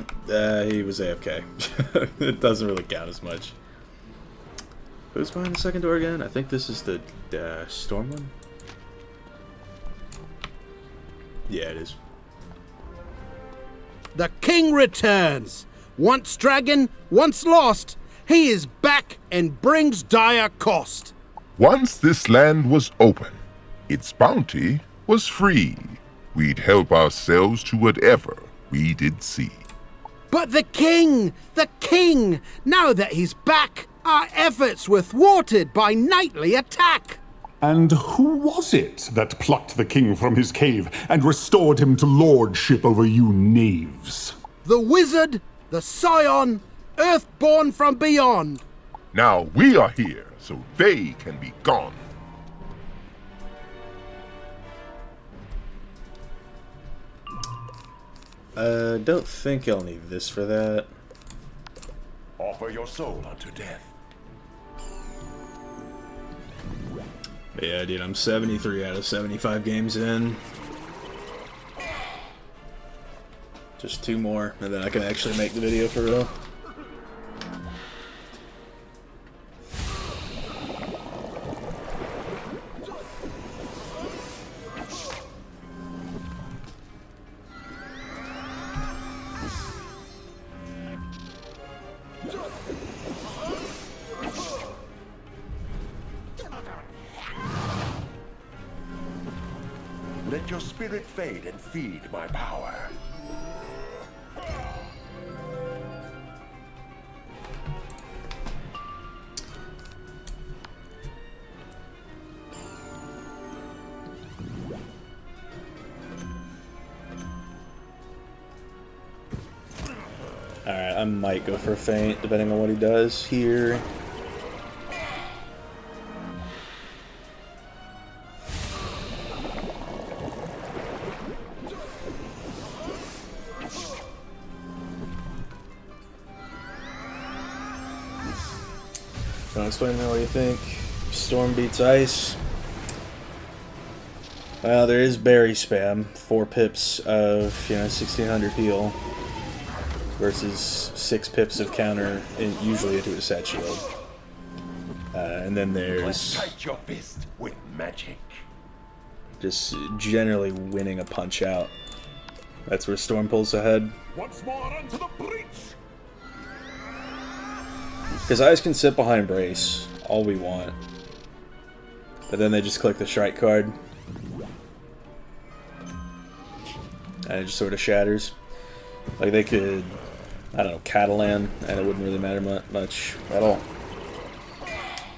He was AFK. It doesn't really count as much. Who's behind the second door again? I think this is the storm one. Yeah, it is. The king returns! Once dragon, once lost, he is back and brings dire cost. Once this land was open, its bounty was free. We'd help ourselves to whatever we did see. But the king! Now that he's back, our efforts were thwarted by nightly attack. And who was it that plucked the king from his cave and restored him to lordship over you knaves? The wizard, the scion, earthborn from beyond. Now we are here, so they can be gone. Don't think I'll need this for that. Offer your soul unto death. But yeah, dude, I'm 73 out of 75 games in. Just 2 more, and then I can actually make the video for real. Let your spirit fade and feed my power. Alright, I might go for a feint, depending on what he does here. Don't explain to me what you think. Storm beats ice. Well, there is berry spam. 4 pips of, 1600 heal. Versus 6 pips of counter, usually into a set shield. And then there's Tight your fist with magic. just generally winning a punch out. That's where Storm pulls ahead. Once more unto the breach! Because Ice can sit behind Brace all we want. But then they just click the Strike card. And it just sort of shatters. Like they could, I don't know, Catalan, and it wouldn't really matter much at all.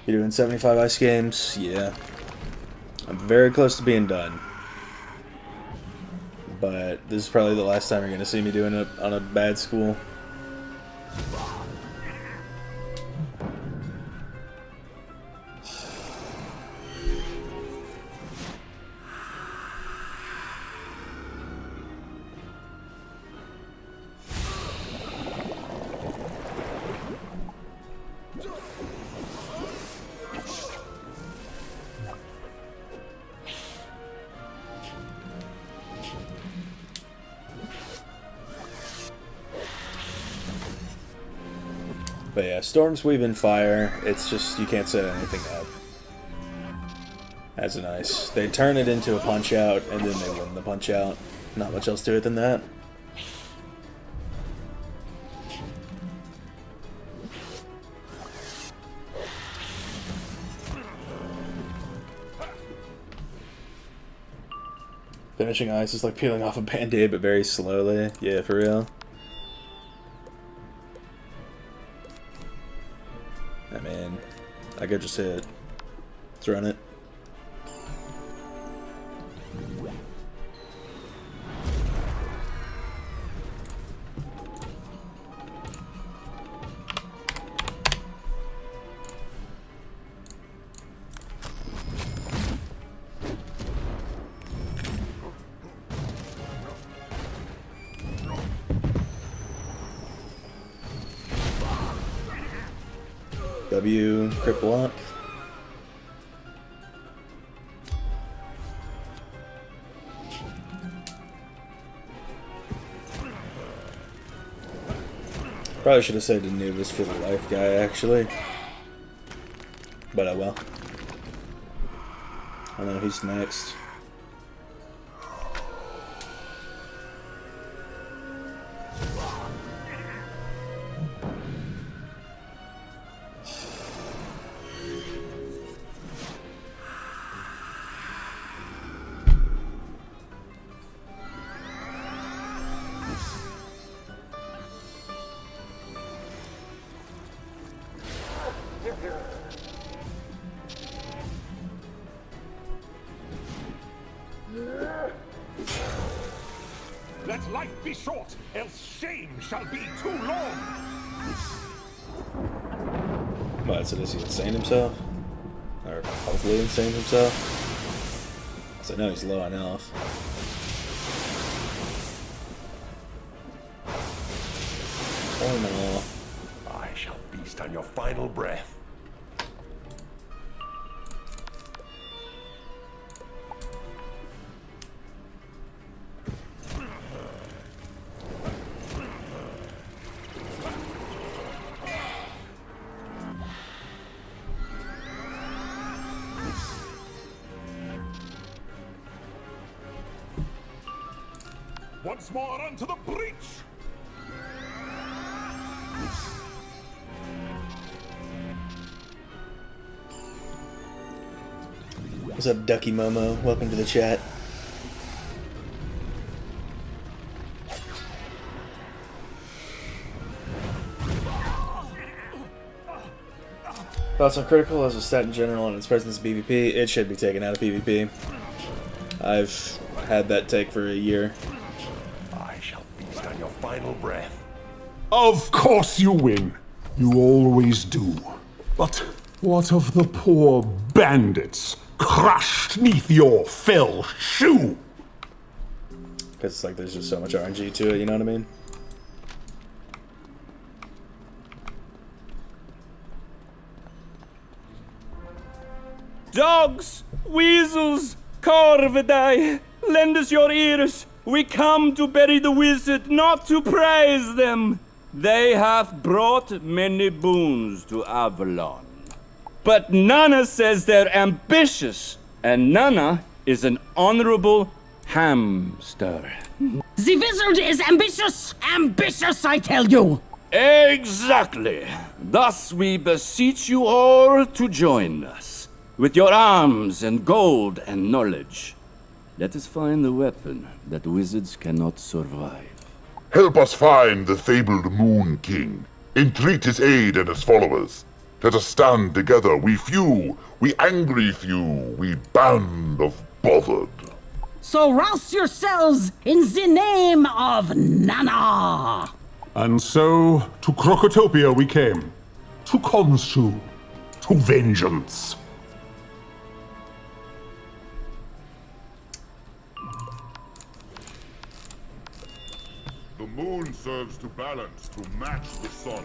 You're doing 75 ice games? Yeah. I'm very close to being done. But this is probably the last time you're going to see me doing it on a bad school. But yeah, Storm's weaving fire. It's just, you can't set anything up. That's nice. They turn it into a punch out, and then they win the punch out. Not much else to it than that. Finishing ice is like peeling off a band-aid, but very slowly. Yeah, for real. I mean, I could just hit. Let's run it. W, crit block. Probably should have saved Anubis for the life guy, actually. But oh well. I know he's next. Let life be short, else shame shall be too long! What, so does he insane himself? Or hopefully insane himself? So I know he's low on health. Or no. I shall feast on your final breath. Once more onto the breach! What's up, Ducky Momo? Welcome to the chat. Thoughts on Critical as a stat in general and its presence in PvP? It should be taken out of PvP. I've had that take for a year. I shall feast on your final breath. Of course you win. You always do. But what of the poor bandits crushed neath your fell shoe? Because it's like there's just so much RNG to it, you know what I mean? Dogs, weasels, corvidae, lend us your ears. We come to bury the wizard, not to praise them. They have brought many boons to Avalon. But Nana says they're ambitious, and Nana is an honorable hamster. The wizard is ambitious! Ambitious, I tell you! Exactly. Thus we beseech you all to join us. With your arms and gold and knowledge, let us find the weapon that wizards cannot survive. Help us find the fabled Moon King. Entreat his aid and his followers. Let us stand together, we few, we angry few, we band of bothered. So rouse yourselves in the name of Nana! And so, to Crocotopia we came. To Khonsu. To vengeance. The moon serves to balance, to match the sun.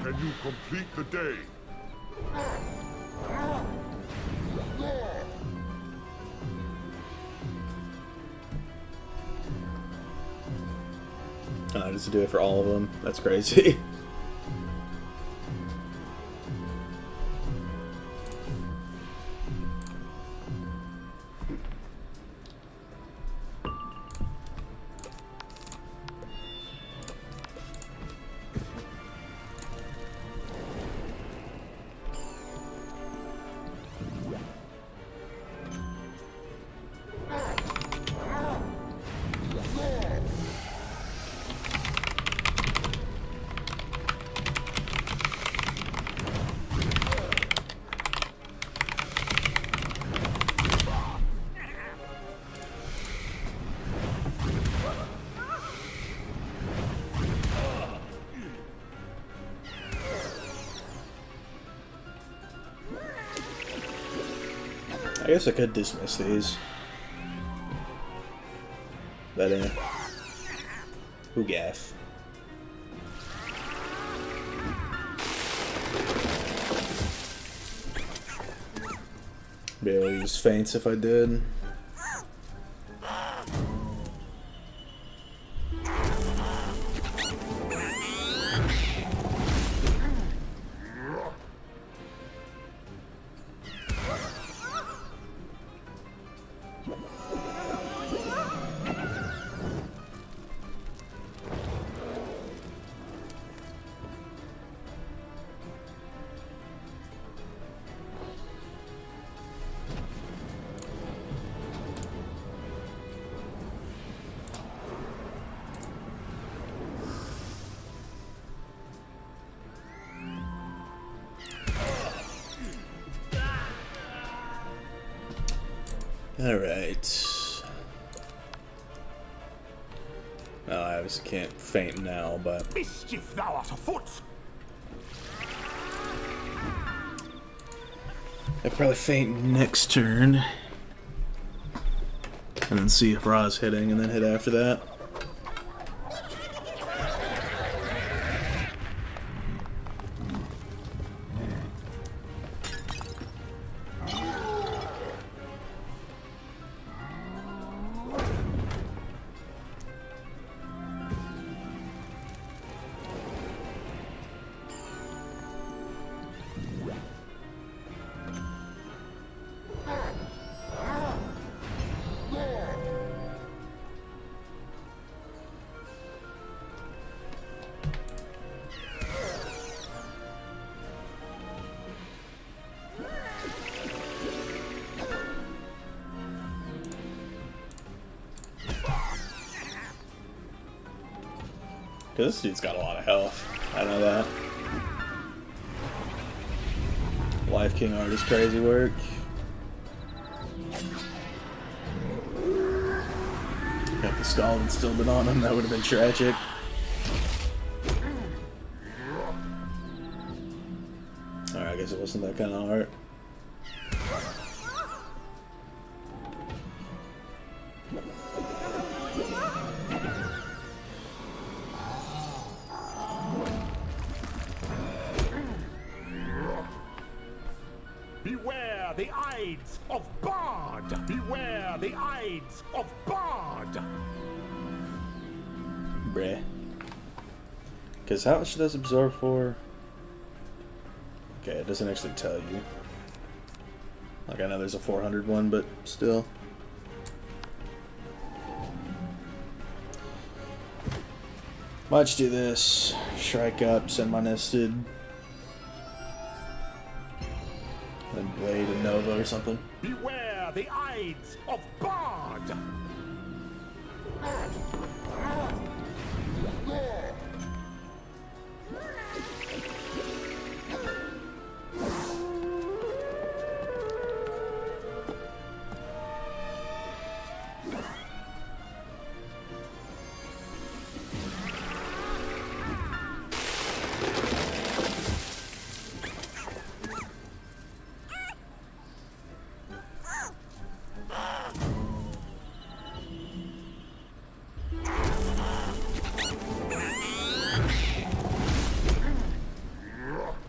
Can you complete the day? Just to do it for all of them. That's crazy. I guess I could dismiss these. But, who gaff? Be able to use feints if I did. Alright. Well, I obviously can't feint now, but... Mischief thou art afoot! I could probably feint next turn. And then see if Ra's hitting, and then hit after that. Because this dude's got a lot of health. I know that. Life King art is crazy work. If the skull had still been on him, that would have been tragic. Alright, I guess it wasn't that kind of art. Beware the Ides of Bard! Beware the Ides of Bard! Bruh. Because how much does absorb for? Okay, it doesn't actually tell you. Like, I know there's a 400 one, but still. Might just do this. Shrike up, send my nested. Then Blade and Nova or something. Beware the Ides of Bard!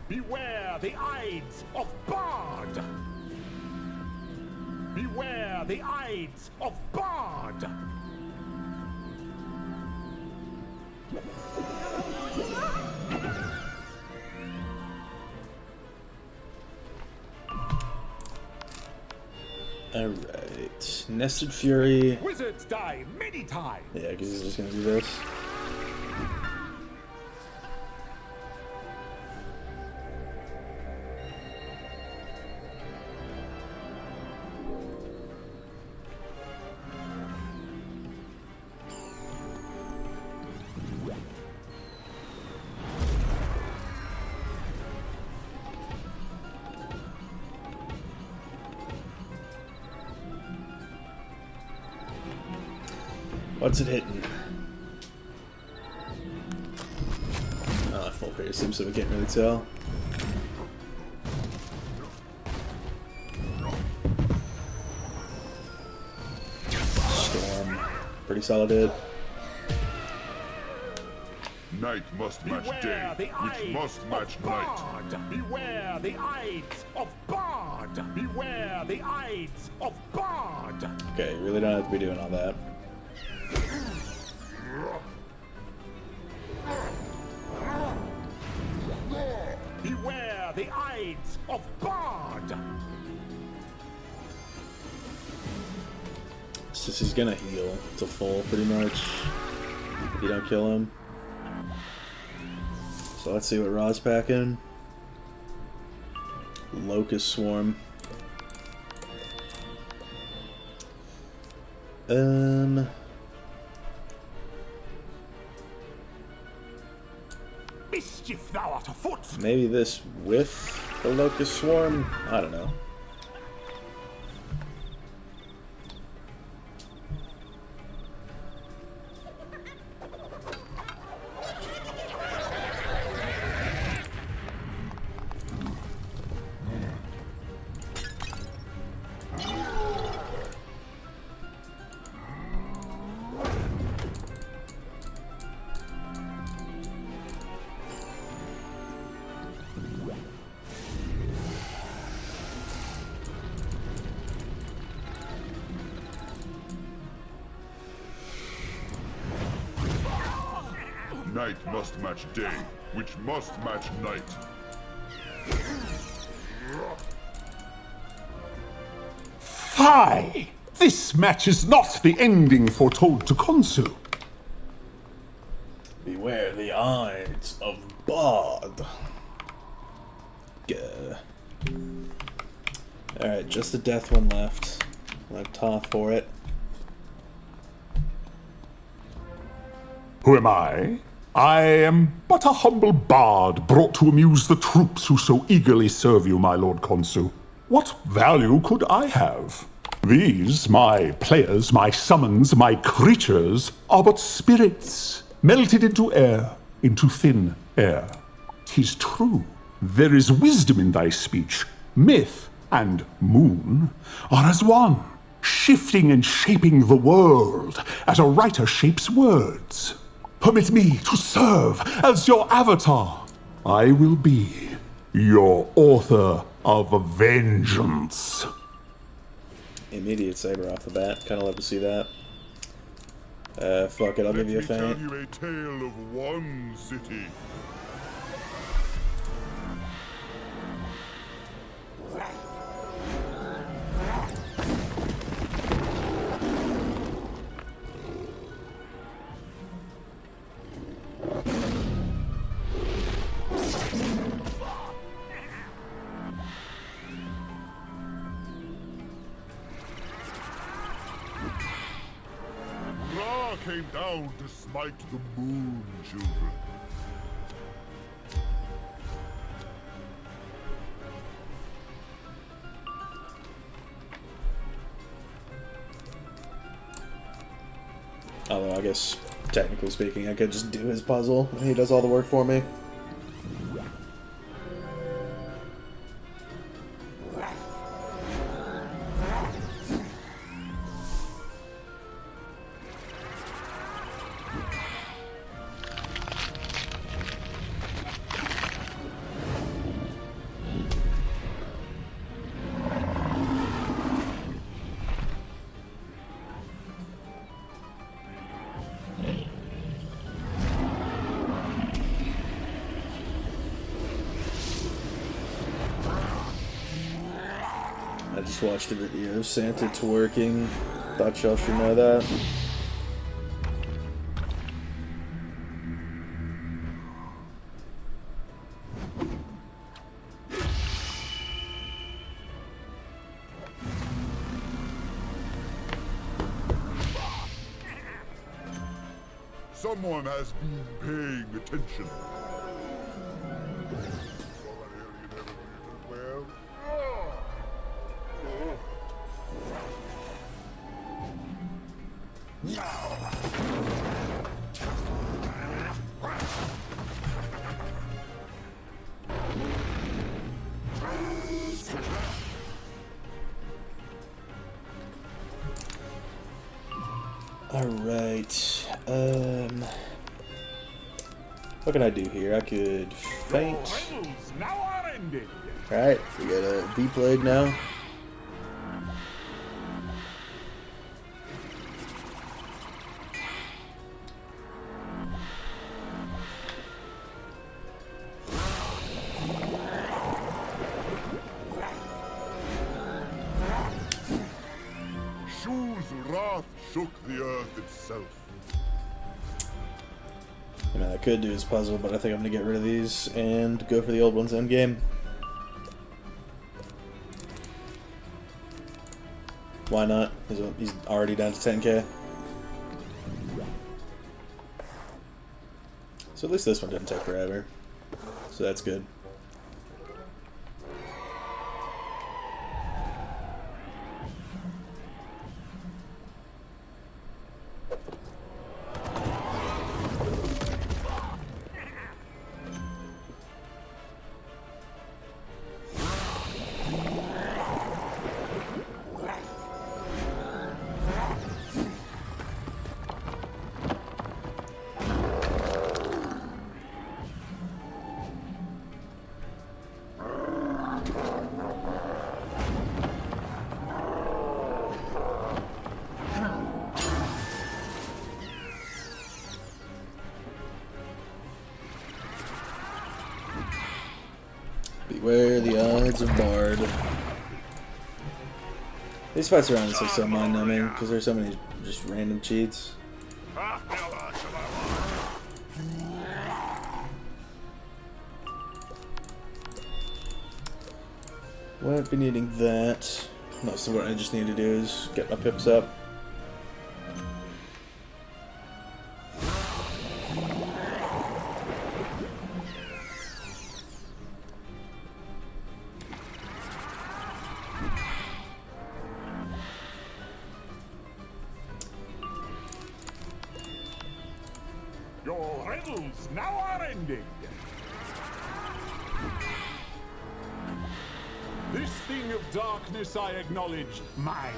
Beware the Ides of Bard! Beware the Ides of Bard! Alright. Nested Fury. Wizards die many times! Yeah, because he's just gonna do this. What's it hitting? Full piercing, so we can't really tell. Storm. Pretty solid hit. Night must match day, which must match night. Beware the Ides of Bard! Beware the Ides of Bard! Okay, you really don't have to be doing all that. Beware the Ides of Bard! So he's gonna heal to full, pretty much. If you don't kill him. So let's see what Ra's packing. Locust Swarm. Mischief thou art afoot! Maybe this with the Locust Swarm? I don't know. Night must match day, which must match night. Fie! This match is not the ending foretold to Khonsu. Beware the Ides of Bard. Alright, just the death one left. I'll have Toth for it. Who am I? I am but a humble bard brought to amuse the troops who so eagerly serve you, my lord Khonsu. What value could I have? These, my players, my summons, my creatures, are but spirits, melted into air, into thin air. 'Tis true, there is wisdom in thy speech. Myth and moon are as one, shifting and shaping the world as a writer shapes words. Permit me to serve as your avatar. I will be your author of vengeance. Immediate saber off the bat. Kind of love to see that. Fuck it, I'll give you a feint. Let me tell you a tale of one city. Ra came down to smite the moon children. Although I guess, technically speaking, I could just do his puzzle. He does all the work for me. I just watched a video of Santa twerking. Thought y'all should know that. Someone has been paying attention. Alright, What can I do here? I could faint. Alright, we got a V-Plague now. Shu's wrath shook the earth itself. I mean, I could do his puzzle, but I think I'm gonna get rid of these and go for the old ones end game. Why not? He's already down to 10k. So at least this one didn't take forever. So that's good. Beware the odds of Bard. These fights are honestly so mind-numbing because there's so many just random cheats. Won't be needing that. Most of what I just need to do is get my pips up. Your riddles now are ending. This thing of darkness I acknowledge mine.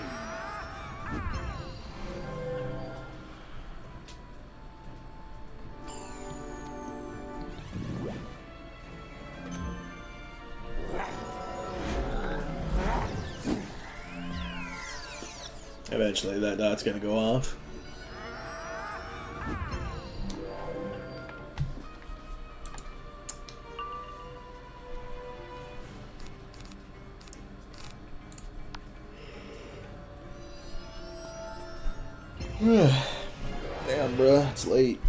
Eventually that dot's gonna go off. Damn, bruh, it's late.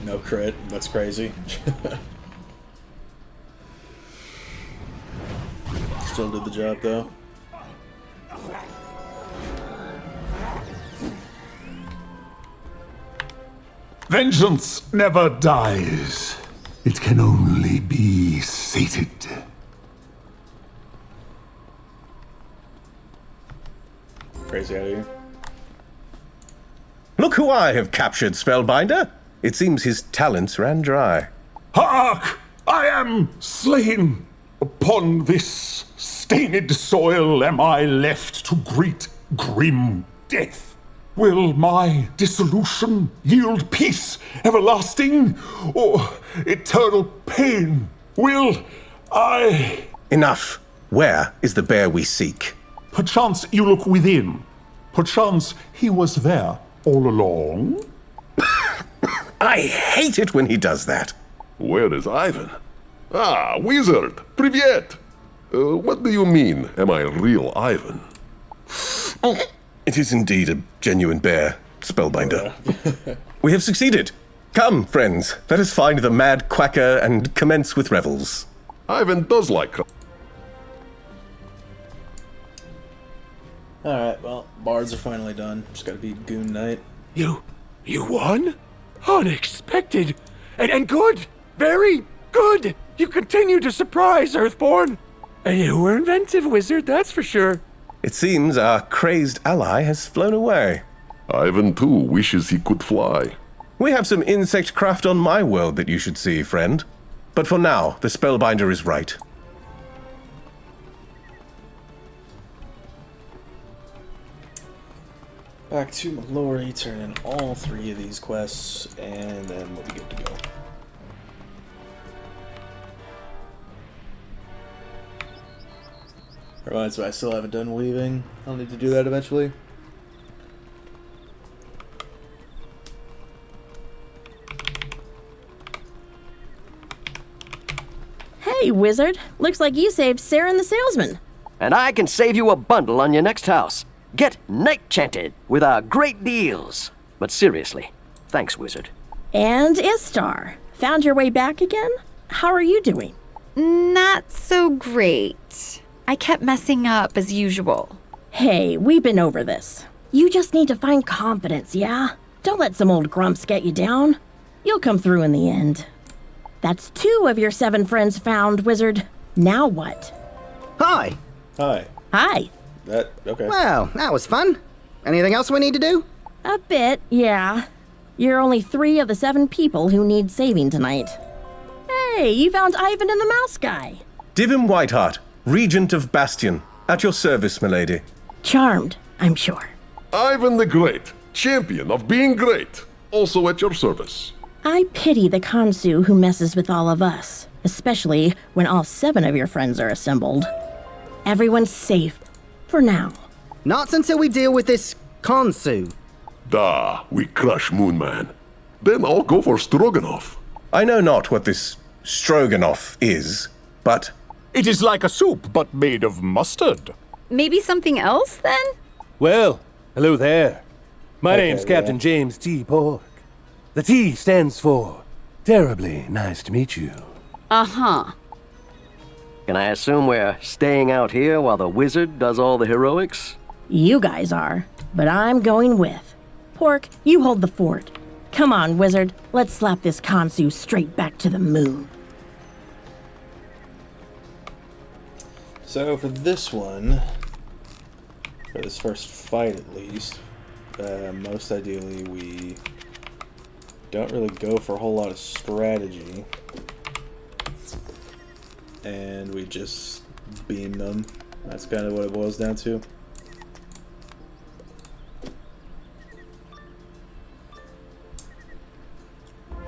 No crit, that's crazy. Still did the job though. Vengeance never dies. It can only be sated. Crazy out of here. Look who I have captured, Spellbinder. It seems his talents ran dry. Hark! I am slain. Upon this stained soil am I left to greet grim death. Will my dissolution yield peace everlasting, or eternal pain? Will I... Enough. Where is the bear we seek? Perchance you look within. Perchance he was there all along. I hate it when he does that. Where is Ivan? Ah, wizard! Privyet! What do you mean, am I real Ivan? It is indeed a genuine bear, Spellbinder. We have succeeded. Come, friends, let us find the mad quacker and commence with revels. Ivan does like... Alright, well, bards are finally done. Just gotta beat Goon Knight. You won? Unexpected. And good. Very good. You continue to surprise, Earthborn. And you were inventive, wizard, that's for sure. It seems our crazed ally has flown away. Ivan, too, wishes he could fly. We have some insect craft on my world that you should see, friend. But for now, the Spellbinder is right. Back to Mallory, turn in all 3 of these quests, and then we'll be good to go. Reminds me, I still haven't done weaving. I'll need to do that eventually. Hey, wizard. Looks like you saved Saren the salesman. And I can save you a bundle on your next house. Get night-chanted with our great deals. But seriously, thanks, wizard. And Istar. Found your way back again? How are you doing? Not so great. I kept messing up as usual. Hey, we've been over this. You just need to find confidence, yeah? Don't let some old grumps get you down. You'll come through in the end. That's 2 of your 7 friends found, wizard. Now what? Hi. Hi. Hi. Okay. Well, that was fun. Anything else we need to do? A bit, yeah. You're only 3 of the 7 people who need saving tonight. Hey, you found Ivan and the Mouse Guy. Divim Whiteheart, Regent of Bastion. At your service, milady. Charmed, I'm sure. Ivan the Great, champion of being great. Also at your service. I pity the Khonsu who messes with all of us, especially when all 7 of your friends are assembled. Everyone's safe. For now. Not until we deal with this Khonsu. Da, we crush Moonman. Then I'll go for Stroganoff. I know not what this Stroganoff is, but... It is like a soup, but made of mustard. Maybe something else, then? Well, hello there. My name's Captain James T. Pork. The T stands for terribly nice to meet you. Uh-huh. Can I assume we're staying out here while the wizard does all the heroics? You guys are, but I'm going with. Pork, you hold the fort. Come on, wizard. Let's slap this Khonsu straight back to the moon. So for this one, for this first fight at least, most ideally we don't really go for a whole lot of strategy. And we just beam them. That's kind of what it boils down to.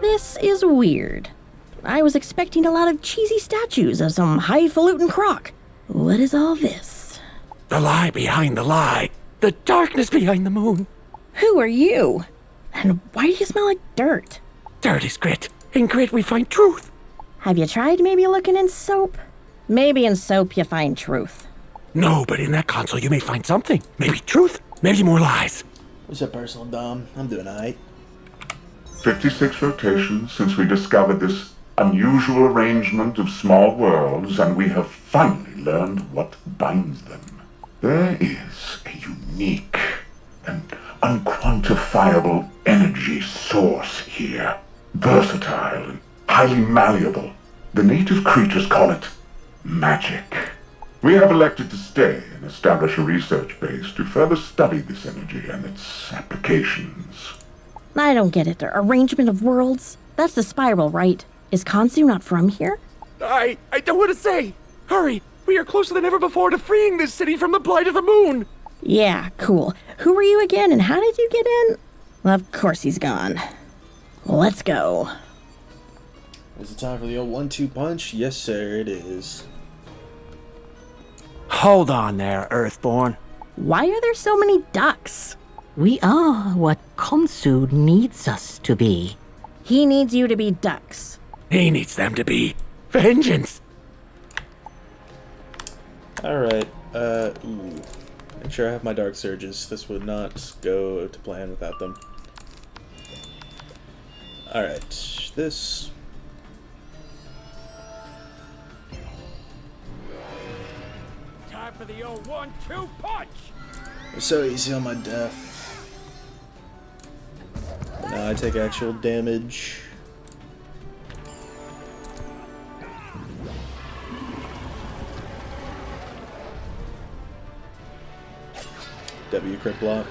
This is weird. I was expecting a lot of cheesy statues of some highfalutin croc. What is all this? The lie behind the lie. The darkness behind the moon. Who are you? And why do you smell like dirt? Dirt is grit. In grit we find truth. Have you tried maybe looking in soap? Maybe in soap you find truth. No, but in that console you may find something. Maybe truth, maybe more lies. What's up, personal Dom? I'm doing alright. 56 rotations since we discovered this unusual arrangement of small worlds, and we have finally learned what binds them. There is a unique and unquantifiable energy source here. Versatile and highly malleable. The native creatures call it magic. We have elected to stay and establish a research base to further study this energy and its applications. I don't get it. Arrangement of worlds? That's the spiral, right? Is Khonsu not from here? I don't want to say. Hurry, we are closer than ever before to freeing this city from the blight of the moon. Yeah, cool. Who were you again and how did you get in? Of course he's gone. Let's go. Is it time for the old 1-2 punch? Yes, sir, it is. Hold on there, Earthborn. Why are there so many ducks? We are what Khonsu needs us to be. He needs you to be ducks. He needs them to be. Vengeance! Alright, ooh. Make sure I have my Dark Surges. This would not go to plan without them. Alright, this... Time for the old 1-2 punch! They're so easy on my death. Now I take actual damage. W crit block.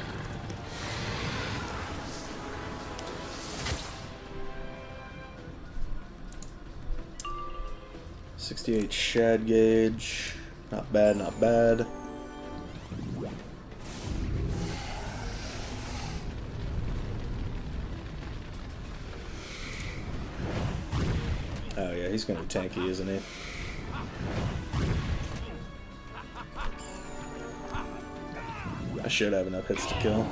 .68 shad gauge. Not bad, not bad. Oh yeah, he's gonna be tanky, isn't he? I should have enough hits to kill.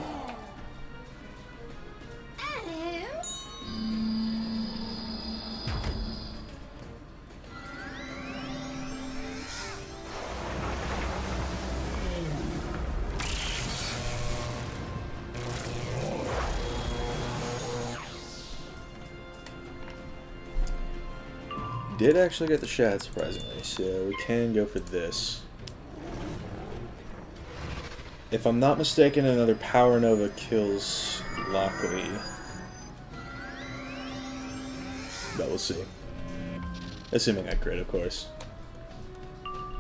Did actually get the shad, surprisingly, so we can go for this. If I'm not mistaken, another Power Nova kills Lockley. But we'll see. Assuming I crit, of course.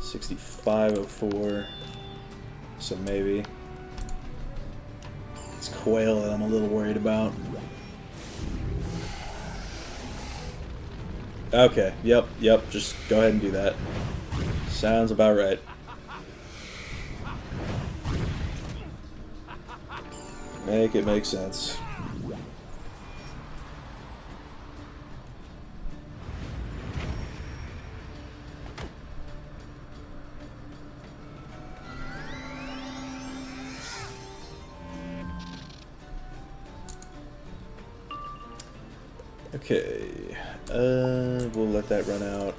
6504. So maybe. It's Quail that I'm a little worried about. Okay, yep, just go ahead and do that. Sounds about right. Make it make sense. Okay, we'll let that run out.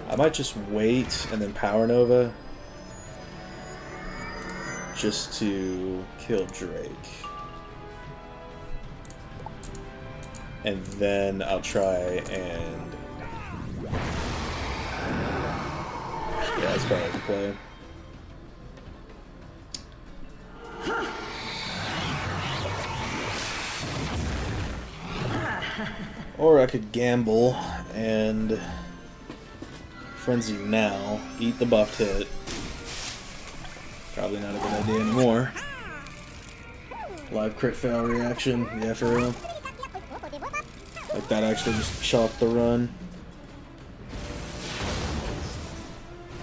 I might just wait and then Power Nova just to kill Drake. And then I'll try and... yeah, that's probably the play. Or I could gamble and Frenzy now, eat the buffed hit. Probably not a good idea anymore. Live crit fail reaction, yeah, for real. Like that actually just chalked the run.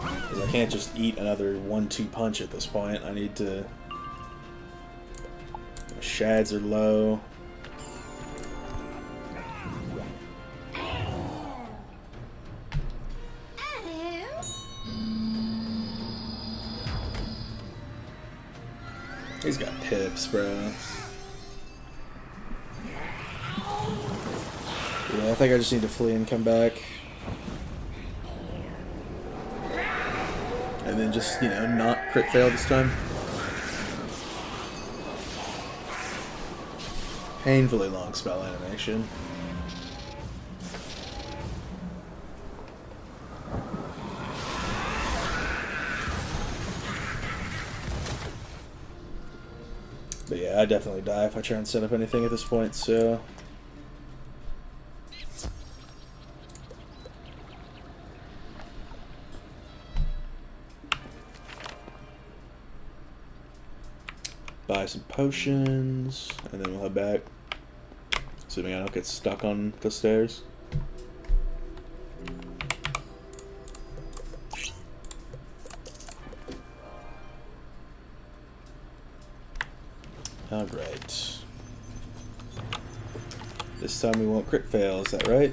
'Cause I can't just eat another 1-2 punch at this point. I need to... my shads are low. He's got pips, bro. Yeah, I think I just need to flee and come back. And then just, you know, not crit fail this time. Painfully long spell animation. But yeah, I definitely die if I try and set up anything at this point, so... buy some potions, and then we'll head back. Assuming I don't get stuck on the stairs. Alright. This time we won't crit fail, is that right?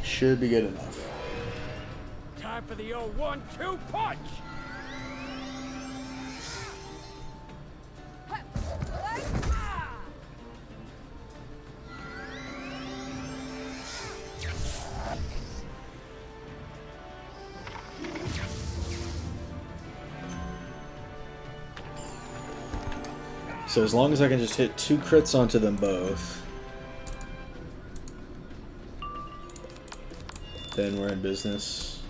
Should be good enough. Time for the old 1-2 punch! So as long as I can just hit 2 crits onto them both, then we're in business.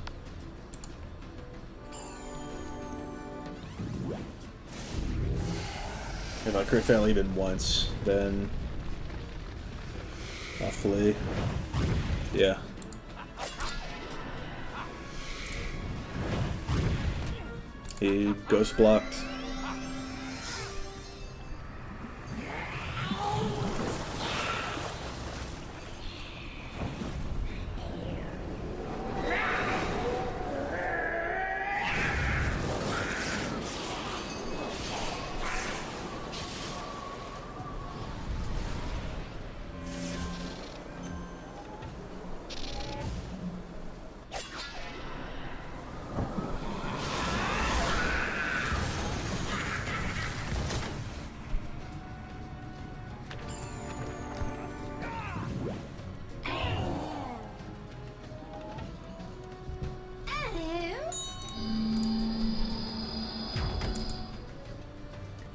If I crit fail even once, then I'll flee. Yeah. He ghost blocked.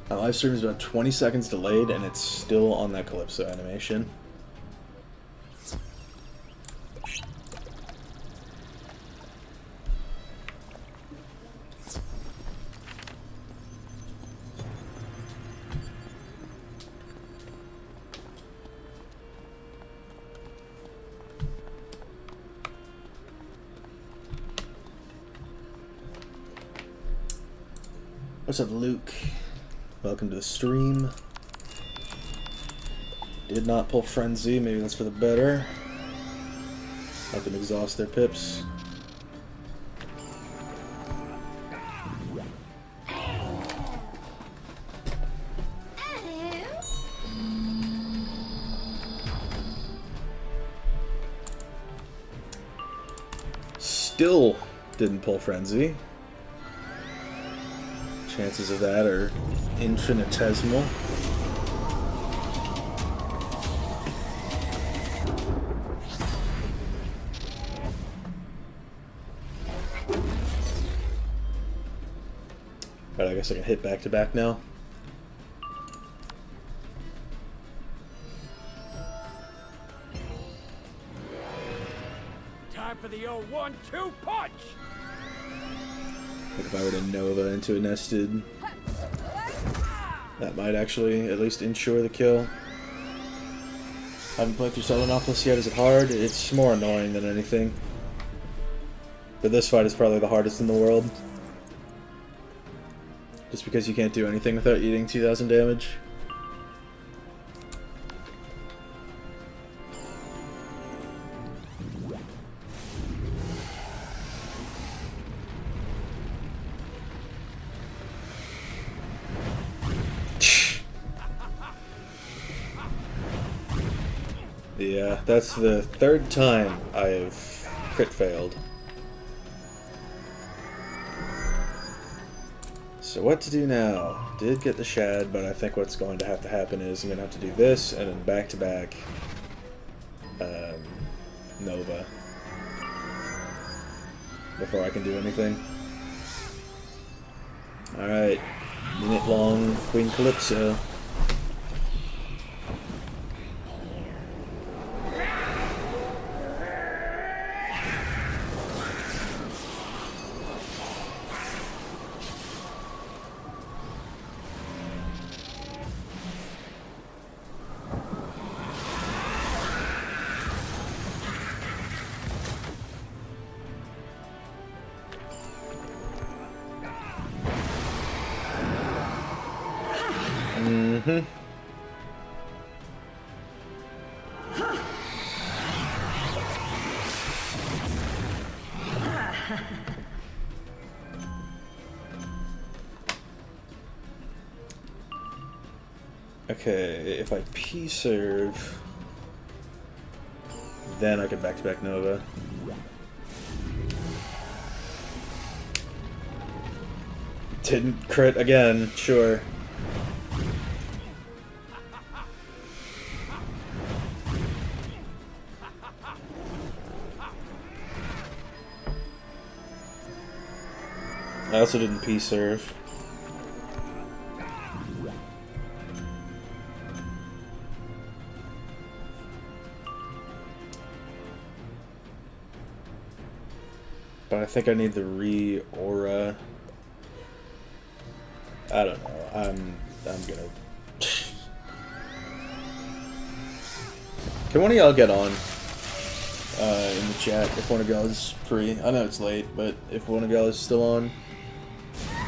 My live stream is about 20 seconds delayed, and it's still on that Calypso animation. What's up, Luke? Welcome to the stream. Did not pull Frenzy, maybe that's for the better. Let them exhaust their pips. Still didn't pull Frenzy. Chances of that are infinitesimal. But I guess I can hit back to back now. Time for the old 1-2 punch! Like if I were to Nova into a nested, that might actually at least ensure the kill. Haven't played through Selenopolis yet. Is it hard? It's more annoying than anything. But this fight is probably the hardest in the world. Just because you can't do anything without eating 2,000 damage. Yeah, that's the third time I've crit failed. So what to do now? Did get the Shad, but I think what's going to happen is I'm going to have to do this, and then back-to-back Nova before I can do anything. Alright, minute-long Queen Calypso. Okay, if I P-serve then I can back-to-back Nova. Didn't crit again, sure. I also didn't P-serve. But I think I need the re-aura. I don't know. I'm gonna. Can one of y'all get on in the chat if one of y'all is free? I know it's late, but if one of y'all is still on,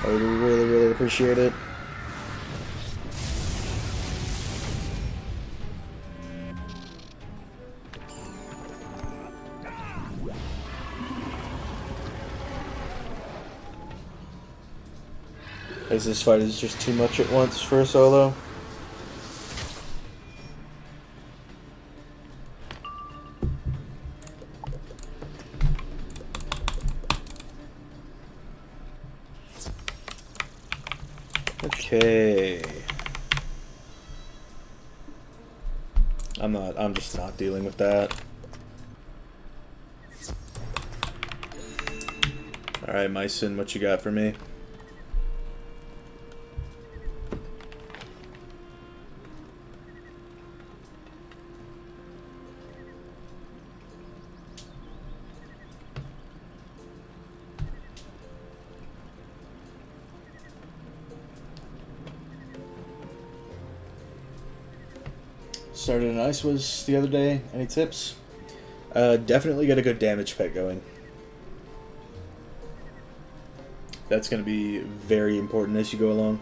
I would really, really appreciate it. As this fight is just too much at once for a solo. Okay. I'm just not dealing with that. Alright, Myson, what you got for me? Started in Ice was the other day. Any tips? Definitely get a good damage pet going. That's going to be very important as you go along.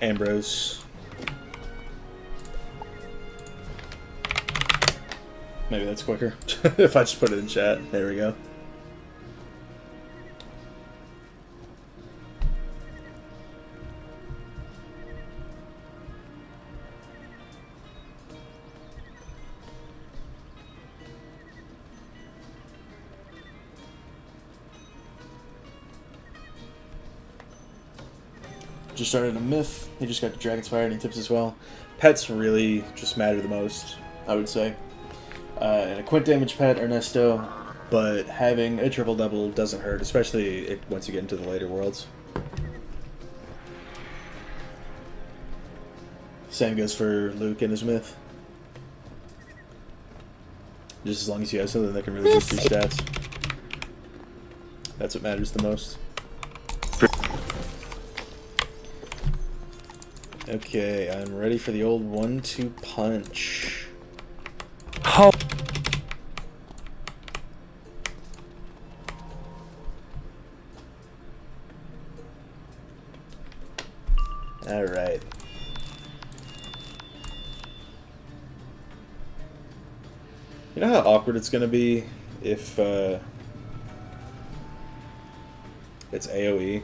Ambrose. Maybe that's quicker. If I just put it in chat. There we go. Just started a myth. He just got the Dragon's Fire. Any tips as well? Pets really just matter the most, I would say. And a quint damage pet, Ernesto, but having a triple double doesn't hurt, especially once you get into the later worlds. Same goes for Luke and his myth. Just as long as you have something that can really boost your stats. That's what matters the most. Okay, I'm ready for the old 1-2 punch. How? Alright. You know how awkward it's gonna be if it's AoE?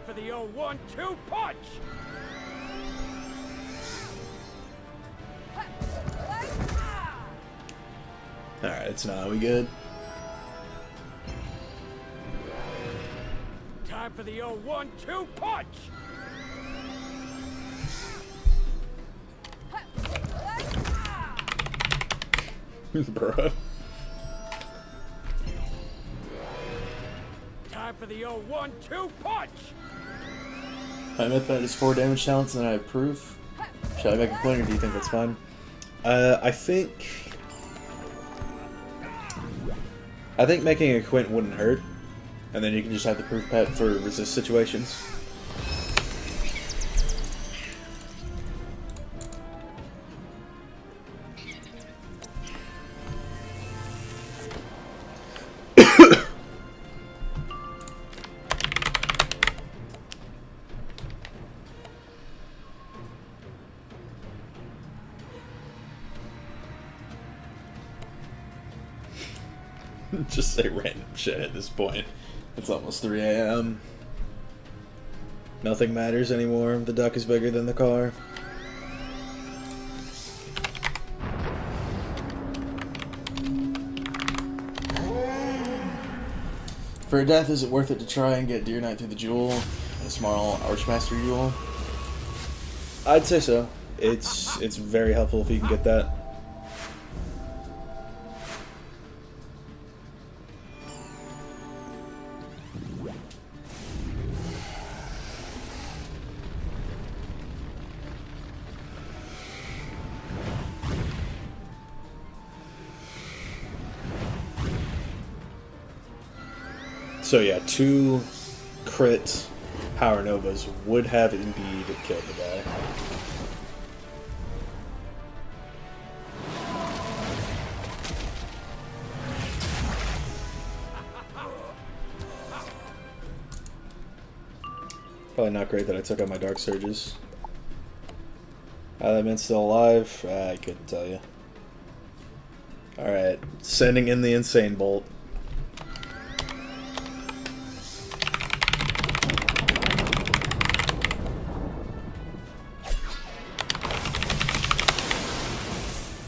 For the old 1-2 punch! Alright, it's not. We good? Time for the old 1-2 punch! Bruh. Time for the old 1-2 punch! My myth pet is 4 damage talents and I have proof. Should I make a point or do you think that's fine? I think making a quint wouldn't hurt. And then you can just have the proof pet for resist situations. Just say random shit at this point. It's almost 3 a.m. Nothing matters anymore. The duck is bigger than the car. For a death, is it worth it to try and get Deer Knight through the jewel? A small Archmaster jewel? I'd say so. It's very helpful if you can get that. So yeah, 2 crit Power Novas would have indeed killed the guy. Probably not great that I took out my Dark Surges. That man's still alive? I couldn't tell you. Alright, sending in the Insane Bolt.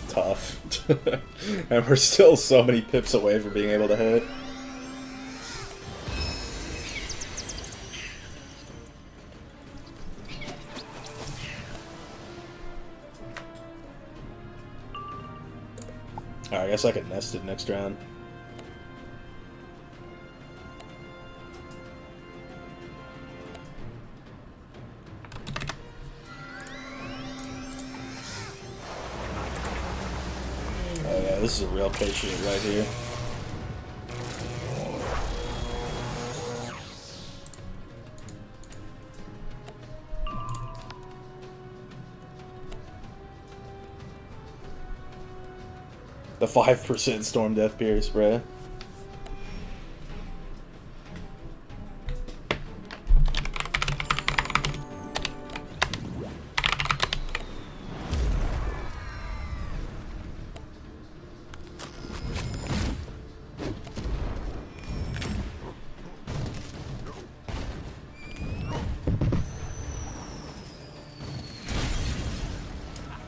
Tough. And we're still so many pips away from being able to hit. Alright, I guess I could nest it next round. Oh yeah, this is a real patriot right here. The 5% Storm Death Pierce, bruh.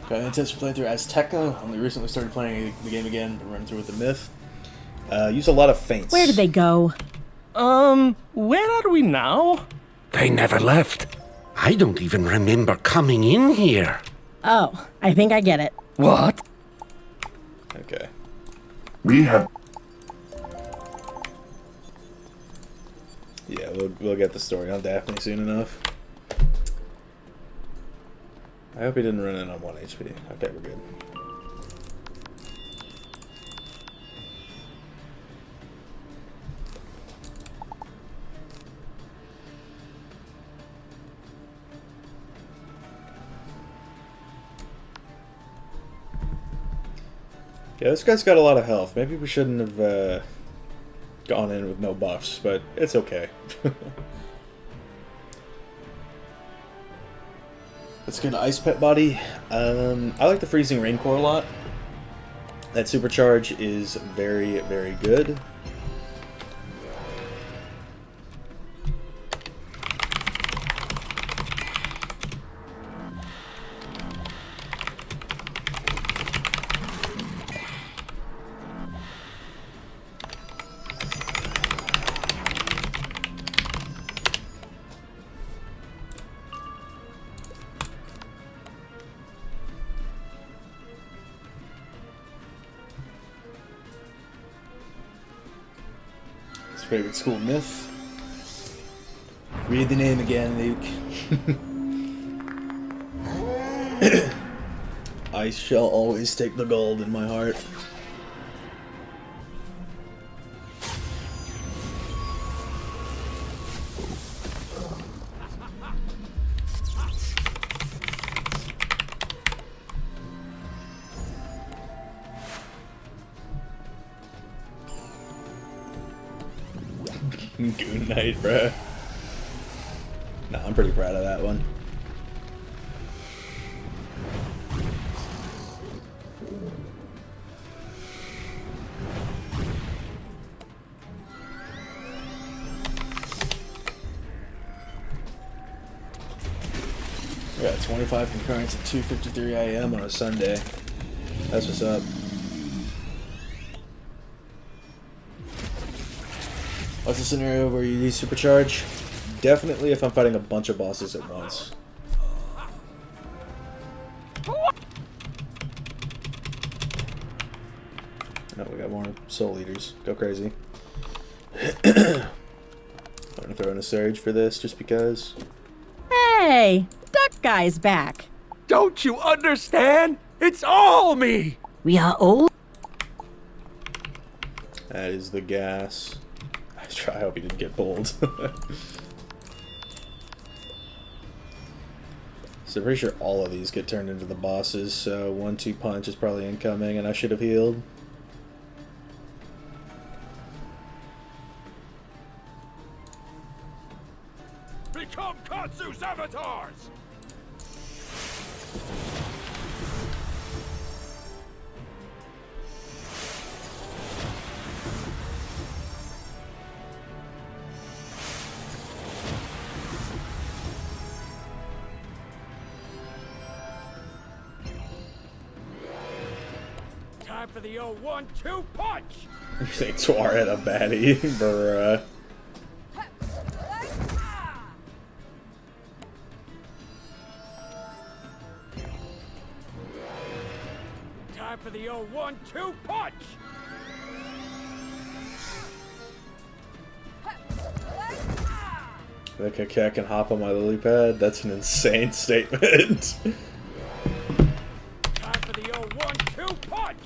Got any tips for playing through Azteca? Only recently started playing the game again, but running through with the myth. Use a lot of feints. Where did they go? Where are we now? They never left. I don't even remember coming in here. Oh, I think I get it. What? Okay. We have... Yeah, we'll get the story on Daphne soon enough. I hope he didn't run in on 1 HP. Okay, we're good. Yeah, this guy's got a lot of health. Maybe we shouldn't have gone in with no buffs, but it's okay. Let's get an Ice Pet Body. I like the Freezing Rain Core a lot. That supercharge is very, very good. Favorite school myth. Read the name again, Luke. I shall always take the gold in my heart. Goon Knight, bruh. Nah, I'm pretty proud of that one. We got 25 concurrents at 2:53 a.m. on a Sunday. That's what's up. What's the scenario where you use supercharge? Definitely if I'm fighting a bunch of bosses at once. No, we got more soul eaters. Go crazy. I'm gonna throw in a surge for this just because. Hey, Duck Guy's back. Don't you understand? It's all me! We are all. That is the gas. I hope he didn't get pulled. So I'm pretty sure all of these get turned into the bosses, so 1-2 punch is probably incoming, and I should have healed. Become Khonsu's avatars! Time for the old 1-2 punch! You think Tuaret a baddie? Bruh. Time for the old 1-2 punch! Think a cat can hop on my lily pad? That's an insane statement. Time for the old 1-2 punch!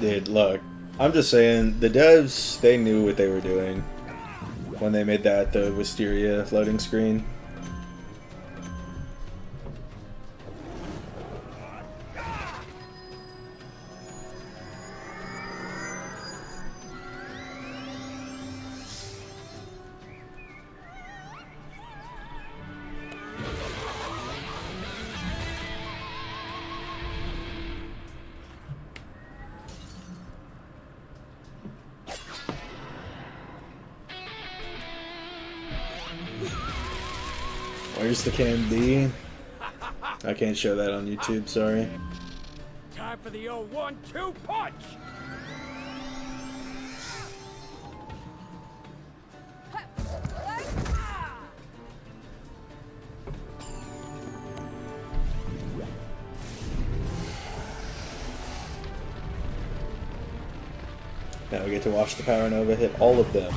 Dude, look. I'm just saying, the devs, they knew what they were doing when they made that the Wisteria loading screen. Where's the can B? I can't show that on YouTube, sorry. Time for the old 1-2 punch! Now we get to watch the Power Nova hit all of them.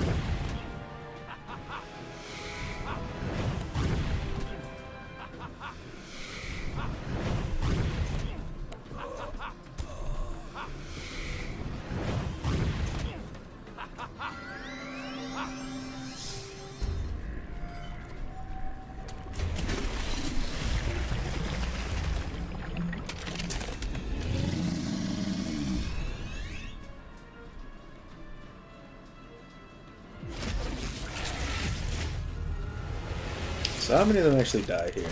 So how many of them actually die here?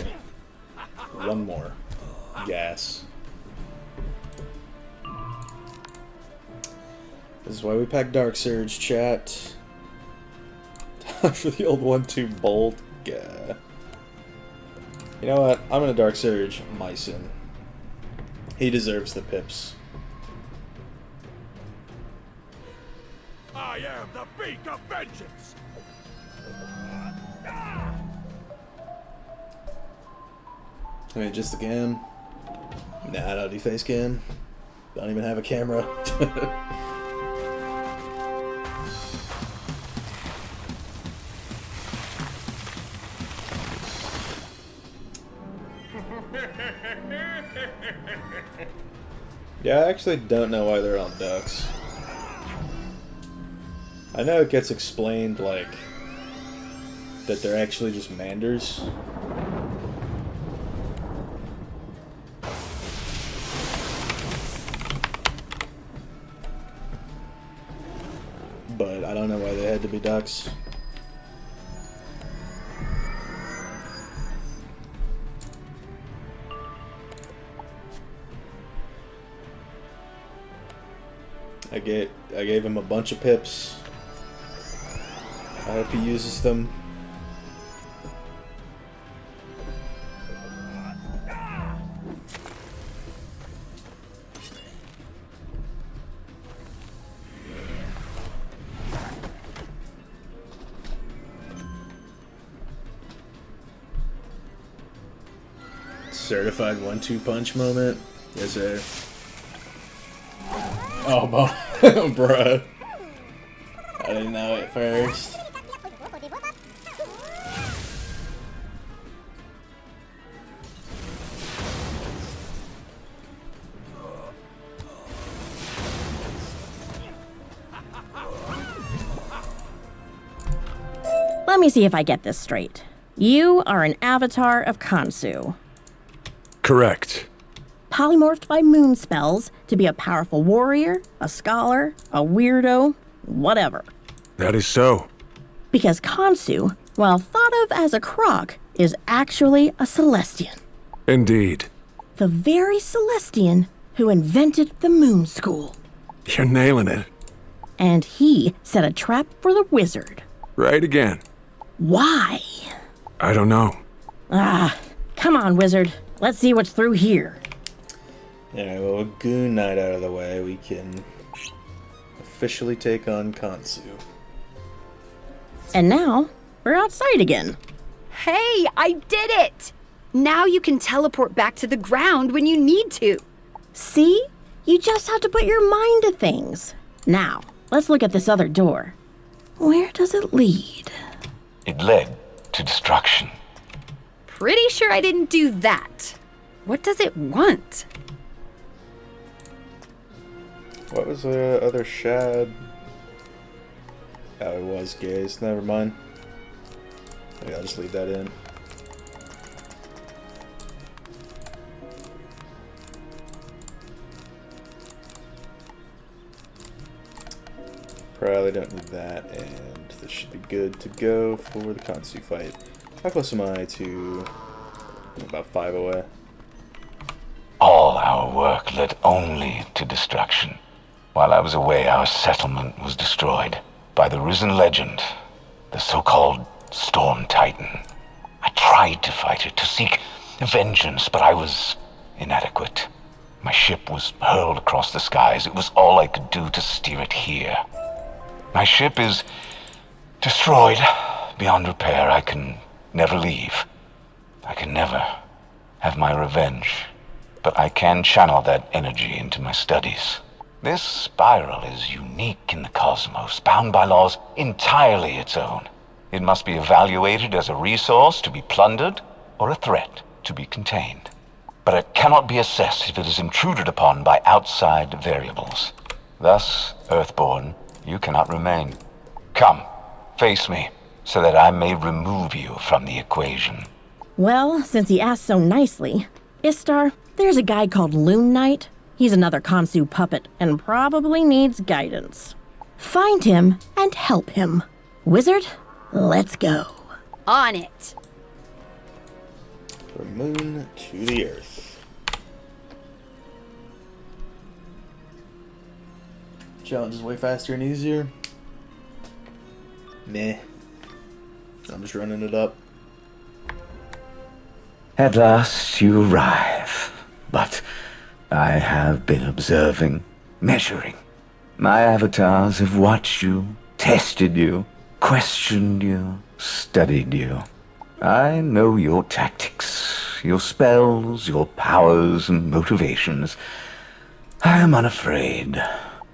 One more. Gas. This is why we pack Dark Surge, chat. Time for the old 1-2 bolt. Yeah. You know what? I'm gonna Dark Surge Mycin. He deserves the pips. I am the beak of vengeance! I mean, just the cam. Nah, I don't do face cam. Don't even have a camera. Yeah, I actually don't know why they're on ducks. I know it gets explained, like, that they're actually just manders. But I don't know why they had to be ducks. I gave him a bunch of pips. I hope he uses them. Certified 1-2 punch moment. Yes, sir. Oh, bruh. I didn't know it first. Let me see if I get this straight. You are an avatar of Khonsu. Correct. Polymorphed by moon spells to be a powerful warrior, a scholar, a weirdo, whatever. That is so. Because Khonsu, while thought of as a croc, is actually a Celestian. Indeed. The very Celestian who invented the Moon School. You're nailing it. And he set a trap for the wizard. Right again. Why? I don't know. Ah, come on, wizard. Let's see what's through here. Alright, well, with Goon Knight out of the way, we can officially take on Khonsu. And now, we're outside again. Hey, I did it! Now you can teleport back to the ground when you need to. See? You just have to put your mind to things. Now, let's look at this other door. Where does it lead? It led to destruction. Pretty sure I didn't do that. What does it want? What was the other shad? Oh, it was gaze. Never mind. Maybe I'll just leave that in. Probably don't need that, and this should be good to go for the Khonsu fight. How close am I to... about 5 away? All our work led only to destruction. While I was away, our settlement was destroyed by the risen legend, the so-called Storm Titan. I tried to fight it, to seek vengeance, but I was inadequate. My ship was hurled across the skies. It was all I could do to steer it here. My ship is destroyed beyond repair. I can never leave. I can never have my revenge. But I can channel that energy into my studies. This spiral is unique in the cosmos, bound by laws entirely its own. It must be evaluated as a resource to be plundered or a threat to be contained. But it cannot be assessed if it is intruded upon by outside variables. Thus, Earthborn, you cannot remain. Come, face me, so that I may remove you from the equation. Well, since he asked so nicely, Istar, there's a guy called Loon Knight. He's another Khonsu puppet and probably needs guidance. Find him and help him. Wizard, let's go. On it. From moon to the earth. Challenge is way faster and easier. Meh. I'm just running it up. At last you arrive, but I have been observing, measuring. My avatars have watched you, tested you, questioned you, studied you. I know your tactics, your spells, your powers and motivations. I am unafraid.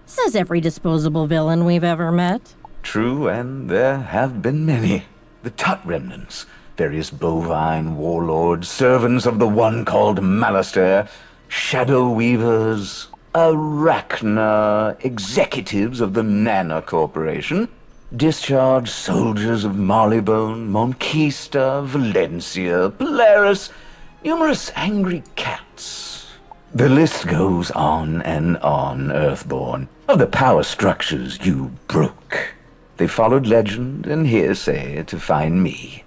Says every disposable villain we've ever met. True, and there have been many. The Tut remnants, various bovine warlords, servants of the one called Malastair, shadow weavers, Arachna, executives of the Nana Corporation, Discharge soldiers of Marleybone, Monquista, Valencia, Polaris, numerous angry cats. The list goes on and on, Earthborn, of the power structures you broke. They followed legend and hearsay to find me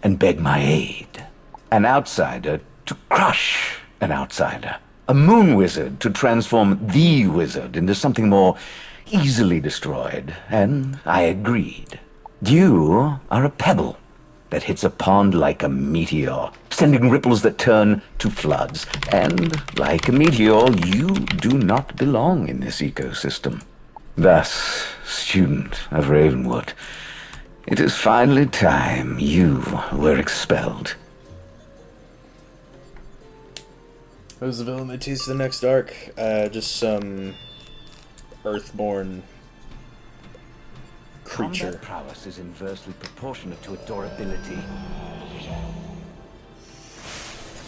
and beg my aid. An outsider to crush an outsider. A moon wizard to transform the wizard into something more easily destroyed. And I agreed. You are a pebble that hits a pond like a meteor, sending ripples that turn to floods. And like a meteor, you do not belong in this ecosystem. Thus, student of Ravenwood, it is finally time you were expelled. Who's the villain that teases the next arc? Just some Earthborn creature. Combat prowess is inversely proportionate to adorability.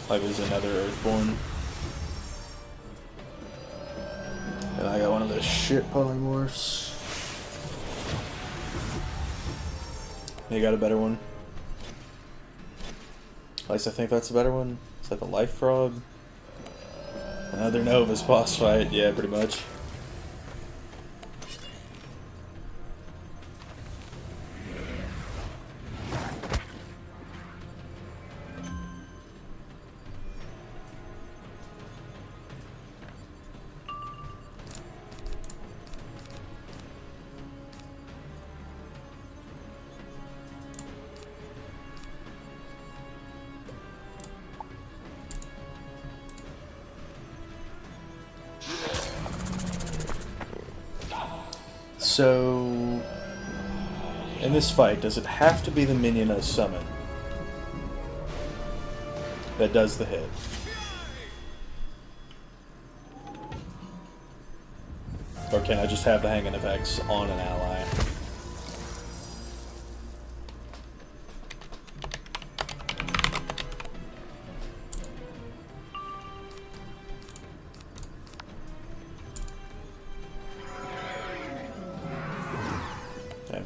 Like there's another Earthborn. And I got one of those shit polymorphs. You got a better one? At least I think that's a better one. Is that the Life Frog? Another Nova's boss fight, yeah, pretty much. So, in this fight, does it have to be the minion I summon that does the hit? Or can I just have the hanging effects on an ally?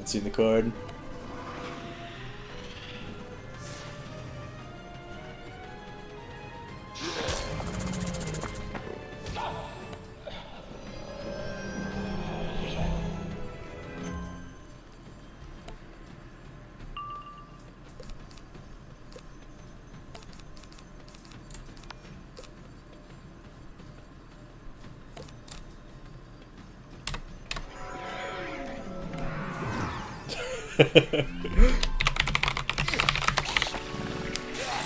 Seen the card.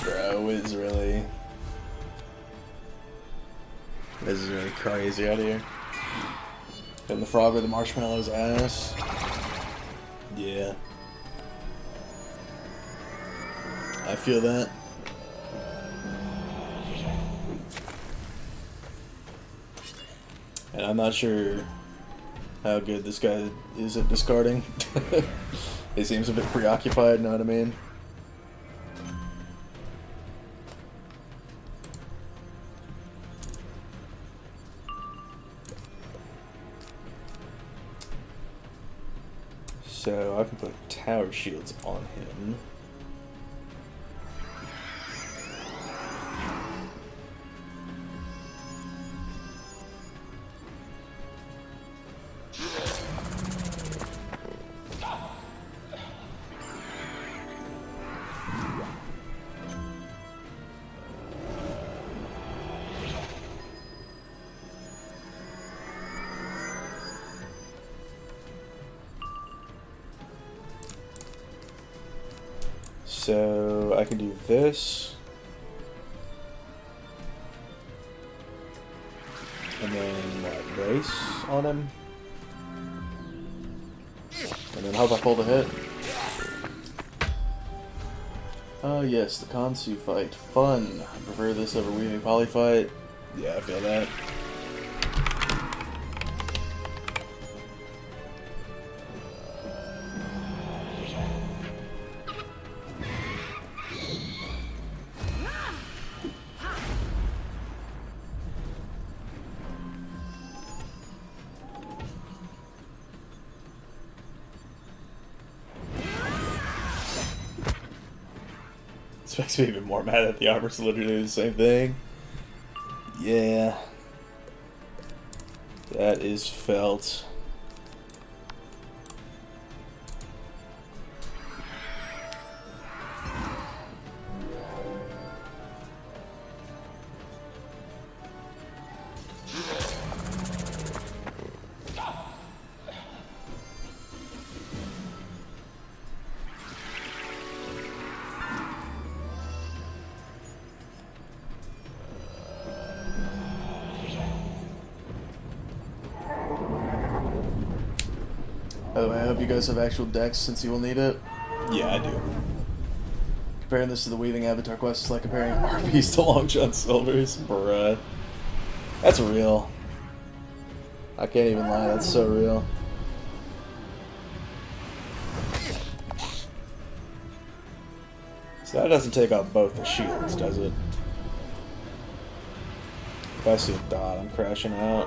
Bro, it's really... This is really crazy out here. Hitting the frog with the marshmallow's ass. Yeah. I feel that. And I'm not sure how good this guy is at discarding. He seems a bit preoccupied, know what I mean? So I can put tower shields on him. So I can do this, and then what, brace on him, and then hope I pull the hit. Oh yes, the Khonsu fight, fun. I prefer this over Weaving Poly fight. Yeah, I feel that. This makes me even more mad that the armor's literally the same thing. Yeah. That is felt. By the way, I hope you guys have actual decks since you will need it. Yeah, I do. Comparing this to the Weaving Avatar quest is like comparing RPs to Long John Silver's. Bruh. That's real. I can't even lie, that's so real. So that doesn't take out both the shields, does it? If I see a dot, I'm crashing out.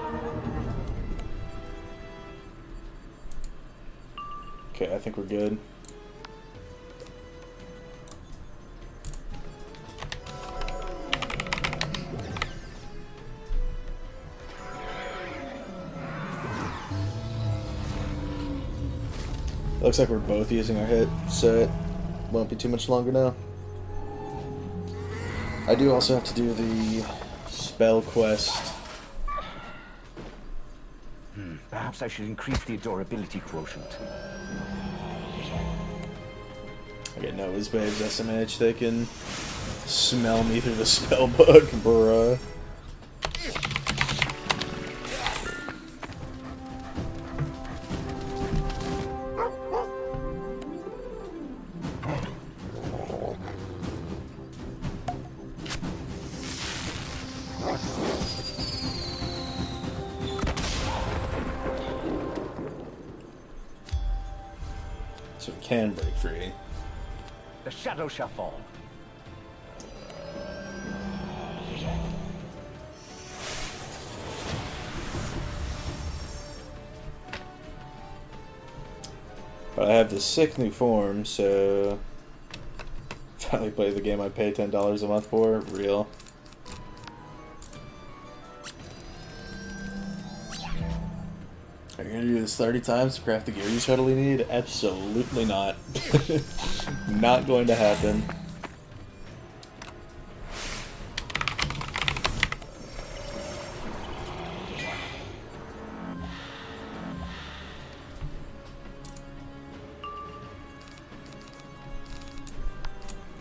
Okay, I think we're good. Looks like we're both using our hit, so it won't be too much longer now. I do also have to do the spell quest. Perhaps I should increase the adorability quotient. I get Noah's Babes SMH, they can smell me through the spell book, bruh. So we can break free. The shadow shall fall. But I have this sick new form, so finally play the game I pay $10 a month for. Real. Are you gonna do this 30 times to craft the gear you totally need? Absolutely not. Not going to happen.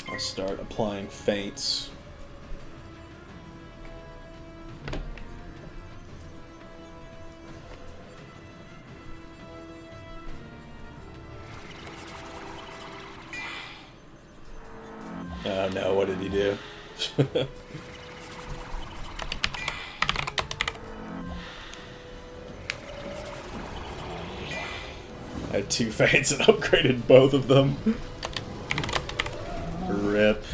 I'll start applying feints. Oh no, what did he do? I had two feints and upgraded both of them. Rip.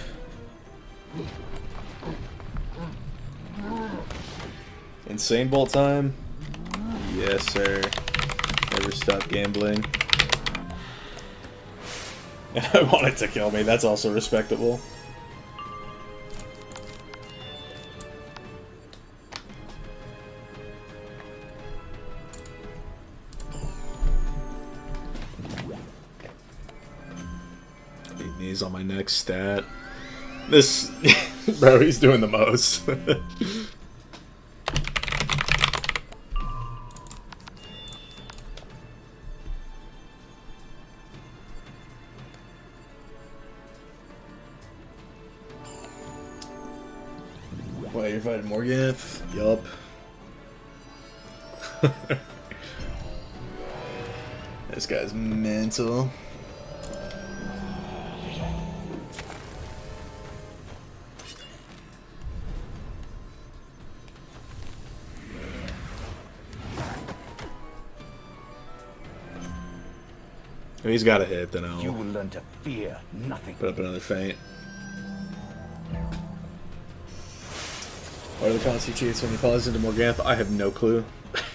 Insane Bolt time? Yes, sir. Never stop gambling. And I want it to kill me, that's also respectable. Beat knees on my next stat. This... bro, he's doing the most. Wait, you're fighting Morganth? Yup. This guy's mental. If he's got a hit, then I'll... You will learn to fear nothing. Put up another feint. What are the Khonsu cheats when he falls into Morganth? I have no clue.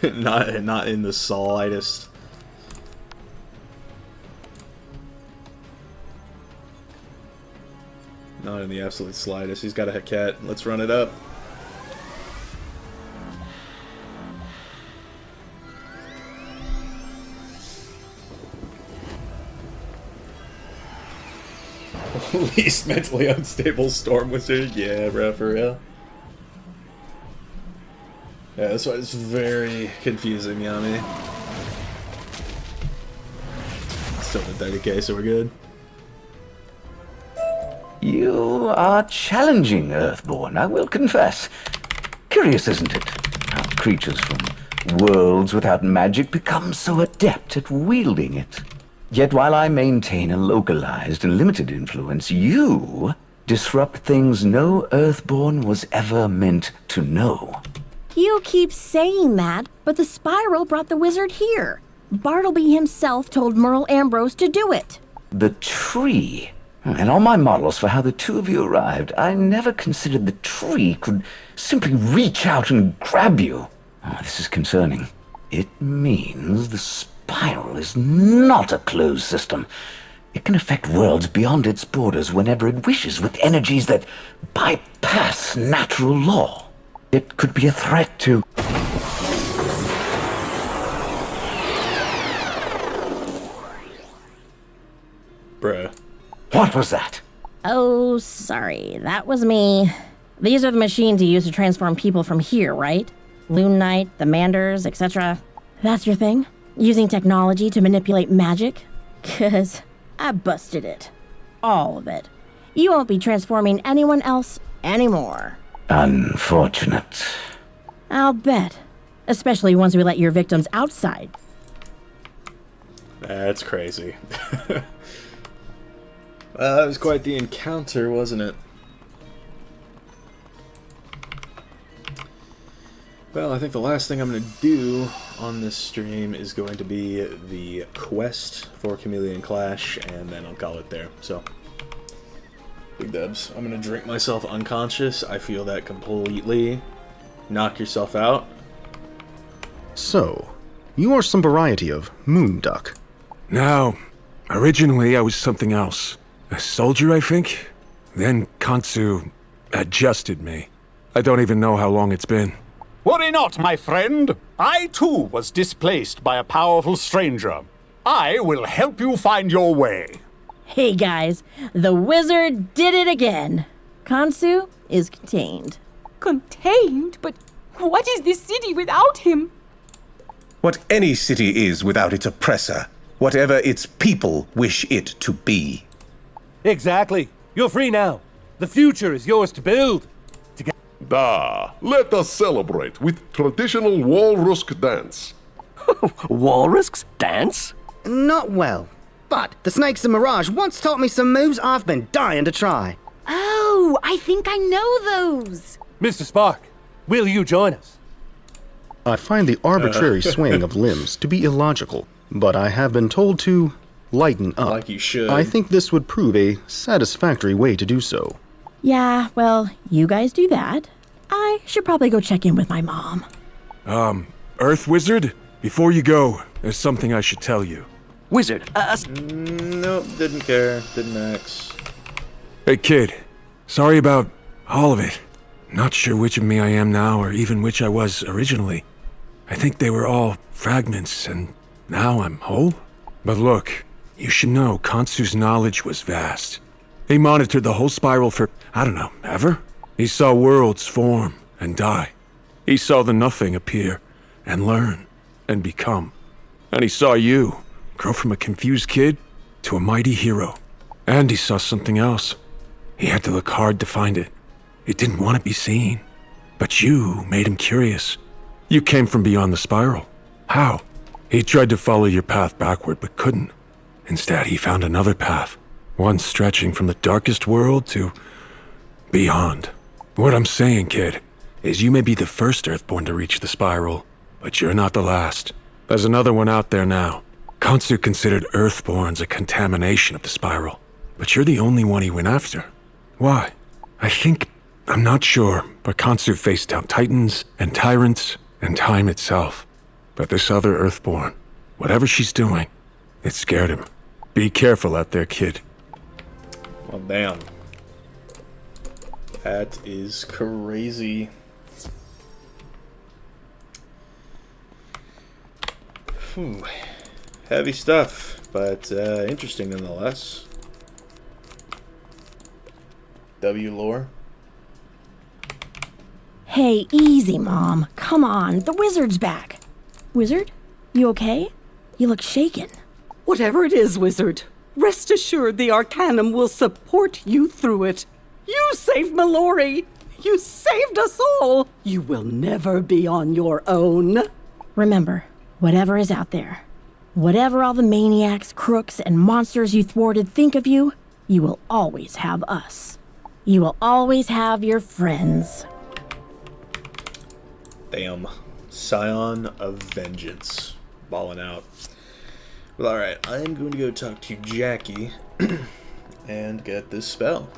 not in the slightest. Not in the absolute slightest. He's got a Haket. Let's run it up. Least mentally unstable storm wizard. Yeah, bro, for real. Yeah, that's why it's very confusing, Yami. Still at 30k, so we're good. You are challenging, Earthborn, I will confess. Curious, isn't it? How creatures from worlds without magic become so adept at wielding it. Yet while I maintain a localized and limited influence, you disrupt things no Earthborn was ever meant to know. You keep saying that, but the spiral brought the wizard here. Bartleby himself told Merle Ambrose to do it. The tree. And all my models for how the two of you arrived, I never considered the tree could simply reach out and grab you. This is concerning. It means the spiral is not a closed system. It can affect worlds beyond its borders whenever it wishes, with energies that bypass natural law. It could be a threat to... Bruh. What was that? Oh, sorry. That was me. These are the machines you use to transform people from here, right? Loon Knight, the Manders, etc. That's your thing? Using technology to manipulate magic? 'Cause I busted it. All of it. You won't be transforming anyone else anymore. Unfortunate. I'll bet. Especially once we let your victims outside. That's crazy. That was quite the encounter, wasn't it? Well, I think the last thing I'm going to do on this stream is going to be the quest for Chameleon Clash, and then I'll call it there. So, big dubs. I'm going to drink myself unconscious. I feel that completely. Knock yourself out. So, you are some variety of moon duck. No. Originally, I was something else. A soldier, I think? Then Khonsu adjusted me. I don't even know how long it's been. Worry not, my friend. I too was displaced by a powerful stranger. I will help you find your way. Hey guys, the wizard did it again. Khonsu is contained. Contained? But what is this city without him? What any city is without its oppressor, whatever its people wish it to be. Exactly. You're free now. The future is yours to build. Let us celebrate with traditional Walrusk dance. Walrusks dance? Not well. But the Snakes of Mirage once taught me some moves I've been dying to try. Oh, I think I know those. Mr. Spark, will you join us? I find the arbitrary swaying of limbs to be illogical, but I have been told to lighten up. Like you should. I think this would prove a satisfactory way to do so. Yeah, well, you guys do that. I should probably go check in with my mom. Earth Wizard? Before you go, there's something I should tell you. Wizard, Nope, didn't care. Didn't ask. Hey kid, sorry about all of it. Not sure which of me I am now or even which I was originally. I think they were all fragments and now I'm whole. But look, you should know Khonsu's knowledge was vast. He monitored the whole spiral for, I don't know, ever? He saw worlds form and die. He saw the nothing appear and learn and become. And he saw you grow from a confused kid to a mighty hero. And he saw something else. He had to look hard to find it. It didn't want to be seen. But you made him curious. You came from beyond the spiral. How? He tried to follow your path backward but couldn't. Instead, he found another path. One stretching from the darkest world to beyond. What I'm saying, kid, is you may be the first Earthborn to reach the spiral, but you're not the last. There's another one out there now. Khonsu considered Earthborns a contamination of the spiral, but you're the only one he went after. Why? I'm not sure, but Khonsu faced down titans and tyrants and time itself. But this other Earthborn, whatever she's doing, it scared him. Be careful out there, kid. Well, damn. That is crazy. Whew. Heavy stuff, but interesting nonetheless. W lore. Hey, easy, Mom. Come on, the wizard's back. Wizard, you okay? You look shaken. Whatever it is, Wizard, rest assured the Arcanum will support you through it. You saved Mallory. You saved us all. You will never be on your own. Remember, whatever is out there, whatever all the maniacs, crooks, and monsters you thwarted think of you, you will always have us. You will always have your friends. Damn. Scion of Vengeance. Balling out. Well, alright. I am going to go talk to Jackie and get this spell.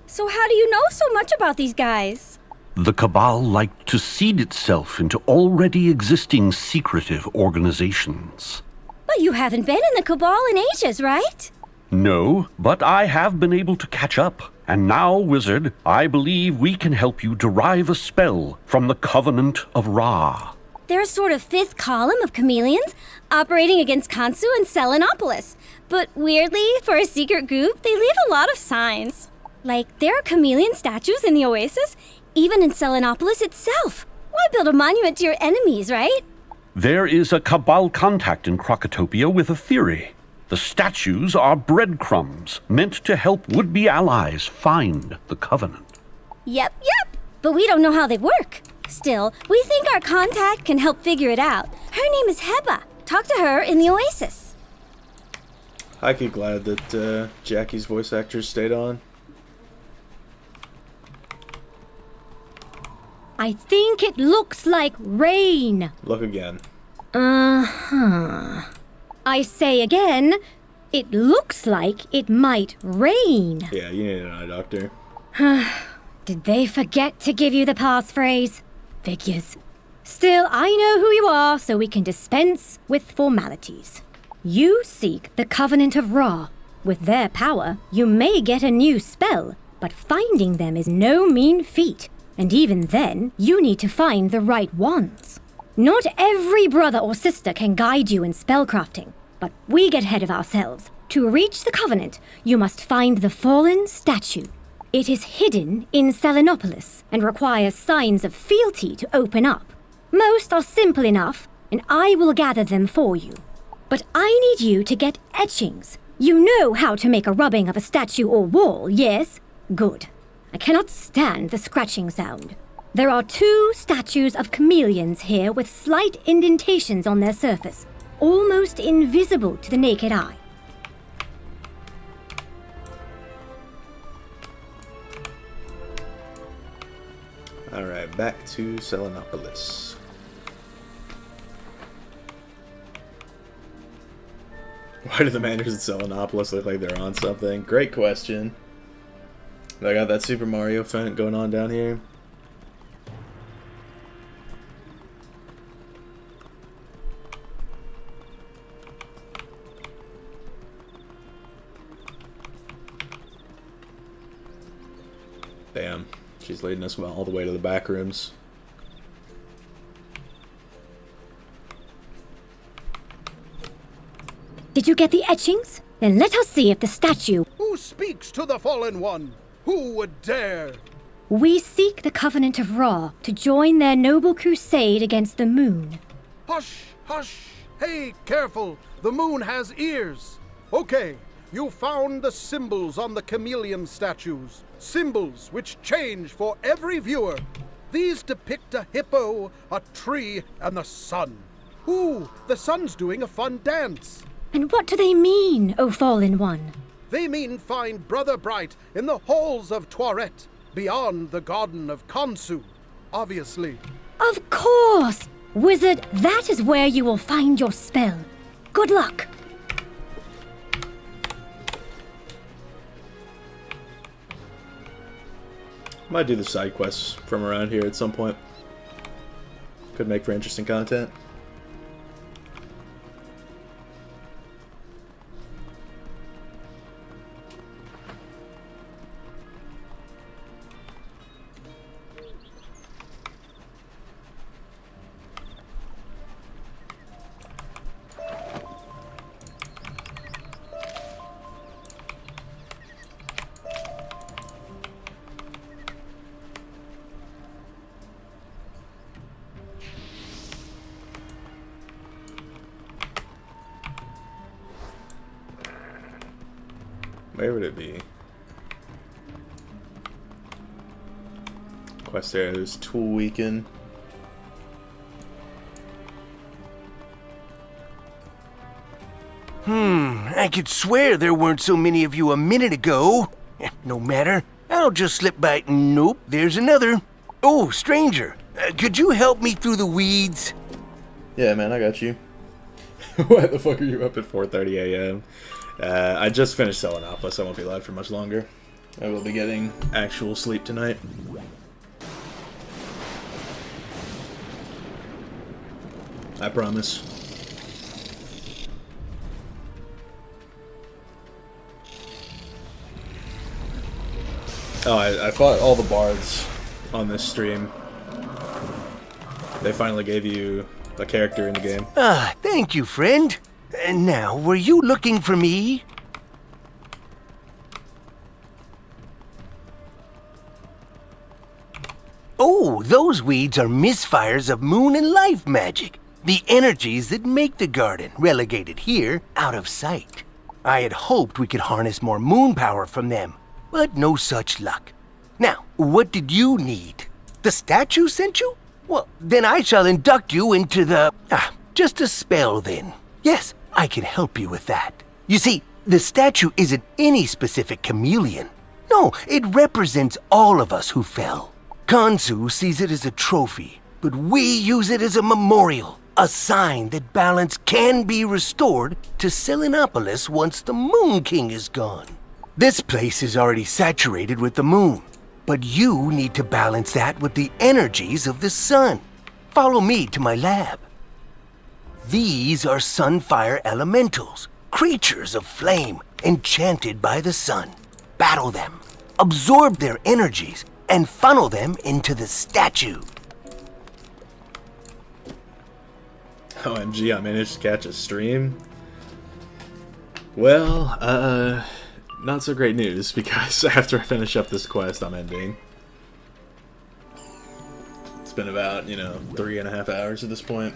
So how do you know so much about these guys? The Cabal liked to seed itself into already existing secretive organizations. But you haven't been in the Cabal in ages, right? No, but I have been able to catch up. And now, Wizard, I believe we can help you derive a spell from the Covenant of Ra. They're a sort of fifth column of chameleons operating against Khonsu and Selenopolis. But weirdly, for a secret group, they leave a lot of signs. Like, there are chameleon statues in the Oasis, even in Selenopolis itself. Why build a monument to your enemies, right? There is a Cabal contact in Krokotopia with a theory. The statues are breadcrumbs meant to help would-be allies find the Covenant. Yep. But we don't know how they work. Still, we think our contact can help figure it out. Her name is Heba. Talk to her in the Oasis. I get glad that Jackie's voice actress stayed on. I think it looks like rain. Look again. Uh-huh. I say again, it looks like it might rain. Yeah, you need an eye doctor. Did they forget to give you the passphrase? Figures. Still, I know who you are, so we can dispense with formalities. You seek the Covenant of Ra. With their power, you may get a new spell, but finding them is no mean feat. And even then, you need to find the right ones. Not every brother or sister can guide you in spellcrafting, but we get ahead of ourselves. To reach the Covenant, you must find the fallen statue. It is hidden in Selenopolis and requires signs of fealty to open up. Most are simple enough, and I will gather them for you. But I need you to get etchings. You know how to make a rubbing of a statue or wall, yes? Good. I cannot stand the scratching sound. There are 2 statues of chameleons here with slight indentations on their surface, almost invisible to the naked eye. Alright, back to Selenopolis. Why do the manors in Selenopolis look like they're on something? Great question. I got that Super Mario font going on down here. Damn, she's leading us all the way to the back rooms. Did you get the etchings? Then let us see if the statue... Who speaks to the Fallen One? Who would dare? We seek the Covenant of Ra to join their noble crusade against the moon. Hush, hush. Hey, careful. The moon has ears. Okay, you found the symbols on the chameleon statues. Symbols which change for every viewer. These depict a hippo, a tree, and the sun. Ooh, the sun's doing a fun dance. And what do they mean, O Fallen One? They mean find Brother Bright in the halls of Toiret, beyond the garden of Khonsu, obviously. Of course! Wizard, that is where you will find your spell. Good luck! Might do the side quests from around here at some point. Could make for interesting content. Where would it be? Quest areas, Tool Weekend. I could swear there weren't so many of you a minute ago. No matter. I'll just slip by. Nope, there's another. Oh, stranger. Could you help me through the weeds? Yeah, man, I got you. Why the fuck are you up at 4:30 a.m.? I just finished Selenopolis. I won't be live for much longer. I will be getting actual sleep tonight. I promise. Oh, I fought all the bards on this stream. They finally gave you a character in the game. Ah, thank you, friend. And now, were you looking for me? Oh, those weeds are misfires of moon and life magic. The energies that make the garden, relegated here, out of sight. I had hoped we could harness more moon power from them, but no such luck. Now, what did you need? The statue sent you? Well, then I shall induct you into the... just a spell then. Yes, I can help you with that. You see, the statue isn't any specific chameleon. No, it represents all of us who fell. Khonsu sees it as a trophy, but we use it as a memorial, a sign that balance can be restored to Selenopolis once the Moon King is gone. This place is already saturated with the moon, but you need to balance that with the energies of the sun. Follow me to my lab. These are sunfire elementals, creatures of flame enchanted by the sun. Battle them, absorb their energies, and funnel them into the statue. OMG, I managed to catch a stream. Well, not so great news, because after I finish up this quest, I'm ending. It's been about, 3.5 hours at this point.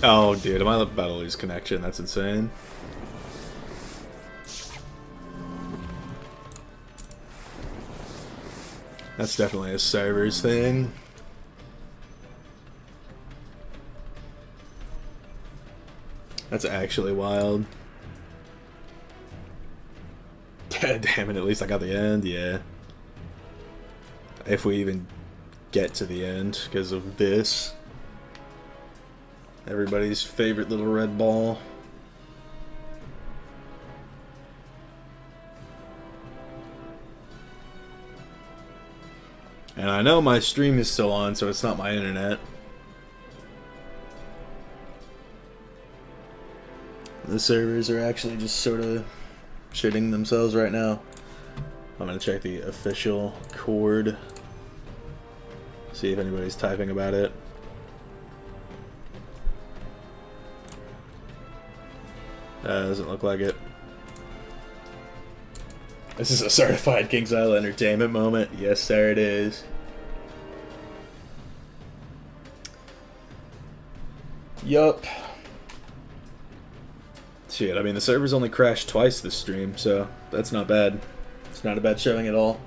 Oh, dude, am I about to lose connection? That's insane. That's definitely a servers thing. That's actually wild. God damn it, at least I got the end, yeah. If we even get to the end because of this. Everybody's favorite little red ball. And I know my stream is still on, so it's not my internet. The servers are actually just sort of shitting themselves right now. I'm gonna check the official cord. See if anybody's typing about it. Doesn't look like it. This is a certified King's Isle entertainment moment. Yes, sir, it is. Yup. Shit, I mean, the servers only crashed twice this stream, so that's not bad. It's not a bad showing at all.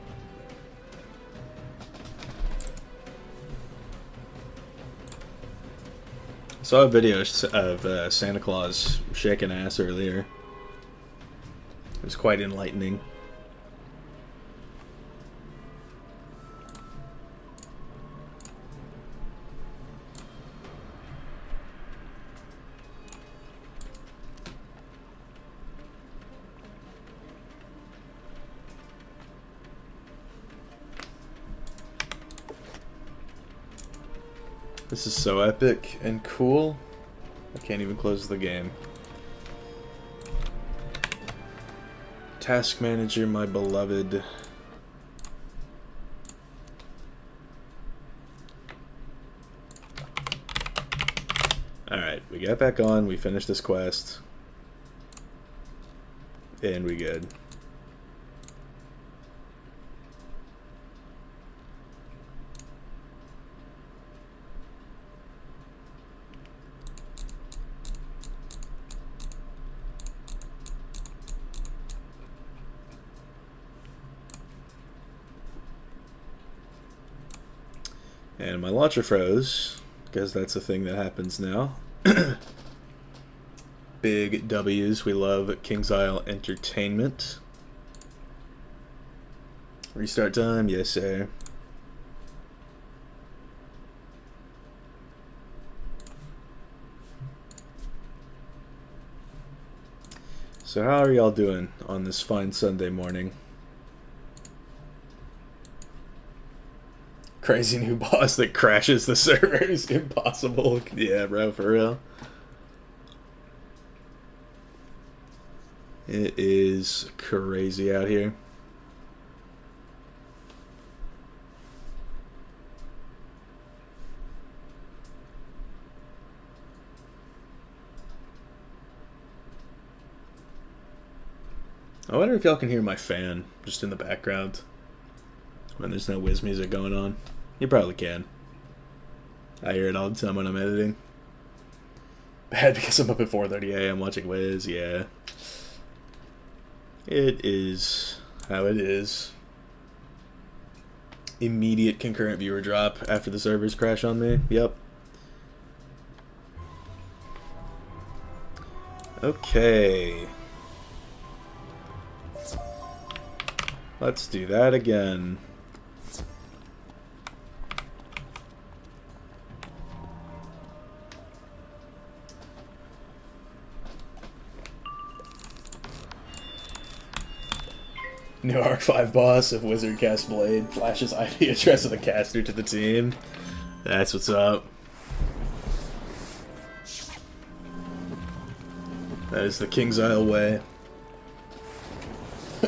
I saw a video of Santa Claus shaking ass earlier. It was quite enlightening. This is so epic and cool. I can't even close the game. Task manager, my beloved. Alright, we got back on, we finished this quest. And we good. And my launcher froze, because that's a thing that happens now. Big W's. We love King's Isle Entertainment. Restart time? Yes, sir. So how are y'all doing on this fine Sunday morning? Crazy new boss that crashes the servers. Impossible. Yeah, bro, for real. It is crazy out here. I wonder if y'all can hear my fan just in the background when there's no whiz music going on. You probably can. I hear it all the time when I'm editing. Bad because I'm up at 4:30 a.m. watching Wiz, yeah. It is how it is. Immediate concurrent viewer drop after the servers crash on me. Yep. Okay. Let's do that again. New Arc 5 boss, if Wizard casts Blade, flashes IP address of the caster to the team. That's what's up. That is the King's Isle way.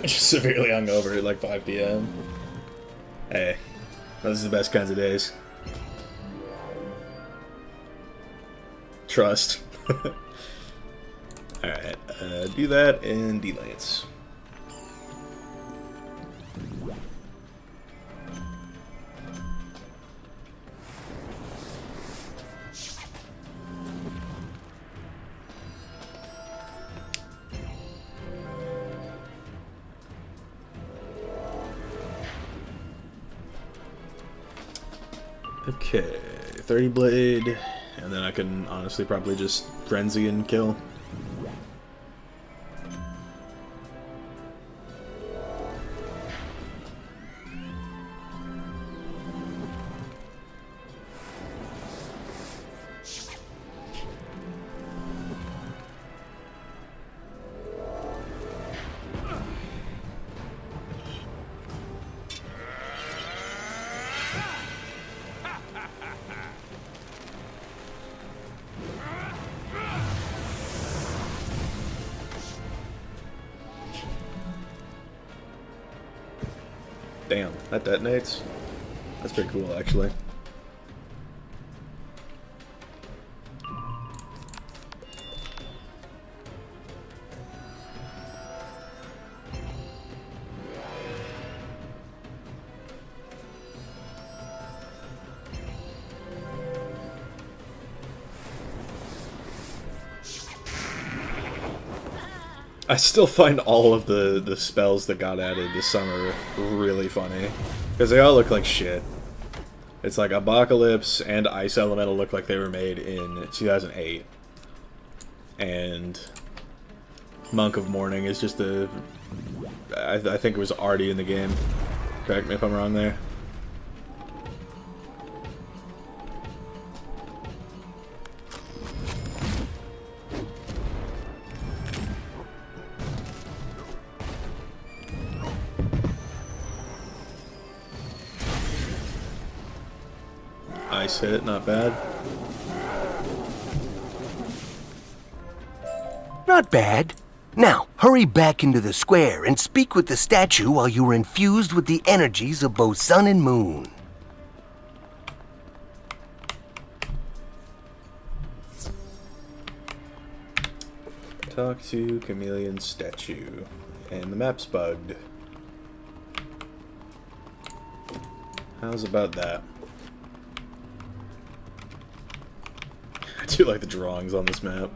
Just severely hungover at like 5 p.m. Hey, those are the best kinds of days. Trust. Alright, do that and D-Lance. Okay, 30 blade, and then I can honestly probably just frenzy and kill. Damn, that detonates. That's pretty cool, actually. I still find all of the spells that got added this summer really funny. Because they all look like shit. It's like Apocalypse and Ice Elemental look like they were made in 2008. And Monk of Morning is just a... I think it was already in the game. Correct me if I'm wrong there. Ice hit, not bad. Not bad. Now, hurry back into the square and speak with the statue while you are infused with the energies of both sun and moon. Talk to chameleon statue. And the map's bugged. How's about that? I do like the drawings on this map.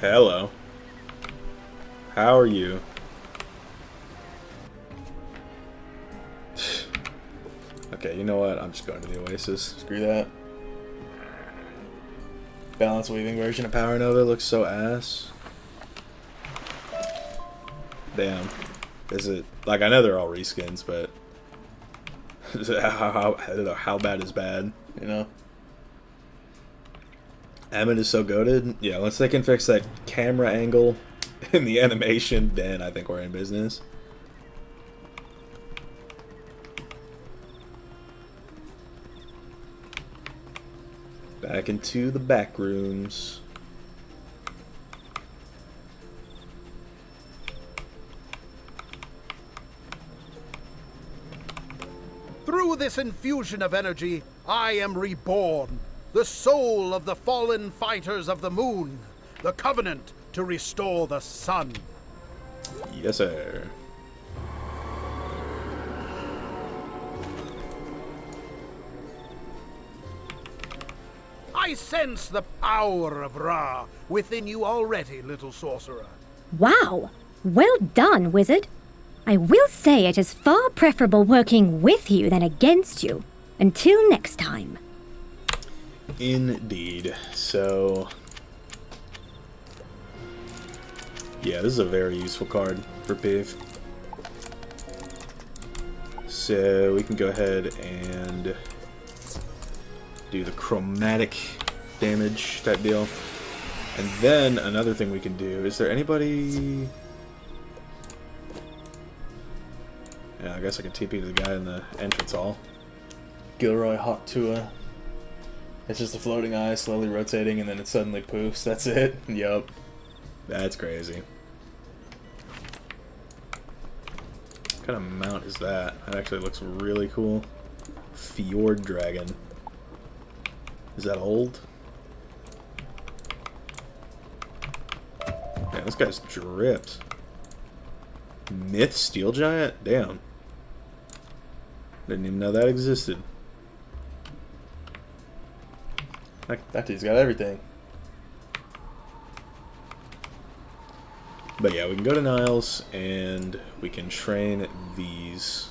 Hello. How are you? Okay, you know what? I'm just going to the Oasis. Screw that. Balance weaving version of Power Nova looks so ass. Damn. Is it like, I know they're all reskins, but how bad is bad, you know? Emmett is so goated. Yeah, once they can fix that camera angle in the animation, then I think we're in business. Back into the back rooms. Through this infusion of energy, I am reborn, the soul of the fallen fighters of the moon, the covenant to restore the sun. Yes, sir. I sense the power of Ra within you already, little sorcerer. Wow! Well done, wizard. I will say it is far preferable working with you than against you. Until next time. Indeed. So, yeah, this is a very useful card for Piv. So we can go ahead and do the chromatic damage type deal. And then another thing we can do, is there anybody... Yeah, I guess I can TP to the guy in the entrance hall. Gilroy Hawk Tua. It's just a floating eye slowly rotating and then it suddenly poofs. That's it? Yup. That's crazy. What kind of mount is that? That actually looks really cool. Fjord Dragon. Is that old? Man, this guy's dripped. Myth Steel Giant? Damn. Didn't even know that existed. That dude's got everything. But yeah, we can go to Niles and we can train these.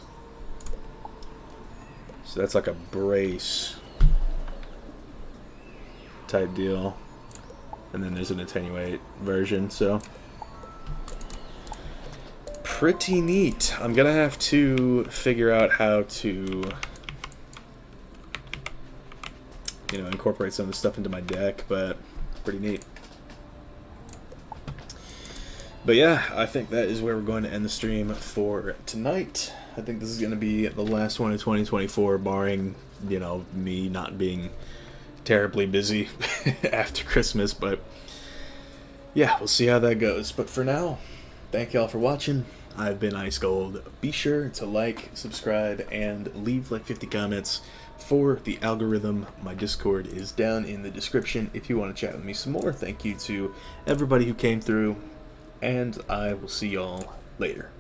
So that's like a brace type deal. And then there's an attenuate version, so pretty neat. I'm gonna have to figure out how to, you know, incorporate some of the stuff into my deck, but pretty neat. But yeah, I think that is where we're going to end the stream for tonight. I think this is going to be the last one of 2024, barring, you know, me not being terribly busy after Christmas, but yeah, we'll see how that goes. But for now, thank y'all for watching. I've been Ice Gold. Be sure to like, subscribe, and leave like 50 comments for the algorithm. My Discord is down in the description if you want to chat with me some more. Thank you to everybody who came through, and I will see y'all later.